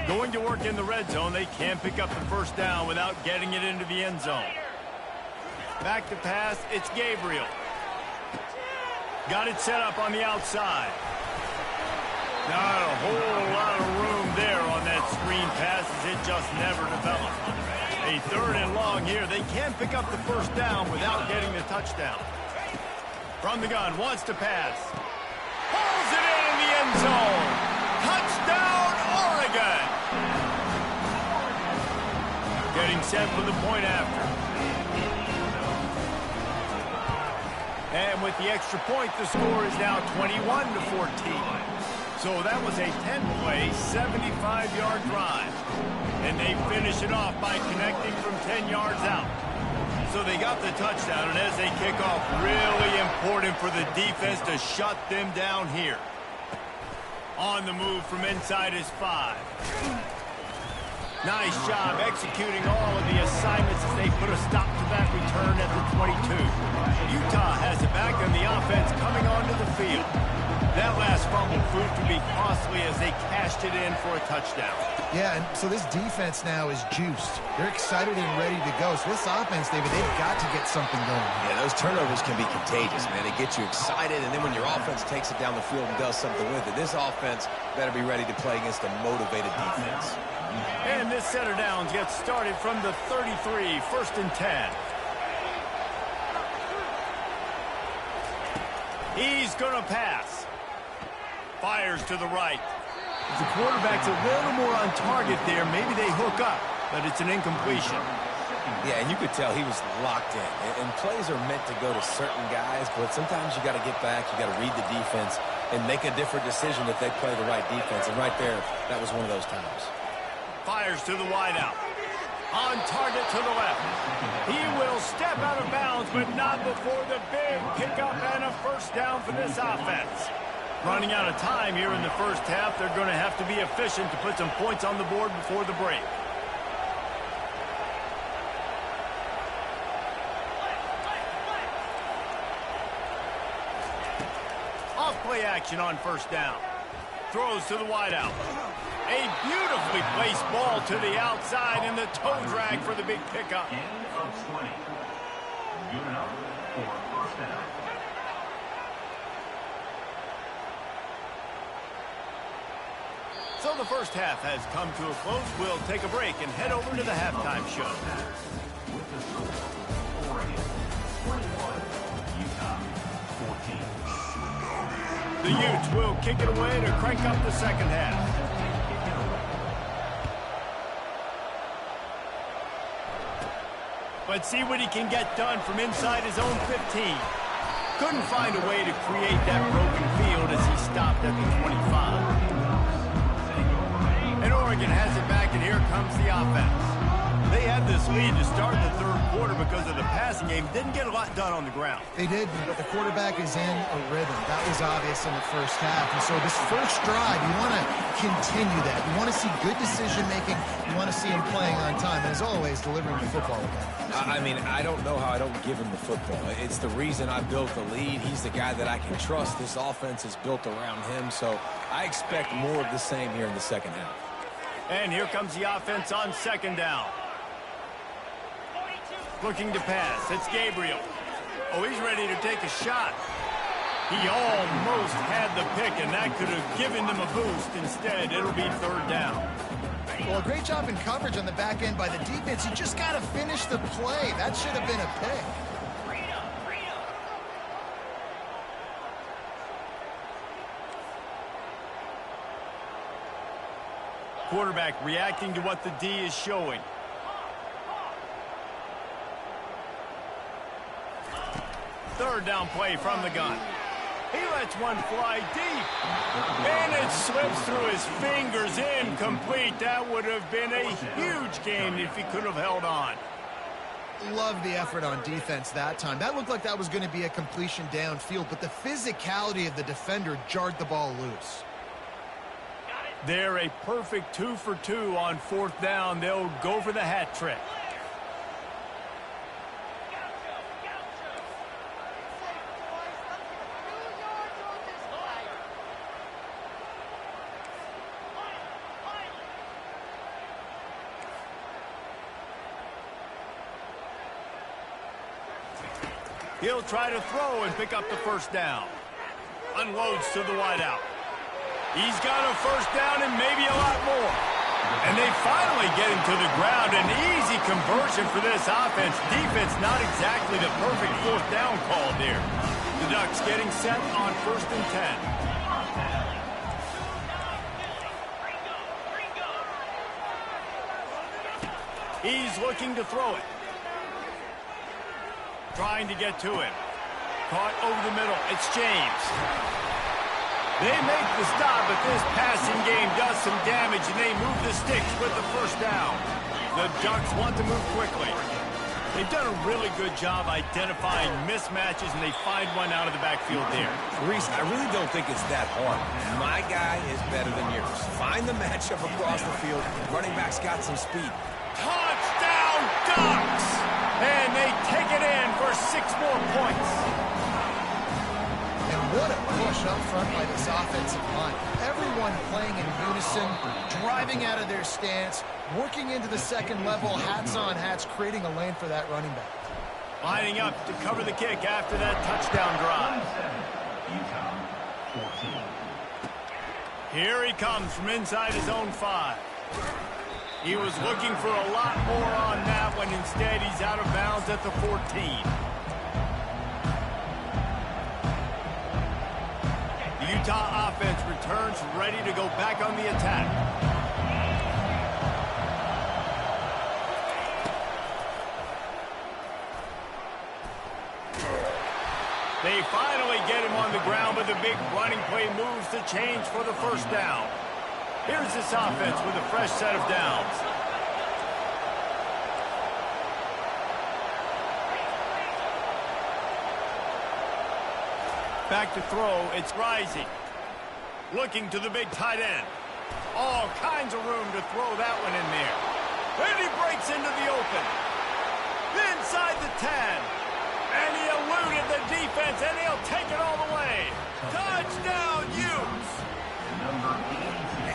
Going to work in the red zone. They can't pick up the 1st down without getting it into the end zone. Back to pass. It's Gabriel. Got it set up on the outside. Not a whole lot of room there on that screen pass as it just never developed. A 3rd and long here. They can't pick up the 1st down without getting the touchdown. From the gun, wants to pass. Pulls it in the end zone. Touchdown, Oregon. Getting set for the point after. And with the extra point, the score is now 21-14. So that was a 10-play, 75-yard drive. And they finish it off by connecting from 10 yards out. So they got the touchdown, and as they kick off, really important for the defense to shut them down here. On the move from inside his 5. Nice job executing all of the assignments as they put a stop to that return at the 22. Utah has it back, and the offense coming onto the field. That last fumble proved to be costly as they cashed it in for a touchdown. Yeah, and so this defense now is juiced. They're excited and ready to go. So this offense, David, they've got to get something going. Yeah, those turnovers can be contagious, man. They get you excited, and then when your offense takes it down the field and does something with it, this offense better be ready to play against a motivated defense. And this set of downs gets started from the 33, 1st and 10. He's going to pass. Fires to the right. If the quarterback's a little more on target there, maybe they hook up, but it's an incompletion. Yeah, and you could tell he was locked in. And plays are meant to go to certain guys, but sometimes you got to get back, you got to read the defense, and make a different decision if they play the right defense. And right there, that was one of those times. Fires to the wideout. On target to the left. He will step out of bounds, but not before the big pickup and a first down for this offense. Running out of time here in the first half, they're going to have to be efficient to put some points on the board before the break. Off-play action on first down. Throws to the wideout. A beautifully placed ball to the outside and the toe drag for the big pickup. End of 20. Good enough for first down. So the first half has come to a close. We'll take a break and head over to the halftime show. With the score, Oregon 21, Utah 14. The Utes will kick it away to crank up the second half. Let's see what he can get done from inside his own 15. Couldn't find a way to create that broken field as he stopped at the 25. And Oregon has it back, and here comes the offense. They had this lead to start the third quarter because of the passing game. Didn't get a lot done on the ground. They did, but the quarterback is in a rhythm. That was obvious in the first half. And so this first drive, you want to continue that. You want to see good decision-making. You want to see him playing on time. And as always, delivering the football again. I mean, I don't know how I don't give him the football. It's the reason I built the lead. He's the guy that I can trust. This offense is built around him, so I expect more of the same here in the second half. And here comes the offense on second down. Looking to pass. It's Gabriel. Oh, he's ready to take a shot. He almost had the pick, and that could have given them a boost. Instead, it'll be third down. Well, a great job in coverage on the back end by the defense. You just got to finish the play. That should have been a pick. Quarterback reacting to what the D is showing. Third down play from the gun. He lets one fly deep. And it slips through his fingers, incomplete. That would have been a huge gain if he could have held on. Love the effort on defense that time. That looked like that was going to be a completion downfield, but the physicality of the defender jarred the ball loose. They're a perfect 2 for 2 on fourth down. They'll go for the hat trick. He'll try to throw and pick up the first down. Unloads to the wideout. He's got a first down and maybe a lot more. And they finally get him to the ground. An easy conversion for this offense. Defense not exactly the perfect fourth down call there. The Ducks getting set on 1st and 10. He's looking to throw it. Trying to get to him. Caught over the middle. It's James. They make the stop, but this passing game does some damage, and they move the sticks with the first down. The Ducks want to move quickly. They've done a really good job identifying mismatches, and they find one out of the backfield there. Reese, I really don't think it's that hard. My guy is better than yours. Find the matchup across the field. Running back's got some speed. Touchdown, Ducks! And they take it in for 6 more points. And what a push up front by this offensive line. Everyone playing in unison, driving out of their stance, working into the second level, hats on hats, creating a lane for that running back. Lining up to cover the kick after that touchdown drive. 27, Utah 14. Here he comes from inside his own 5. He was looking for a lot more on that one. Instead, he's out of bounds at the 14. The Utah offense returns ready to go back on the attack. They finally get him on the ground, but the big running play moves the chains for the first down. Here's this offense with a fresh set of downs. Back to throw, it's Rising. Looking to the big tight end. All kinds of room to throw that one in there. And he breaks into the open. Inside the 10. And he eluded the defense, and he'll take it all the way. Touchdown, Utes!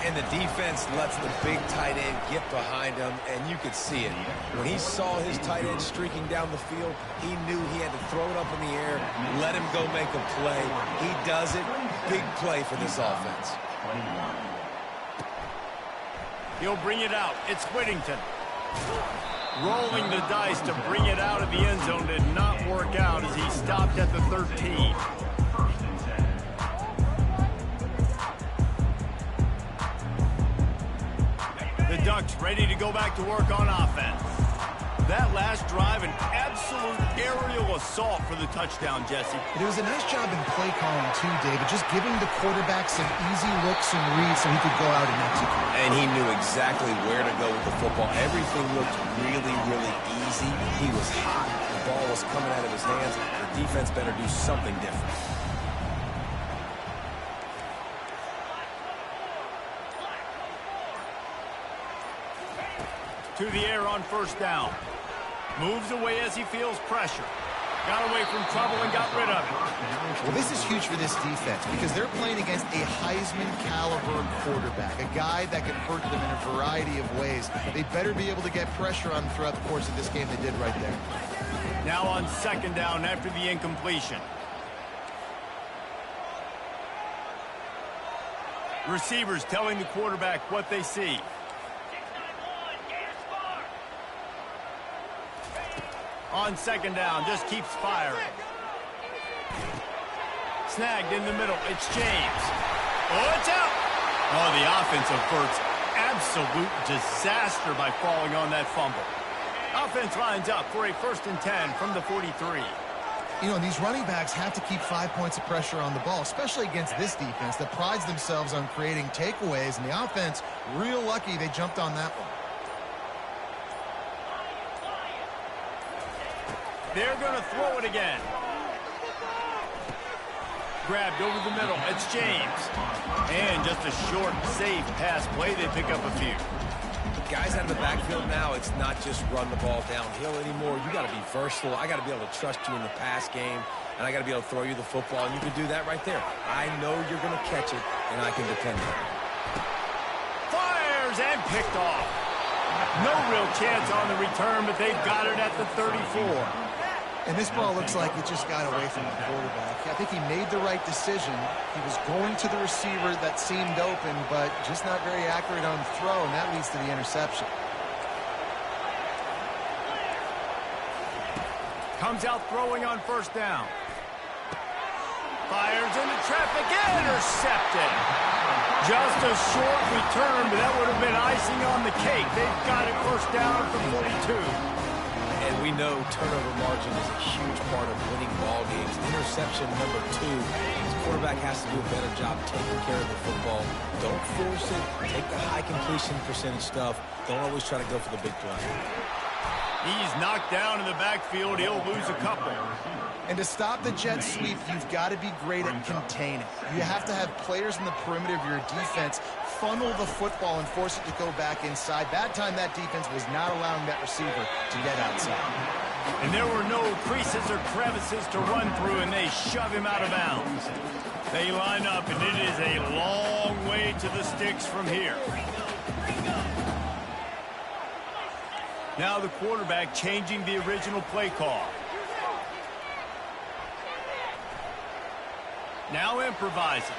And the defense lets the big tight end get behind him, and you could see it. When he saw his tight end streaking down the field, he knew he had to throw it up in the air, let him go make a play. He does it. Big play for this offense. He'll bring it out. It's Whittington. Rolling the dice to bring it out of the end zone did not work out as he stopped at the 13. The Ducks ready to go back to work on offense. That last drive, an absolute aerial assault for the touchdown, Jesse. It was a nice job in play calling too, David, just giving the quarterback some easy looks and reads so he could go out and execute. And he knew exactly where to go with the football. Everything looked really, really easy. He was hot. The ball was coming out of his hands. The defense better do something different. To the air on first down. Moves away as he feels pressure. Got away from trouble and got rid of it. Well, this is huge for this defense because they're playing against a Heisman-caliber quarterback, a guy that can hurt them in a variety of ways. They better be able to get pressure on him throughout the course of this game. They did right there. Now on second down after the incompletion. Receivers telling the quarterback what they see. On second down, just keeps firing. Snagged in the middle, it's James. Oh, it's out. Oh, the offense averts absolute disaster by falling on that fumble. Offense lines up for a 1st and 10 from the 43. You know, these running backs have to keep 5 points of pressure on the ball, especially against this defense that prides themselves on creating takeaways, and the offense, real lucky they jumped on that one. They're going to throw it again. Grabbed over the middle. It's James. And just a short, safe pass play. They pick up a few. Guys out of the backfield now, it's not just run the ball downhill anymore. You got to be versatile. I got to be able to trust you in the pass game, and I got to be able to throw you the football, and you can do that right there. I know you're going to catch it, and I can depend on it. Fires and picked off. No real chance on the return, but they got it at the 34. And this ball looks like it just got away from the quarterback. I think he made the right decision. He was going to the receiver that seemed open, but just not very accurate on the throw, and that leads to the interception. Comes out throwing on first down. Fires into traffic, intercepted. Just a short return, but that would have been icing on the cake. They've got it first down from 42. And we know turnover margin is a huge part of winning ball games. Interception number 2. His quarterback has to do a better job taking care of the football. Don't force it. Take the high completion percentage stuff. Don't always try to go for the big play. He's knocked down in the backfield. He'll lose a couple. And to stop the jet sweep, you've got to be great at containing. You have to have players in the perimeter of your defense funnel the football and force it to go back inside. That time, that defense was not allowing that receiver to get outside. And there were no creases or crevices to run through, and they shove him out of bounds. They line up, and it is a long way to the sticks from here. Now the quarterback changing the original play call. Now improvising.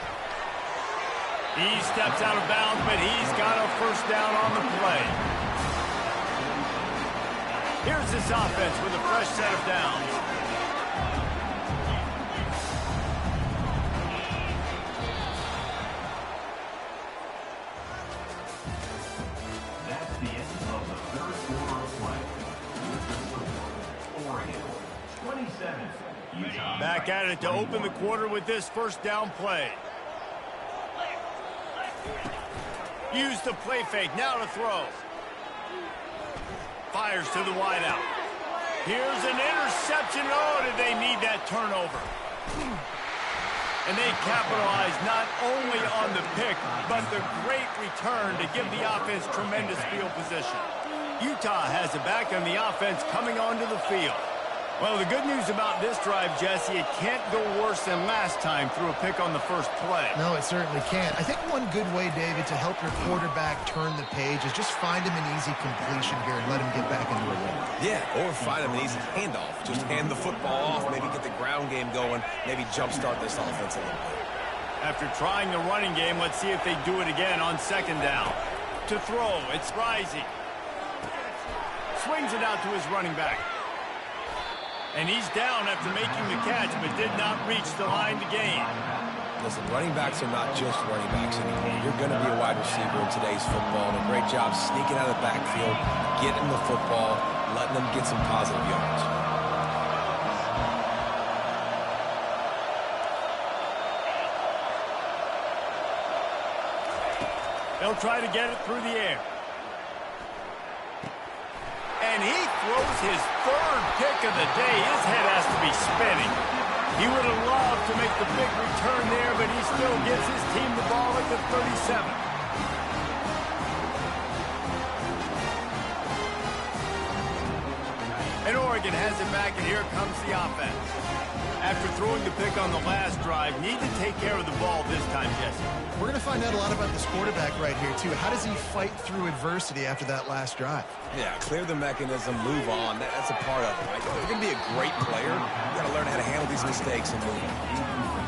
He steps out of bounds, but he's got a first down on the play. Here's this offense with a fresh set of downs. Order of play. Oregon, 27. Utah. Back at it to open the quarter with this first down play. Use the play fake. Now to throw. Fires to the wideout. Here's an interception. Oh, did they need that turnover? And they capitalize not only on the pick, but the great return to give the offense tremendous field position. Utah has it back on the offense coming onto the field. Well, the good news about this drive, Jesse, it can't go worse than last time through a pick on the first play. No, it certainly can't. I think one good way, David, to help your quarterback turn the page is just find him an easy completion here and let him get back into a rhythm. Yeah, or find him an easy handoff. Just hand the football off, maybe get the ground game going, maybe jumpstart this offense a little bit. After trying the running game, let's see if they do it again on second down. To throw, it's Rising. Swings it out to his running back. And he's down after making the catch, but did not reach the line to gain. Listen, running backs are not just running backs anymore. You're going to be a wide receiver in today's football, and a great job sneaking out of the backfield, getting the football, letting them get some positive yards. They'll try to get it through the air. And he throws his third pick of the day. His head has to be spinning. He would have loved to make the big return there, but he still gives his team the ball at the 37. And Oregon has it back, and here comes the offense. After throwing the pick on the last drive, need to take care of the ball this time, Jesse. We're going to find out a lot about this quarterback right here, too. How does he fight through adversity after that last drive? Yeah, clear the mechanism, move on. That's a part of it, right? If you're going to be a great player, you got to learn how to handle these mistakes and move on.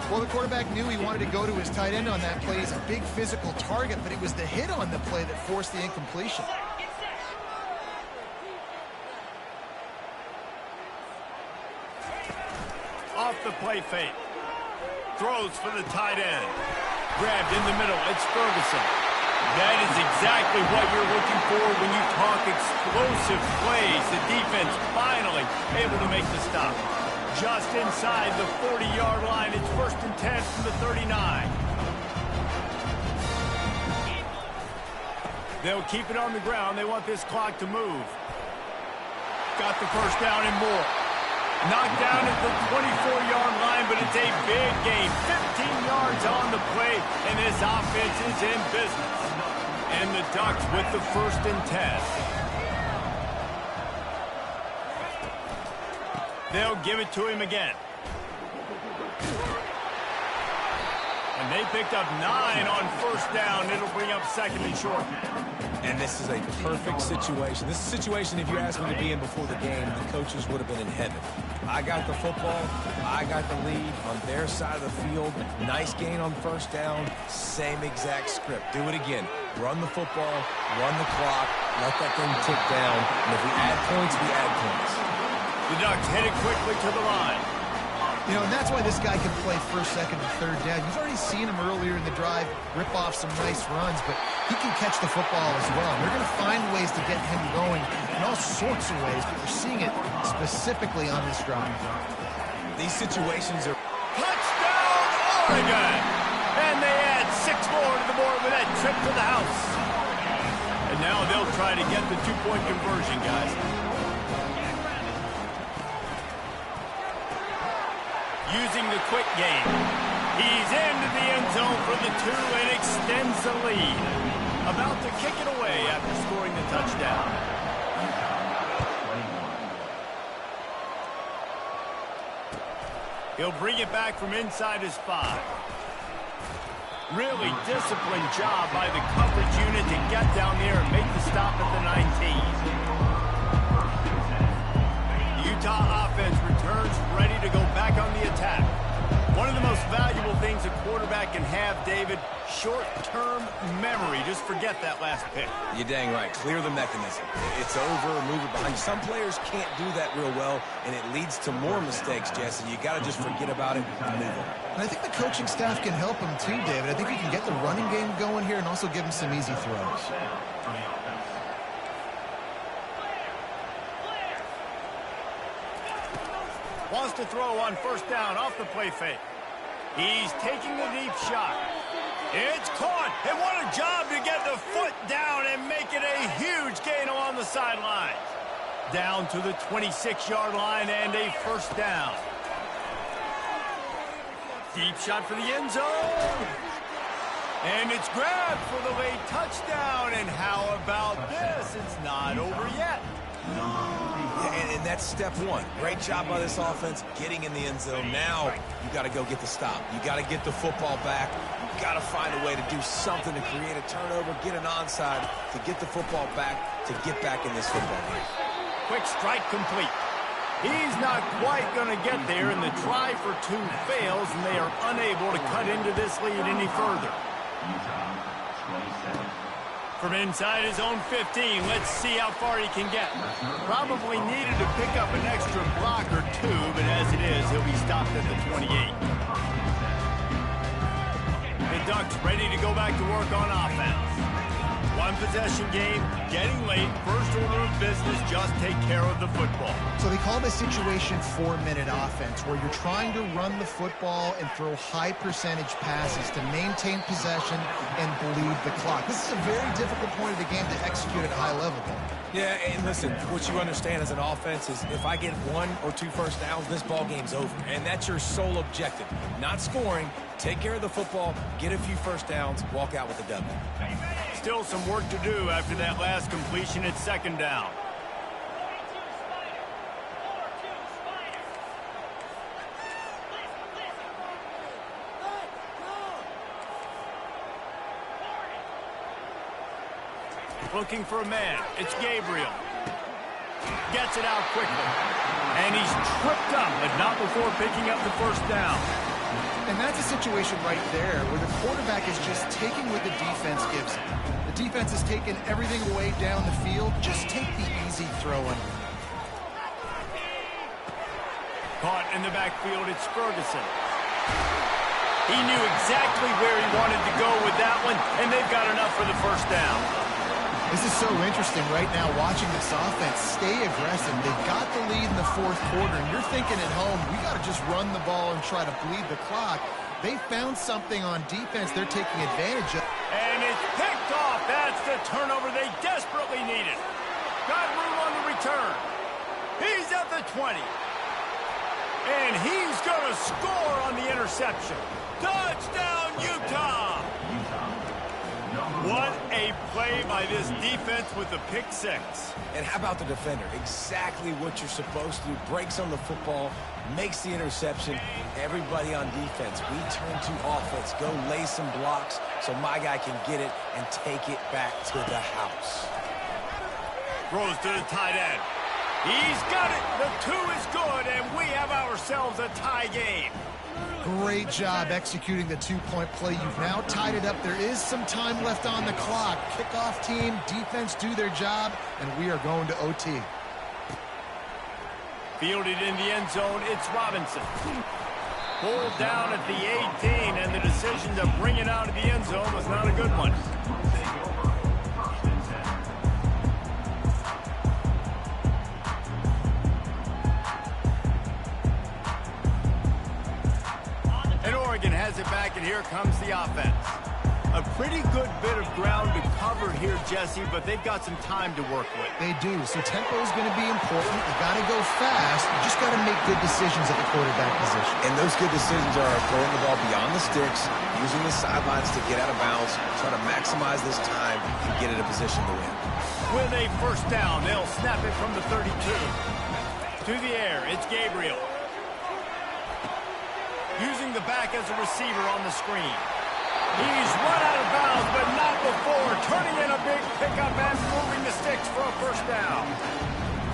Well, the quarterback knew he wanted to go to his tight end on that play. He's a big physical target, but it was the hit on the play that forced the incompletion. Off the play fake. Throws for the tight end. Grabbed in the middle. It's Ferguson. That is exactly what you're looking for when you talk explosive plays. The defense finally able to make the stop. Just inside the 40-yard line. It's 1st and 10 from the 39. They'll keep it on the ground. They want this clock to move. Got the first down and more. Knocked down at the 24-yard line, but it's a big gain. 15 yards on the play, and this offense is in business. And the Ducks with the 1st and 10. They'll give it to him again. And they picked up 9 on 1st down. It'll bring up 2nd and short. And this is a perfect situation. This is a situation, if you asked me to be in before the game, the coaches would have been in heaven. I got the football. I got the lead on their side of the field. Nice gain on 1st down. Same exact script. Do it again. Run the football. Run the clock. Let that thing tick down. And if we add points, we add points. The Ducks headed quickly to the line. You know, and that's why this guy can play 1st, 2nd, and 3rd down. You've already seen him earlier in the drive rip off some nice runs, but he can catch the football as well. They're going to find ways to get him going in all sorts of ways, but we're seeing it specifically on this drive. These situations are... Touchdown, Oregon! And they add 6 more to the board with that trip to the house. And now they'll try to get the 2-point conversion, guys. Using the quick game. He's into the end zone for the 2 and extends the lead. About to kick it away after scoring the touchdown. He'll bring it back from inside his 5. Really disciplined job by the coverage unit to get down there and make the stop at the 19. The Utah offense returns ready to go back on the attack. One of the most valuable things a quarterback can have, David, short-term memory. Just forget that last pick. You're dang right. Clear the mechanism. It's over, move it behind. Some players can't do that real well, and it leads to more mistakes, Jesse. You got to just forget about it and move on. And I think the coaching staff can help him too, David. I think he can get the running game going here and also give him some easy throws. Wants to throw on first down off the play fake. He's taking the deep shot. It's caught. And what a job to get the foot down and make it a huge gain along the sideline. Down to the 26-yard line and a first down. Deep shot for the end zone. And it's grabbed for the late touchdown. And how about this? It's not over yet. Yeah, and that's step one. Great job by this offense getting in the end zone. Now you got to go get the stop. You got to get the football back. You got to find a way to do something to create a turnover, get an onside, to get the football back, to get back in this football game. Quick strike complete. He's not quite going to get there, and the try for two fails, and they are unable to cut into this lead any further. From inside his own 15, let's see how far he can get. Probably needed to pick up an extra block or two, but as it is, he'll be stopped at the 28. The Ducks ready to go back to work on offense. One possession game, getting late, first order of business, just take care of the football. So they call this situation 4-minute offense, where you're trying to run the football and throw high percentage passes to maintain possession and bleed the clock. This is a very difficult point of the game to execute at a high level. Yeah, and listen, what you understand as an offense is if I get 1 or 2 first downs, this ball game's over. And that's your sole objective. Not scoring, take care of the football, get a few first downs, walk out with a W. Still some work to do after that last completion at second down. Looking for a man. It's Gabriel. Gets it out quickly. And he's tripped up, but not before picking up the first down. And that's a situation right there where the quarterback is just taking what the defense gives him. The defense is taking everything away down the field. Just take the easy throw underneath. Caught in the backfield, it's Ferguson. He knew exactly where he wanted to go with that one, and they've got enough for the first down. This is so interesting right now watching this offense stay aggressive. They've got the lead in the fourth quarter, and you're thinking at home, we got to just run the ball and try to bleed the clock. They found something on defense they're taking advantage of. And it's picked off. That's the turnover they desperately needed. Got room on the return. He's at the 20. And he's going to score on the interception. Touchdown, Utah! What a play by this defense with the pick six. And how about the defender? Exactly what you're supposed to do. Breaks on the football, makes the interception. Everybody on defense, we turn to offense. Go lay some blocks so my guy can get it and take it back to the house. Throws to the tight end. He's got it. The 2 is good, and we have ourselves a tie game. Great job executing the 2-point play. You've now tied it up. There is some time left on the clock. Kickoff team, defense do their job, and we are going to OT. Fielded in the end zone, it's Robinson. Pulled down at the 18, and the decision to bring it out of the end zone was not a good one. Has it back, and here comes the offense. A pretty good bit of ground to cover here, Jesse, but they've got some time to work with. They do, so tempo is going to be important. You got to go fast. You just got to make good decisions at the quarterback position. And those good decisions are throwing the ball beyond the sticks, using the sidelines to get out of bounds, trying to maximize this time and get in a position to win. With a first down, they'll snap it from the 32. To the air, it's Gabriel. Using the back as a receiver on the screen. He's run out of bounds, but not before turning in a big pickup and moving the sticks for a first down.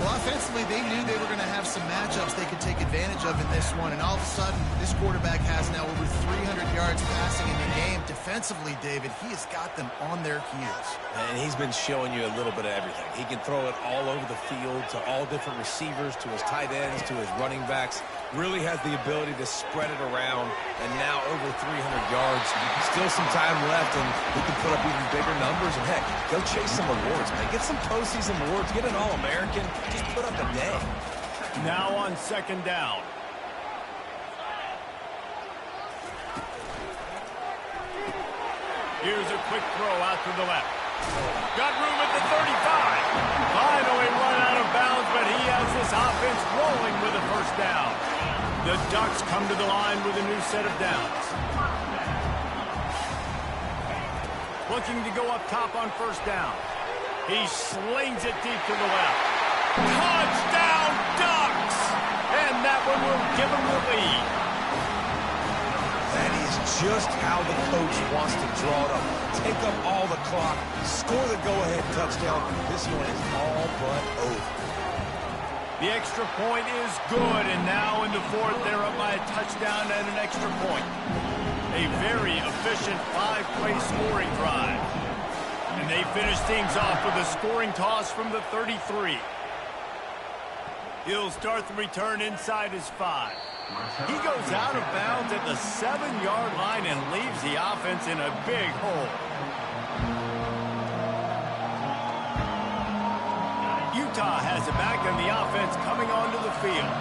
Well, offensively, they knew they were going to have some matchups they could take advantage of in this one, and all of a sudden, this quarterback has now over 300 yards passing in the game. Defensively, David, he has got them on their heels. And he's been showing you a little bit of everything. He can throw it all over the field to all different receivers, to his tight ends, to his running backs. Really has the ability to spread it around, and now over 300 yards. Still some time left, and he can put up even bigger numbers. And heck, go chase some awards, man. Get some postseason awards. Get an All-American. Just put up a day. Now on second down. Here's a quick throw out to the left. Got room at the 35. Finally run out of bounds, but he has this offense rolling with a first down. The Ducks come to the line with a new set of downs. Looking to go up top on first down. He slings it deep to the left. Touchdown, Ducks! And that one will give him the lead. That is just how the coach wants to draw it up. Take up all the clock, score the go-ahead touchdown. This one is all but over. The extra point is good, and now in the fourth, they're up by a touchdown and an extra point. A very efficient 5-play scoring drive. And they finish things off with a scoring toss from the 33. He'll start the return inside his 5. He goes out of bounds at the 7-yard line and leaves the offense in a big hole. Utah has it back and the offense coming onto the field.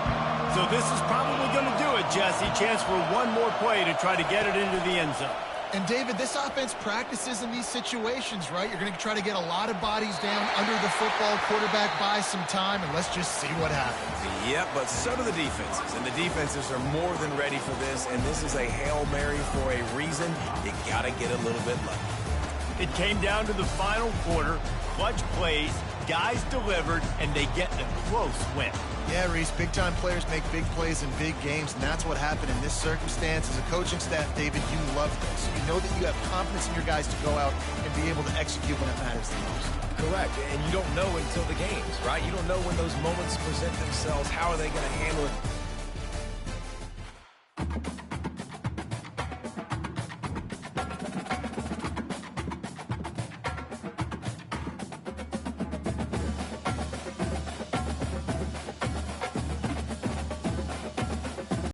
So this is probably going to do it, Jesse. Chance for one more play to try to get it into the end zone. And, David, this offense practices in these situations, right? You're going to try to get a lot of bodies down under the football, quarterback buys some time, and let's just see what happens. Yep, but so do the defenses. And the defenses are more than ready for this, and this is a Hail Mary for a reason. You got to get a little bit lucky. It came down to the final quarter. Clutch plays, guys delivered, and they get a close win. Yeah, Reese, big-time players make big plays in big games, and that's what happened in this circumstance. As a coaching staff, David, you love this. You know that you have confidence in your guys to go out and be able to execute when it matters the most. Correct, and you don't know until the games, right? You don't know when those moments present themselves. How are they going to handle it?